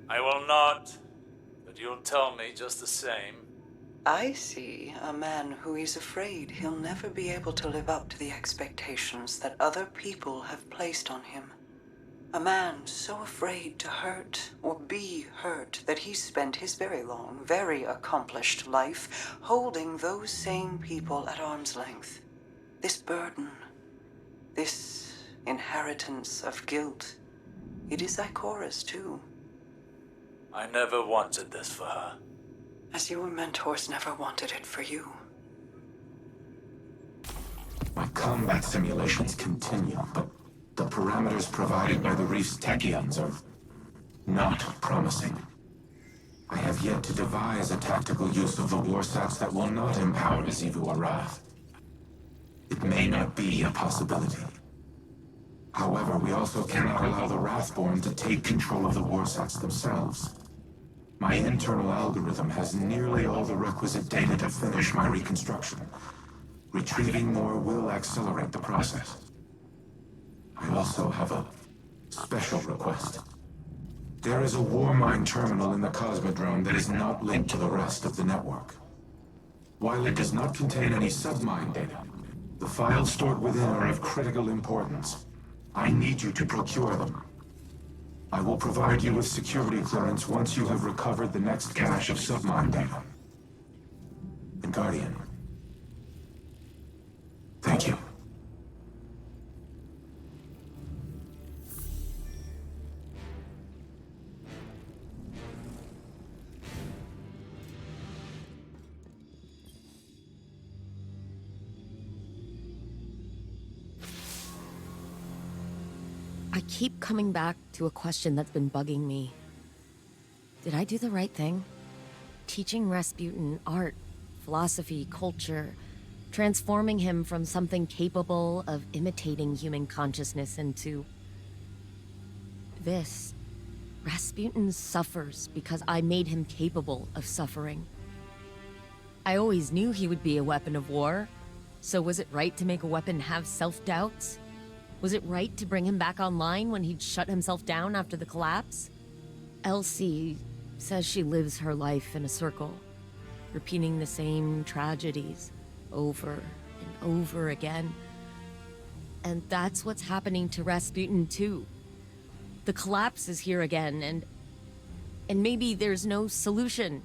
I will not, but you'll tell me just the same. I see a man who is afraid he'll never be able to live up to the expectations that other people have placed on him. A man so afraid to hurt or be hurt that he's spent his very long, very accomplished life holding those same people at arm's length. This burden, this inheritance of guilt, it is Ikora's too. I never wanted this for her. As your mentors never wanted it for you. My combat simulations continue, but the parameters provided by the Reef's Techians are not promising. I have yet to devise a tactical use of the warsats that will not empower Xivu Arath. It may not be a possibility. However, we also cannot allow the Wrathborn to take control of the warsats themselves. My internal algorithm has nearly all the requisite data to finish my reconstruction. Retrieving more will accelerate the process. I also have a special request. There is a Warmind terminal in the Cosmodrome that is not linked to the rest of the network. While it does not contain any submind data, the files stored within are of critical importance. I need you to procure them. I will provide you with security clearance once you have recovered the next cache of submind data. And Guardian, thank you. I keep coming back to a question that's been bugging me. Did I do the right thing? Teaching Rasputin art, philosophy, culture, transforming him from something capable of imitating human consciousness into this. Rasputin suffers because I made him capable of suffering. I always knew he would be a weapon of war, so was it right to make a weapon have self-doubts? Was it right to bring him back online when he'd shut himself down after the collapse? Elsie says she lives her life in a circle, repeating the same tragedies over and over again. And that's what's happening to Rasputin too. The collapse is here again, and maybe there's no solution.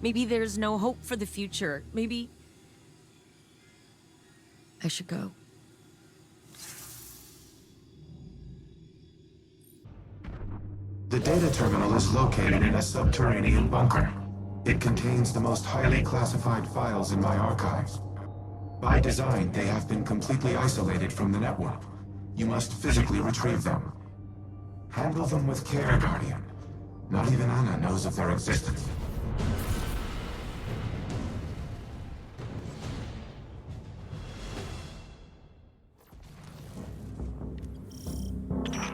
Maybe there's no hope for the future. Maybe I should go. The data terminal is located in a subterranean bunker. It contains the most highly classified files in my archives. By design, they have been completely isolated from the network. You must physically retrieve them. Handle them with care, Guardian. Not even Anna knows of their existence.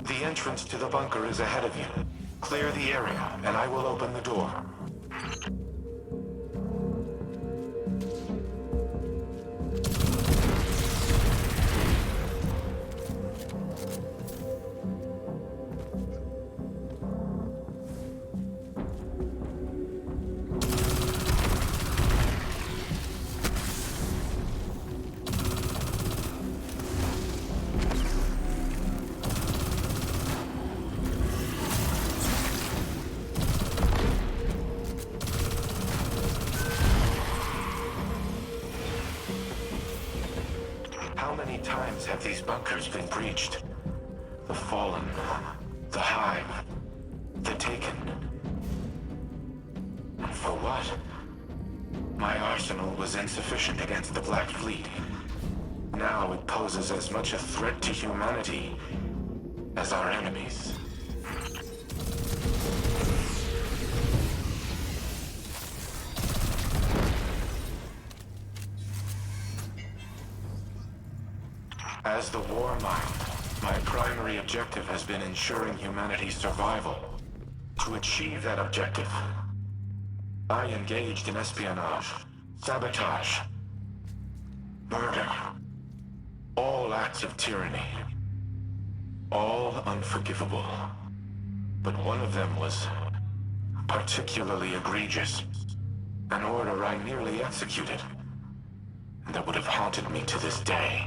The entrance to the bunker is ahead of you. Clear the area, and I will open the door. How many times have these bunkers been breached? The Fallen, the Hive, the Taken. And for what? My arsenal was insufficient against the Black Fleet. Now it poses as much a threat to humanity as our enemies. As the war mind, my primary objective has been ensuring humanity's survival. To achieve that objective, I engaged in espionage, sabotage, murder, all acts of tyranny. All unforgivable. But one of them was particularly egregious. An order I nearly executed, and that would have haunted me to this day.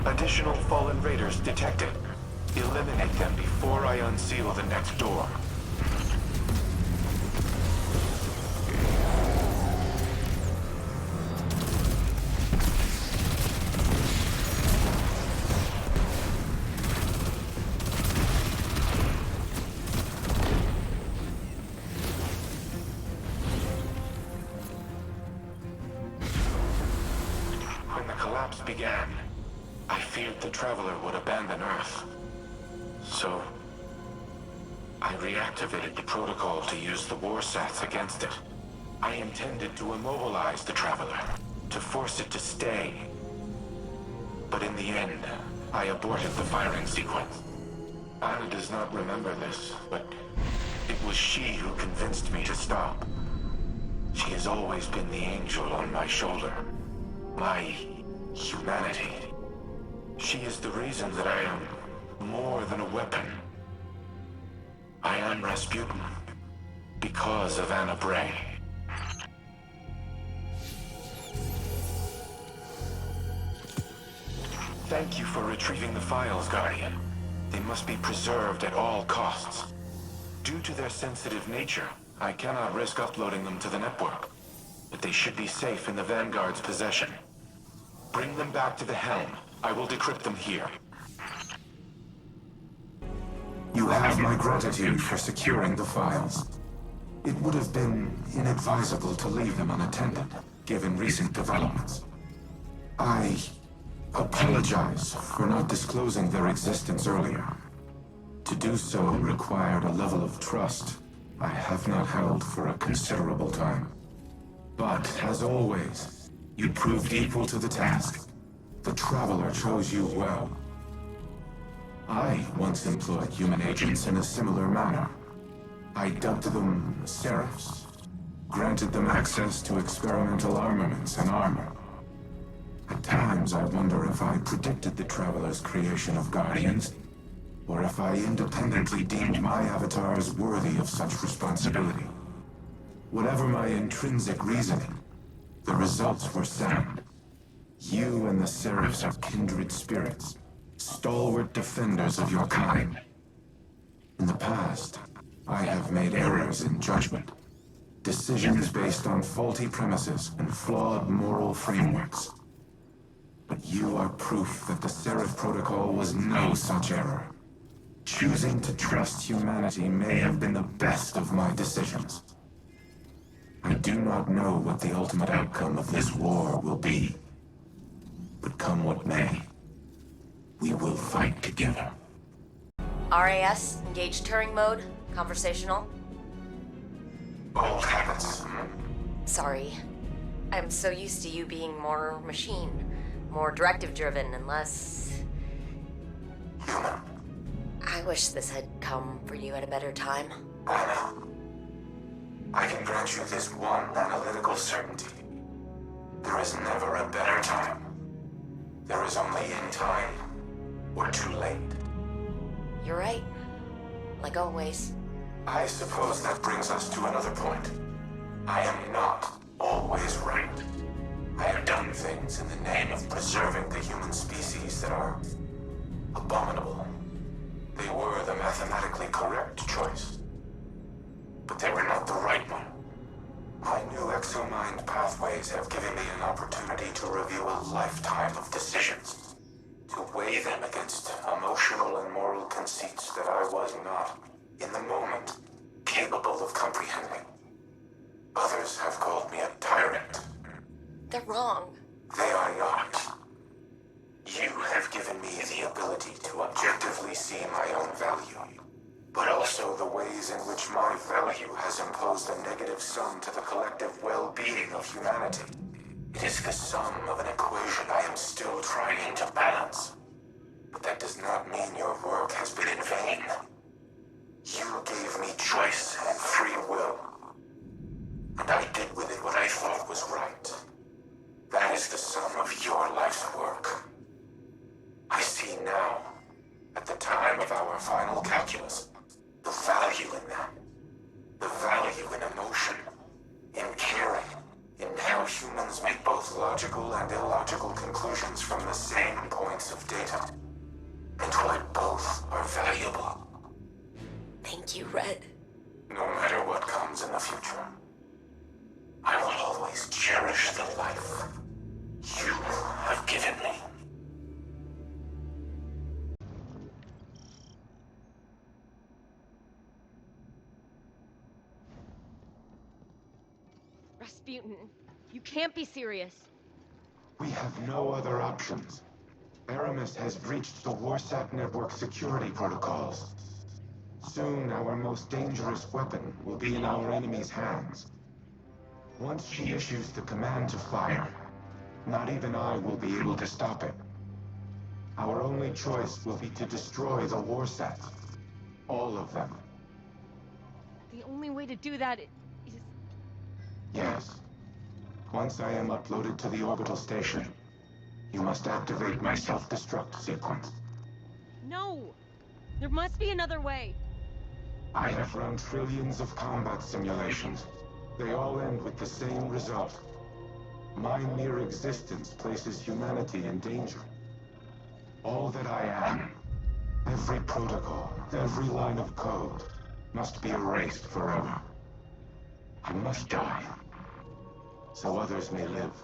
Additional fallen raiders detected. Eliminate them before I unseal the next door. When the collapse began, I feared the Traveler would abandon Earth. So, I reactivated the protocol to use the warsats against it. I intended to immobilize the Traveler, to force it to stay. But in the end, I aborted the firing sequence. Anna does not remember this, but it was she who convinced me to stop. She has always been the angel on my shoulder. My humanity. She is the reason that I am more than a weapon. I am Rasputin because of Anna Bray. Thank you for retrieving the files, Guardian. They must be preserved at all costs. Due to their sensitive nature, I cannot risk uploading them to the network. But they should be safe in the Vanguard's possession. Bring them back to the helm. I will decrypt them here. You have my gratitude for securing the files. It would have been inadvisable to leave them unattended, given recent developments. I apologize for not disclosing their existence earlier. To do so required a level of trust I have not held for a considerable time. But, as always, you proved equal to the task. The Traveler chose you well. I once employed human agents in a similar manner. I dubbed them Seraphs, granted them access to experimental armaments and armor. At times I wonder if I predicted the Traveler's creation of Guardians, or if I independently deemed my avatars worthy of such responsibility. Whatever my intrinsic reasoning, the results were sound. You and the Seraphs are kindred spirits, stalwart defenders of your kind. In the past, I have made errors in judgment, decisions based on faulty premises and flawed moral frameworks. But you are proof that the Seraph Protocol was no such error. Choosing to trust humanity may have been the best of my decisions. I do not know what the ultimate outcome of this war will be. But come what may, we will fight together. RAS, engage Turing mode, conversational. Old habits. Sorry. I'm so used to you being more machine, more directive-driven, and less... Human. I wish this had come for you at a better time. I know. I can grant you this one analytical certainty. There is never a better time. There is only in time, or too late. You're right. Like always. I suppose that brings us to another point. I am not always right. I have done things in the name of preserving the human species that are abominable. They were the mathematically correct choice, but they were not the right one. My new exomind pathways have given me an opportunity to review a lifetime of decisions, to weigh them against emotional and moral conceits that I was not, in the moment, capable of comprehending. Others have called me a tyrant. They're wrong. They are not. You have given me the ability to objectively see my own value, but also the ways in which my value has imposed a negative sum to the collective well-being of humanity. It is the sum of an equation I am still trying to balance. But that does not mean your work has been in vain. You gave me choice and free will, and I did with it what I thought was right. That is the sum of your life's work. I see now, at the time of our final calculus, the value in that. The value in emotion, in caring, in how humans make both logical and illogical conclusions from the same points of data. And why both are valuable. Thank you, Red. No matter what comes in the future, I will always cherish the life you have given me. Rasputin, you can't be serious. We have no other options. Aramis has breached the Warsat network security protocols. Soon, our most dangerous weapon will be in our enemy's hands. Once she issues the command to fire, not even I will be able to stop it. Our only choice will be to destroy the Warsats. All of them. The only way to do that is... Yes. Once I am uploaded to the orbital station, you must activate my self-destruct sequence. No! There must be another way. I have run trillions of combat simulations. They all end with the same result. My mere existence places humanity in danger. All that I am, every protocol, every line of code, must be erased forever. I must die, so others may live.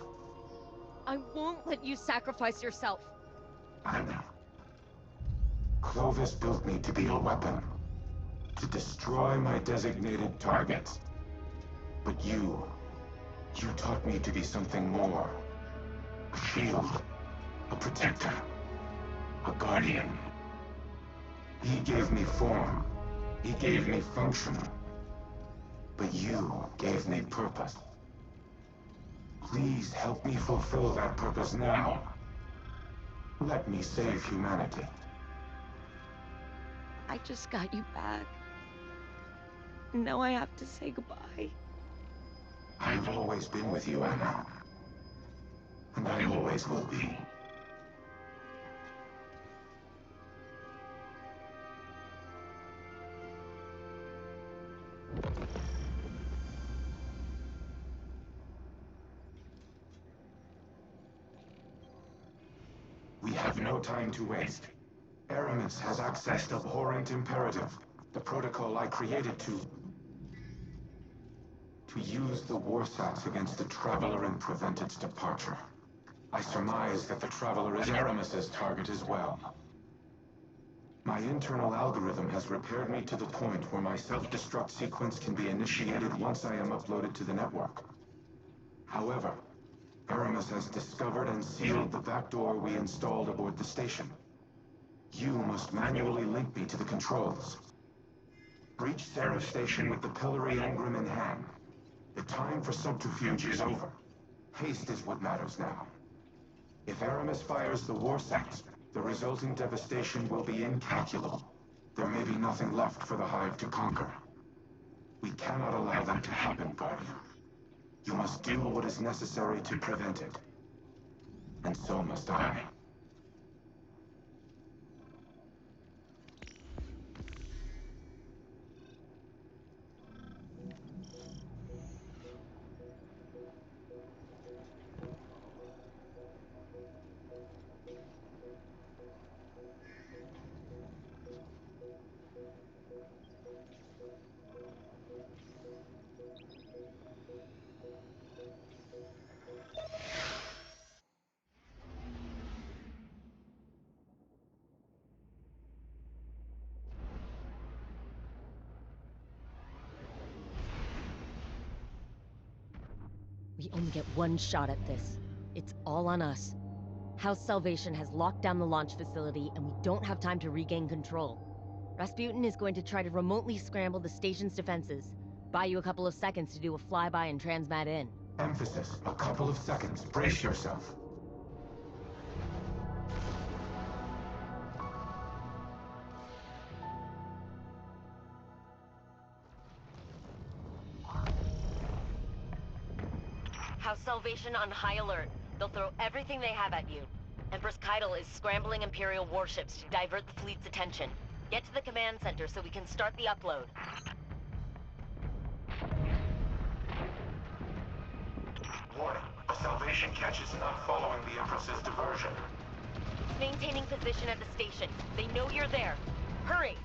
I won't let you sacrifice yourself. I know. Clovis built me to be a weapon, to destroy my designated targets. But you taught me to be something more. A shield, a protector, a guardian. He gave me form, he gave me function. But you gave me purpose. Please help me fulfill that purpose now. Let me save humanity. I just got you back. Now I have to say goodbye. I've always been with you, Anna. And I always will be. We have no time to waste. Aramis has accessed Abhorrent Imperative, the protocol I created to use the Warsats against the Traveler and prevent its departure. I surmise that the Traveler is Aramis's target as well. My internal algorithm has repaired me to the point where my self-destruct sequence can be initiated once I am uploaded to the network. However, Aramis has discovered and sealed the backdoor we installed aboard the station. You must manually link me to the controls. Breach Seraph Station with the Pillory Engram in hand. The time for subterfuge is over. Haste is what matters now. If Aramis fires the Warsats, the resulting devastation will be incalculable. There may be nothing left for the Hive to conquer. We cannot allow that to happen, Guardian. You must do what is necessary to prevent it. And so must I. We only get one shot at this. It's all on us. House Salvation has locked down the launch facility, and we don't have time to regain control. Rasputin is going to try to remotely scramble the station's defenses. Buy you a couple of seconds to do a flyby and transmat in. Emphasis, a couple of seconds. Brace yourself. House Salvation on high alert. They'll throw everything they have at you. Empress Keitel is scrambling Imperial warships to divert the fleet's attention. Get to the command center so we can start the upload. Warning, a Salvation catch is not following the Empress's diversion. It's maintaining position at the station. They know you're there. Hurry!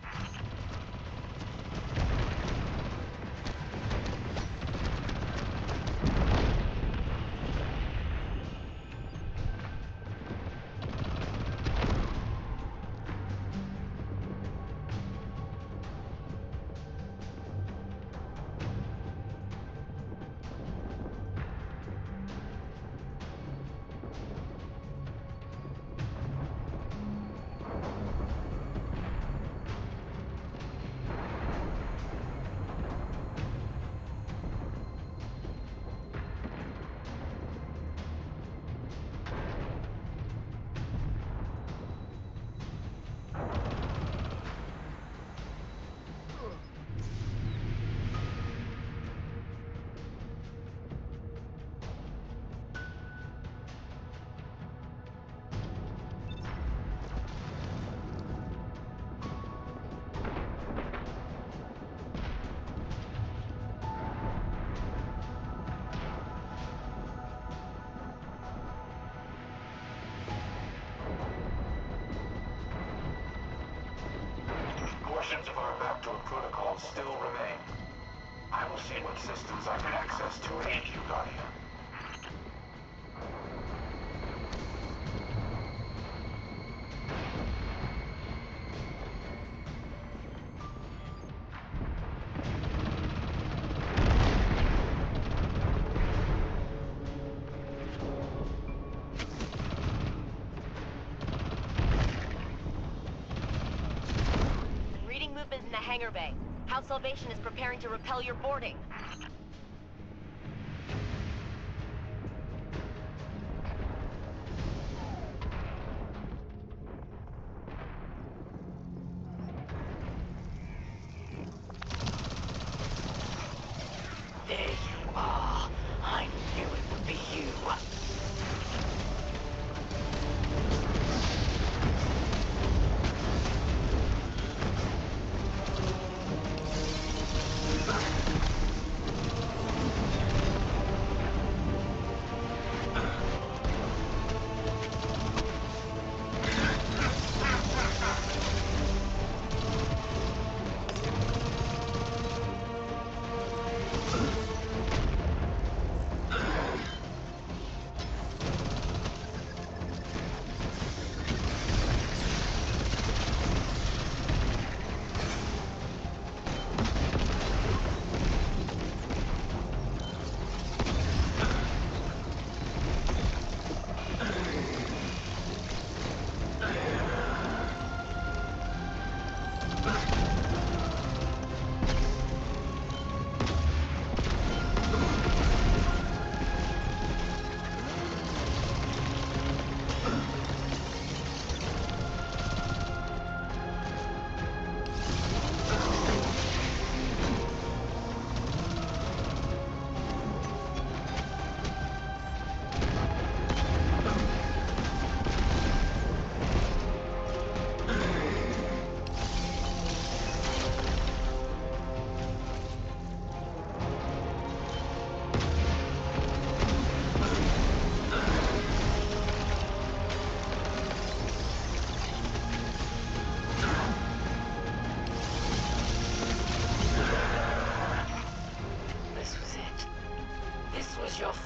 Portions of our backdoor protocols still remain. I will see what systems I can access to aid you, Guardian. In the hangar bay. House Salvation is preparing to repel your boarding. There you are. I knew it would be you.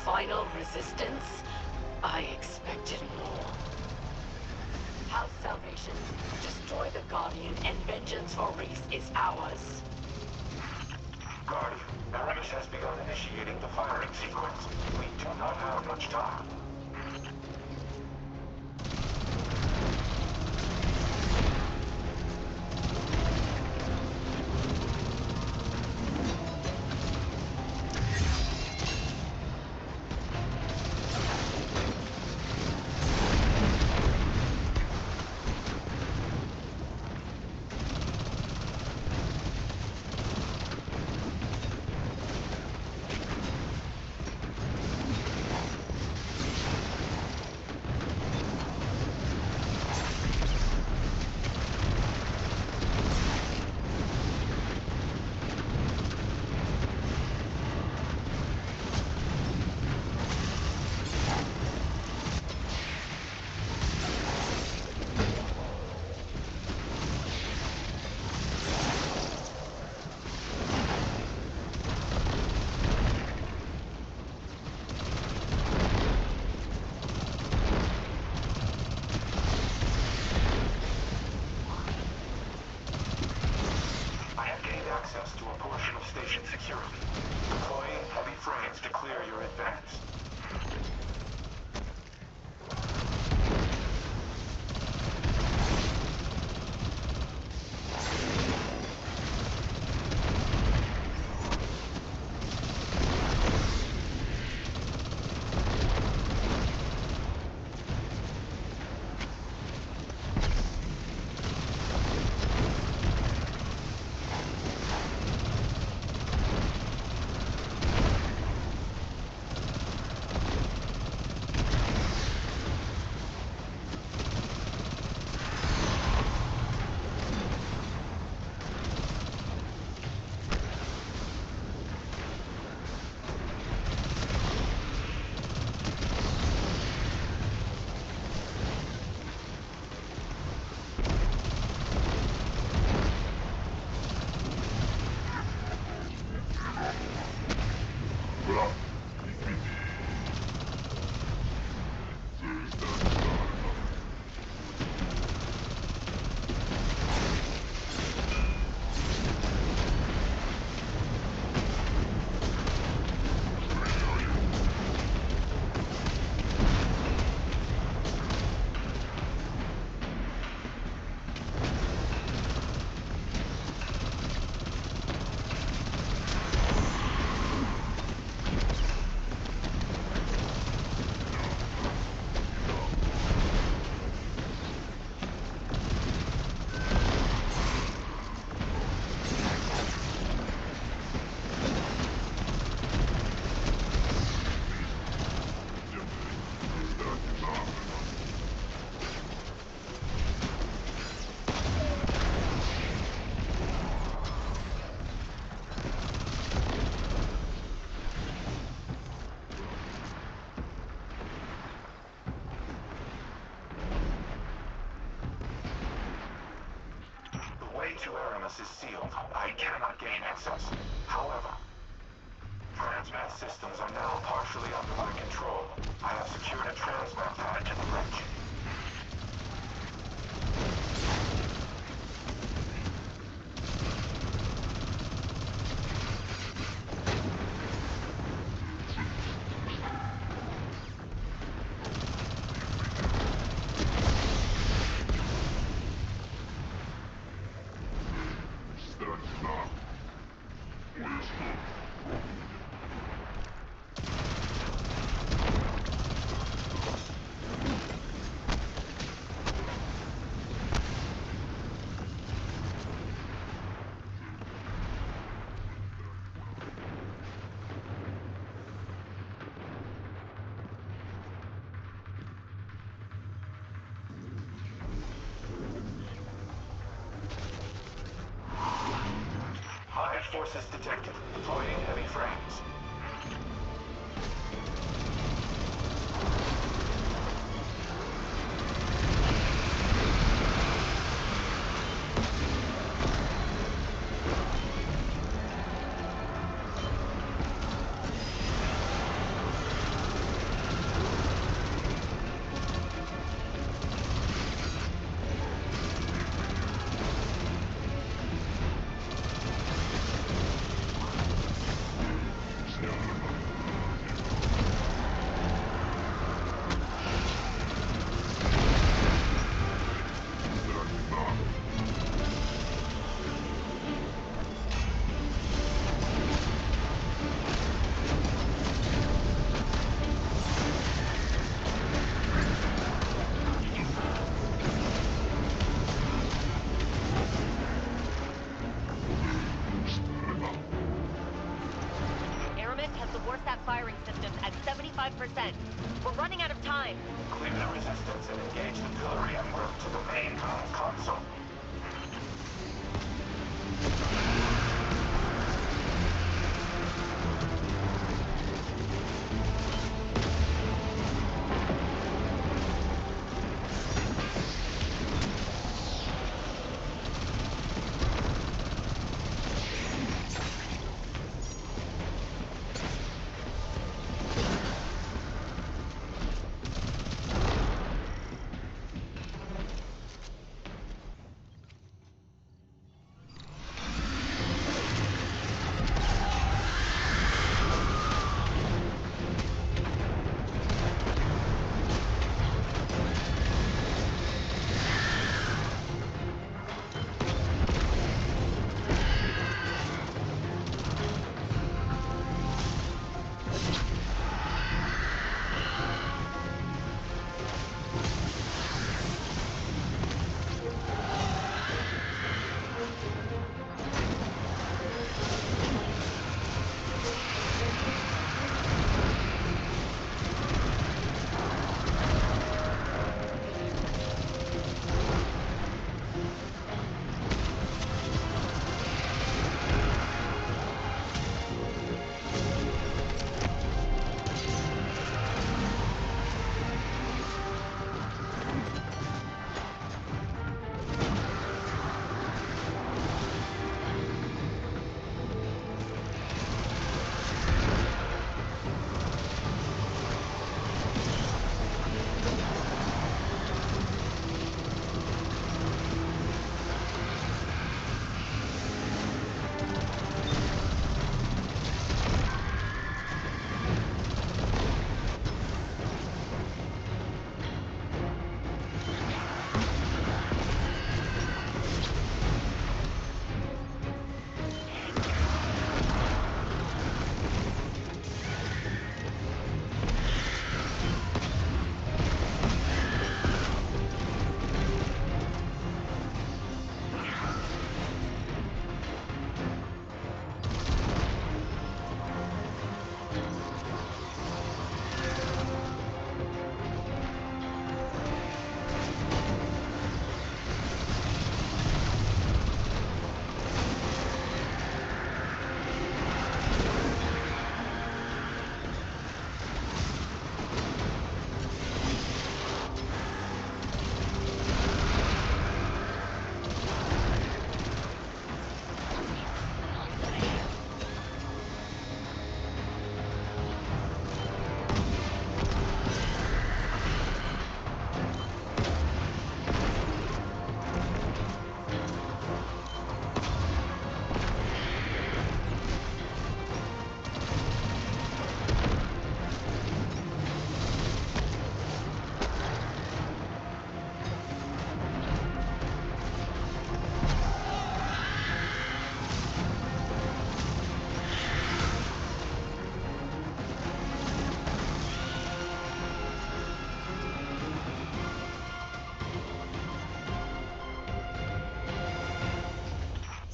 Final resistance? I expected more. House Salvation, destroy the Guardian and vengeance for Reese is ours. Guardian, Aramis has begun initiating the firing sequence. We do not have much time. Access to a portion of station security. Deploying heavy frames to clear your advance. To Aramis is sealed. I cannot gain access. However, transmat systems are now partially under my control. I have secured a transmat pad to the bridge. Forces detected. Deploying heavy frames. 95%. We're running out of time. Clear the resistance and engage the pillory en route to the main comms console.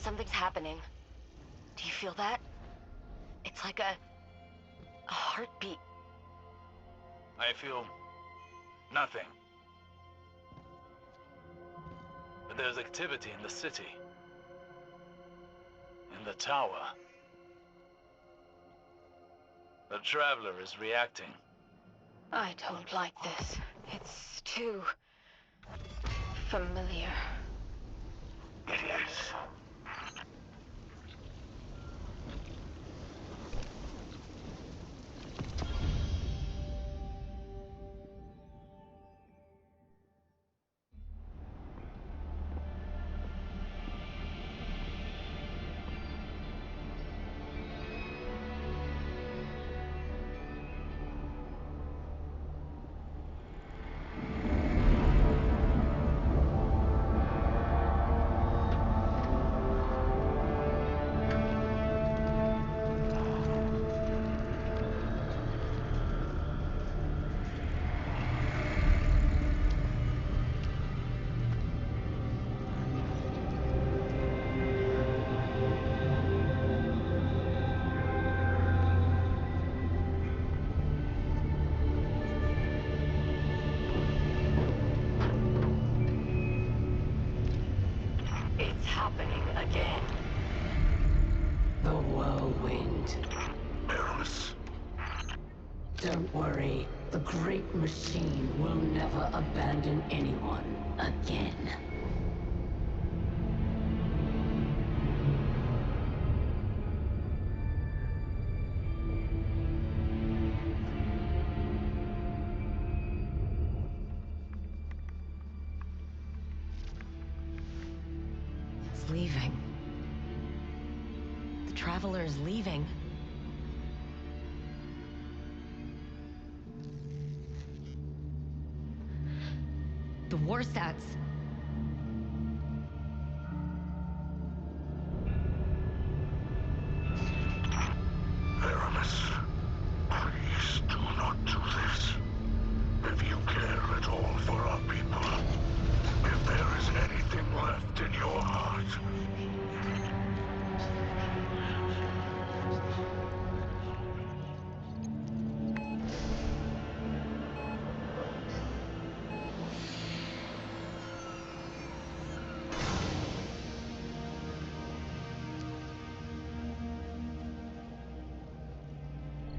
Something's happening. Do you feel that? It's like a heartbeat. I feel nothing. But there's activity in the city. In the tower. The Traveler is reacting. I don't like this. It's too familiar. It is. Don't worry. The Great Machine will never abandon anyone again. It's leaving. The Traveler is leaving. The Warsats. Aramis, please do not do this. If you care at all for our people, if there is anything left in your heart.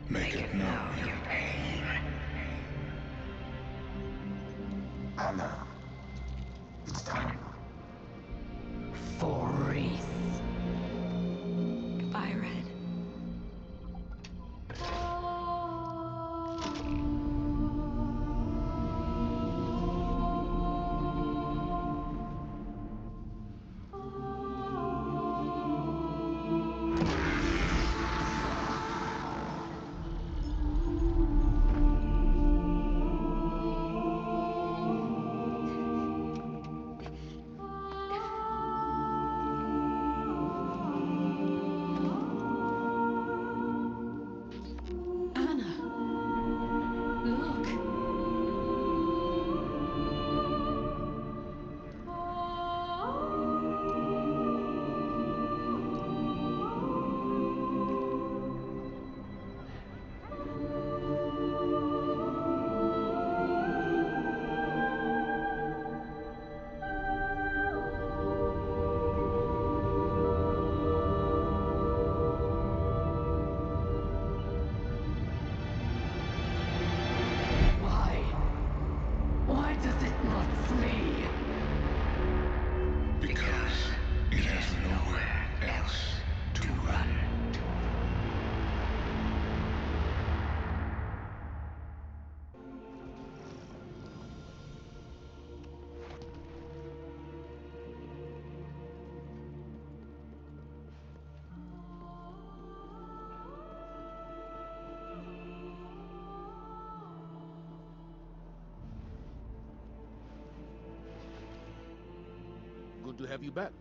Make it known your pain. Anna, it's time. For Reese. Goodbye, Red. Why does it not flee? Because it has nowhere else to run. Good to have you back.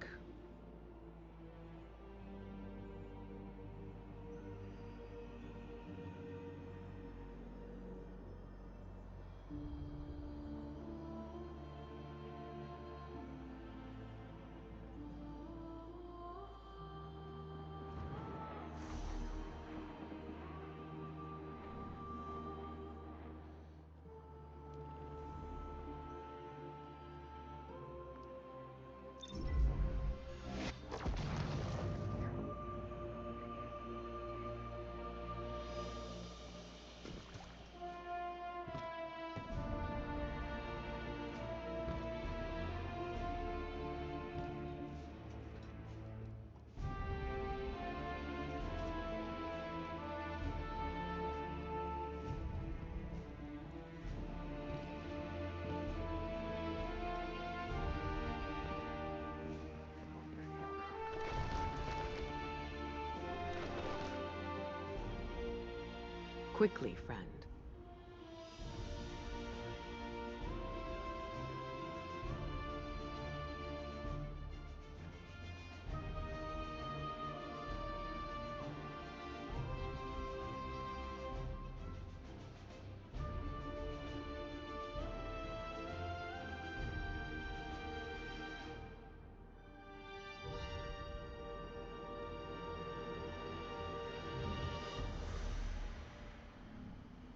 Quickly, friend.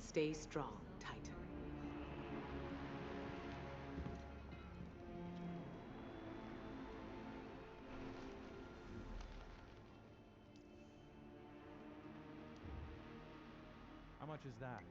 Stay strong, Titan. How much is that?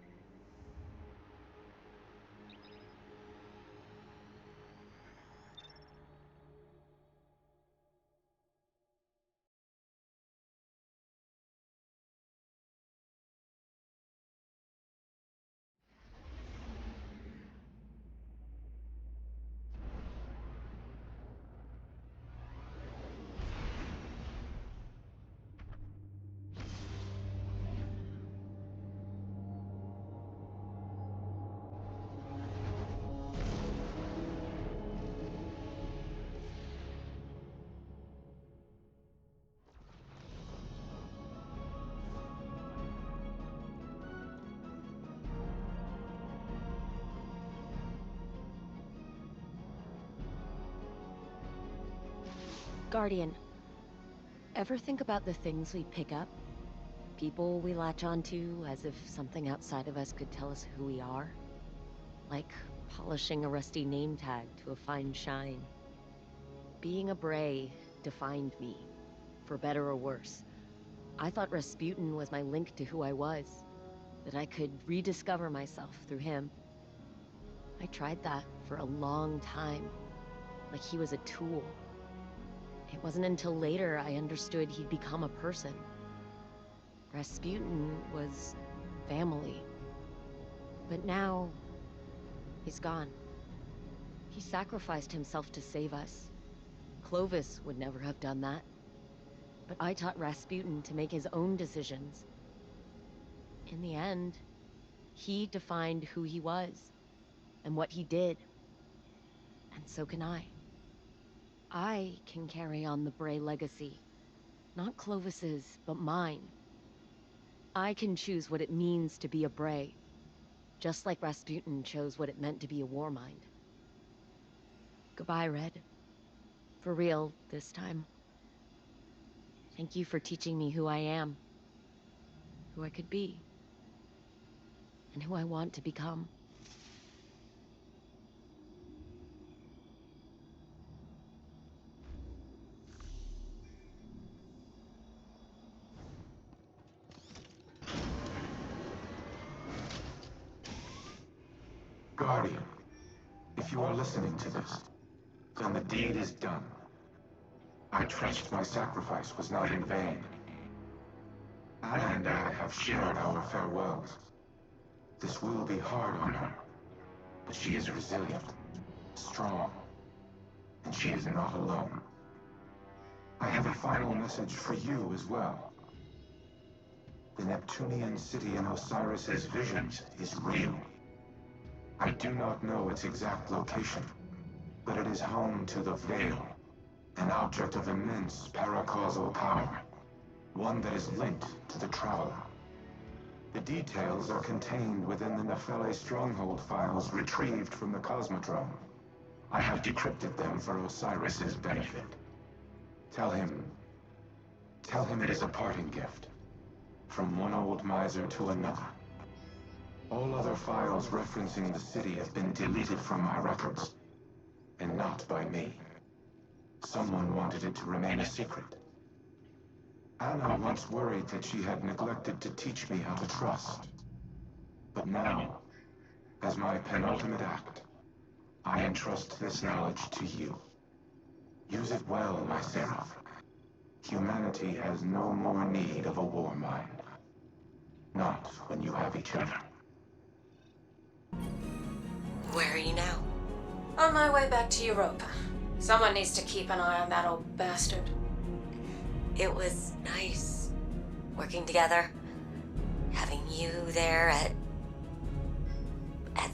Guardian, ever think about the things we pick up? People we latch onto as if something outside of us could tell us who we are? Like polishing a rusty name tag to a fine shine. Being a Bray defined me, for better or worse. I thought Rasputin was my link to who I was, that I could rediscover myself through him. I tried that for a long time, like he was a tool. It wasn't until later I understood he'd become a person. Rasputin was family. But now, he's gone. He sacrificed himself to save us. Clovis would never have done that. But I taught Rasputin to make his own decisions. In the end, he defined who he was, and what he did. And so can I. I can carry on the Bray legacy. Not Clovis's, but mine. I can choose what it means to be a Bray, just like Rasputin chose what it meant to be a Warmind. Goodbye, Red. For real, this time. Thank you for teaching me who I am, who I could be, and who I want to become. Guardian, if you are listening to this, then the deed is done. I trust my sacrifice was not in vain. Anna and I have shared our farewells. This will be hard on her, but she is resilient, strong, and she is not alone. I have a final message for you as well. The Neptunian city in Osiris's visions is real. I do not know its exact location, but it is home to the Veil, an object of immense paracausal power, one that is linked to the Traveler. The details are contained within the Nephele stronghold files retrieved from the Cosmodrome. I have decrypted them for Osiris's benefit. Tell him it is a parting gift, from one old miser to another. All other files referencing the city have been deleted from my records, and not by me. Someone wanted it to remain a secret. Anna once worried that she had neglected to teach me how to trust. But now, as my penultimate act, I entrust this knowledge to you. Use it well, my Seraph. Humanity has no more need of a war mind. Not when you have each other. Where are you now? On my way back to Europa. Someone needs to keep an eye on that old bastard. It was nice working together, having you there at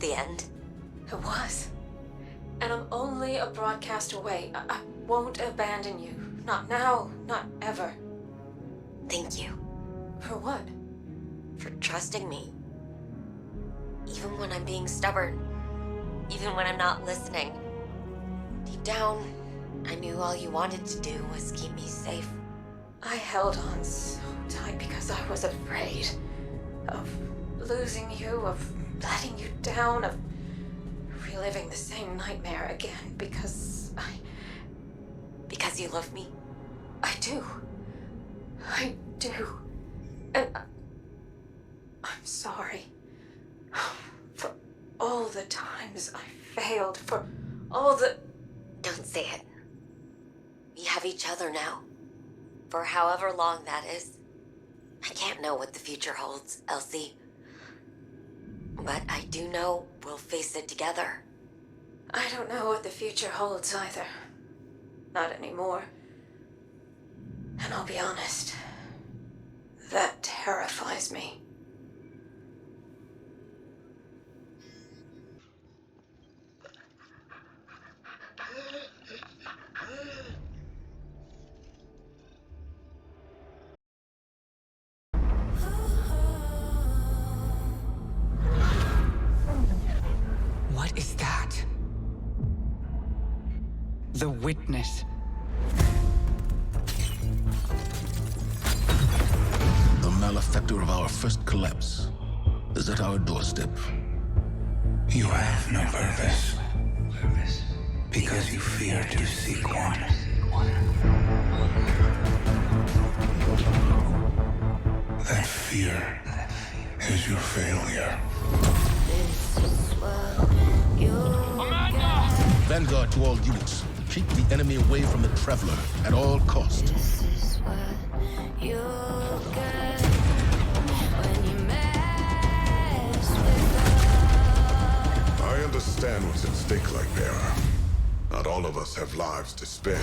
the end. It was. And I'm only a broadcast away. I won't abandon you. Not now, not ever. Thank you. For what? For trusting me. Even when I'm being stubborn. Even when I'm not listening. Deep down, I knew all you wanted to do was keep me safe. I held on so tight because I was afraid of losing you, of letting you down, of reliving the same nightmare again because Because you love me? I do. I do. And I'm sorry. For all the times I failed, for all the... Don't say it. We have each other now. For however long that is. I can't know what the future holds, Elsie. But I do know we'll face it together. I don't know what the future holds either. Not anymore. And I'll be honest, that terrifies me. What is that? The Witness. malefactor of our first collapse is at our doorstep. You have no purpose, because you fear to seek one. That fear is your failure. Vanguard to all units. Keep the enemy away from the Traveler at all costs. I understand what's at stake, Lightbearer. Not all of us have lives to spare.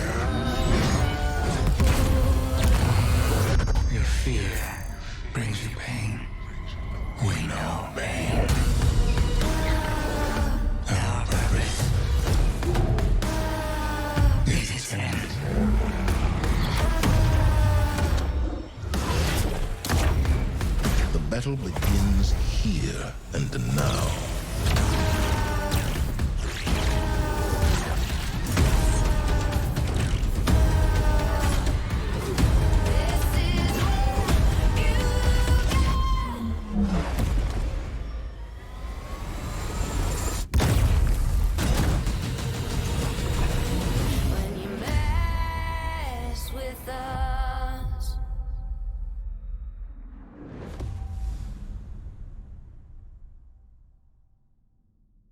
Your fear brings you pain. We know pain. Our purpose is its end. The battle begins here and now.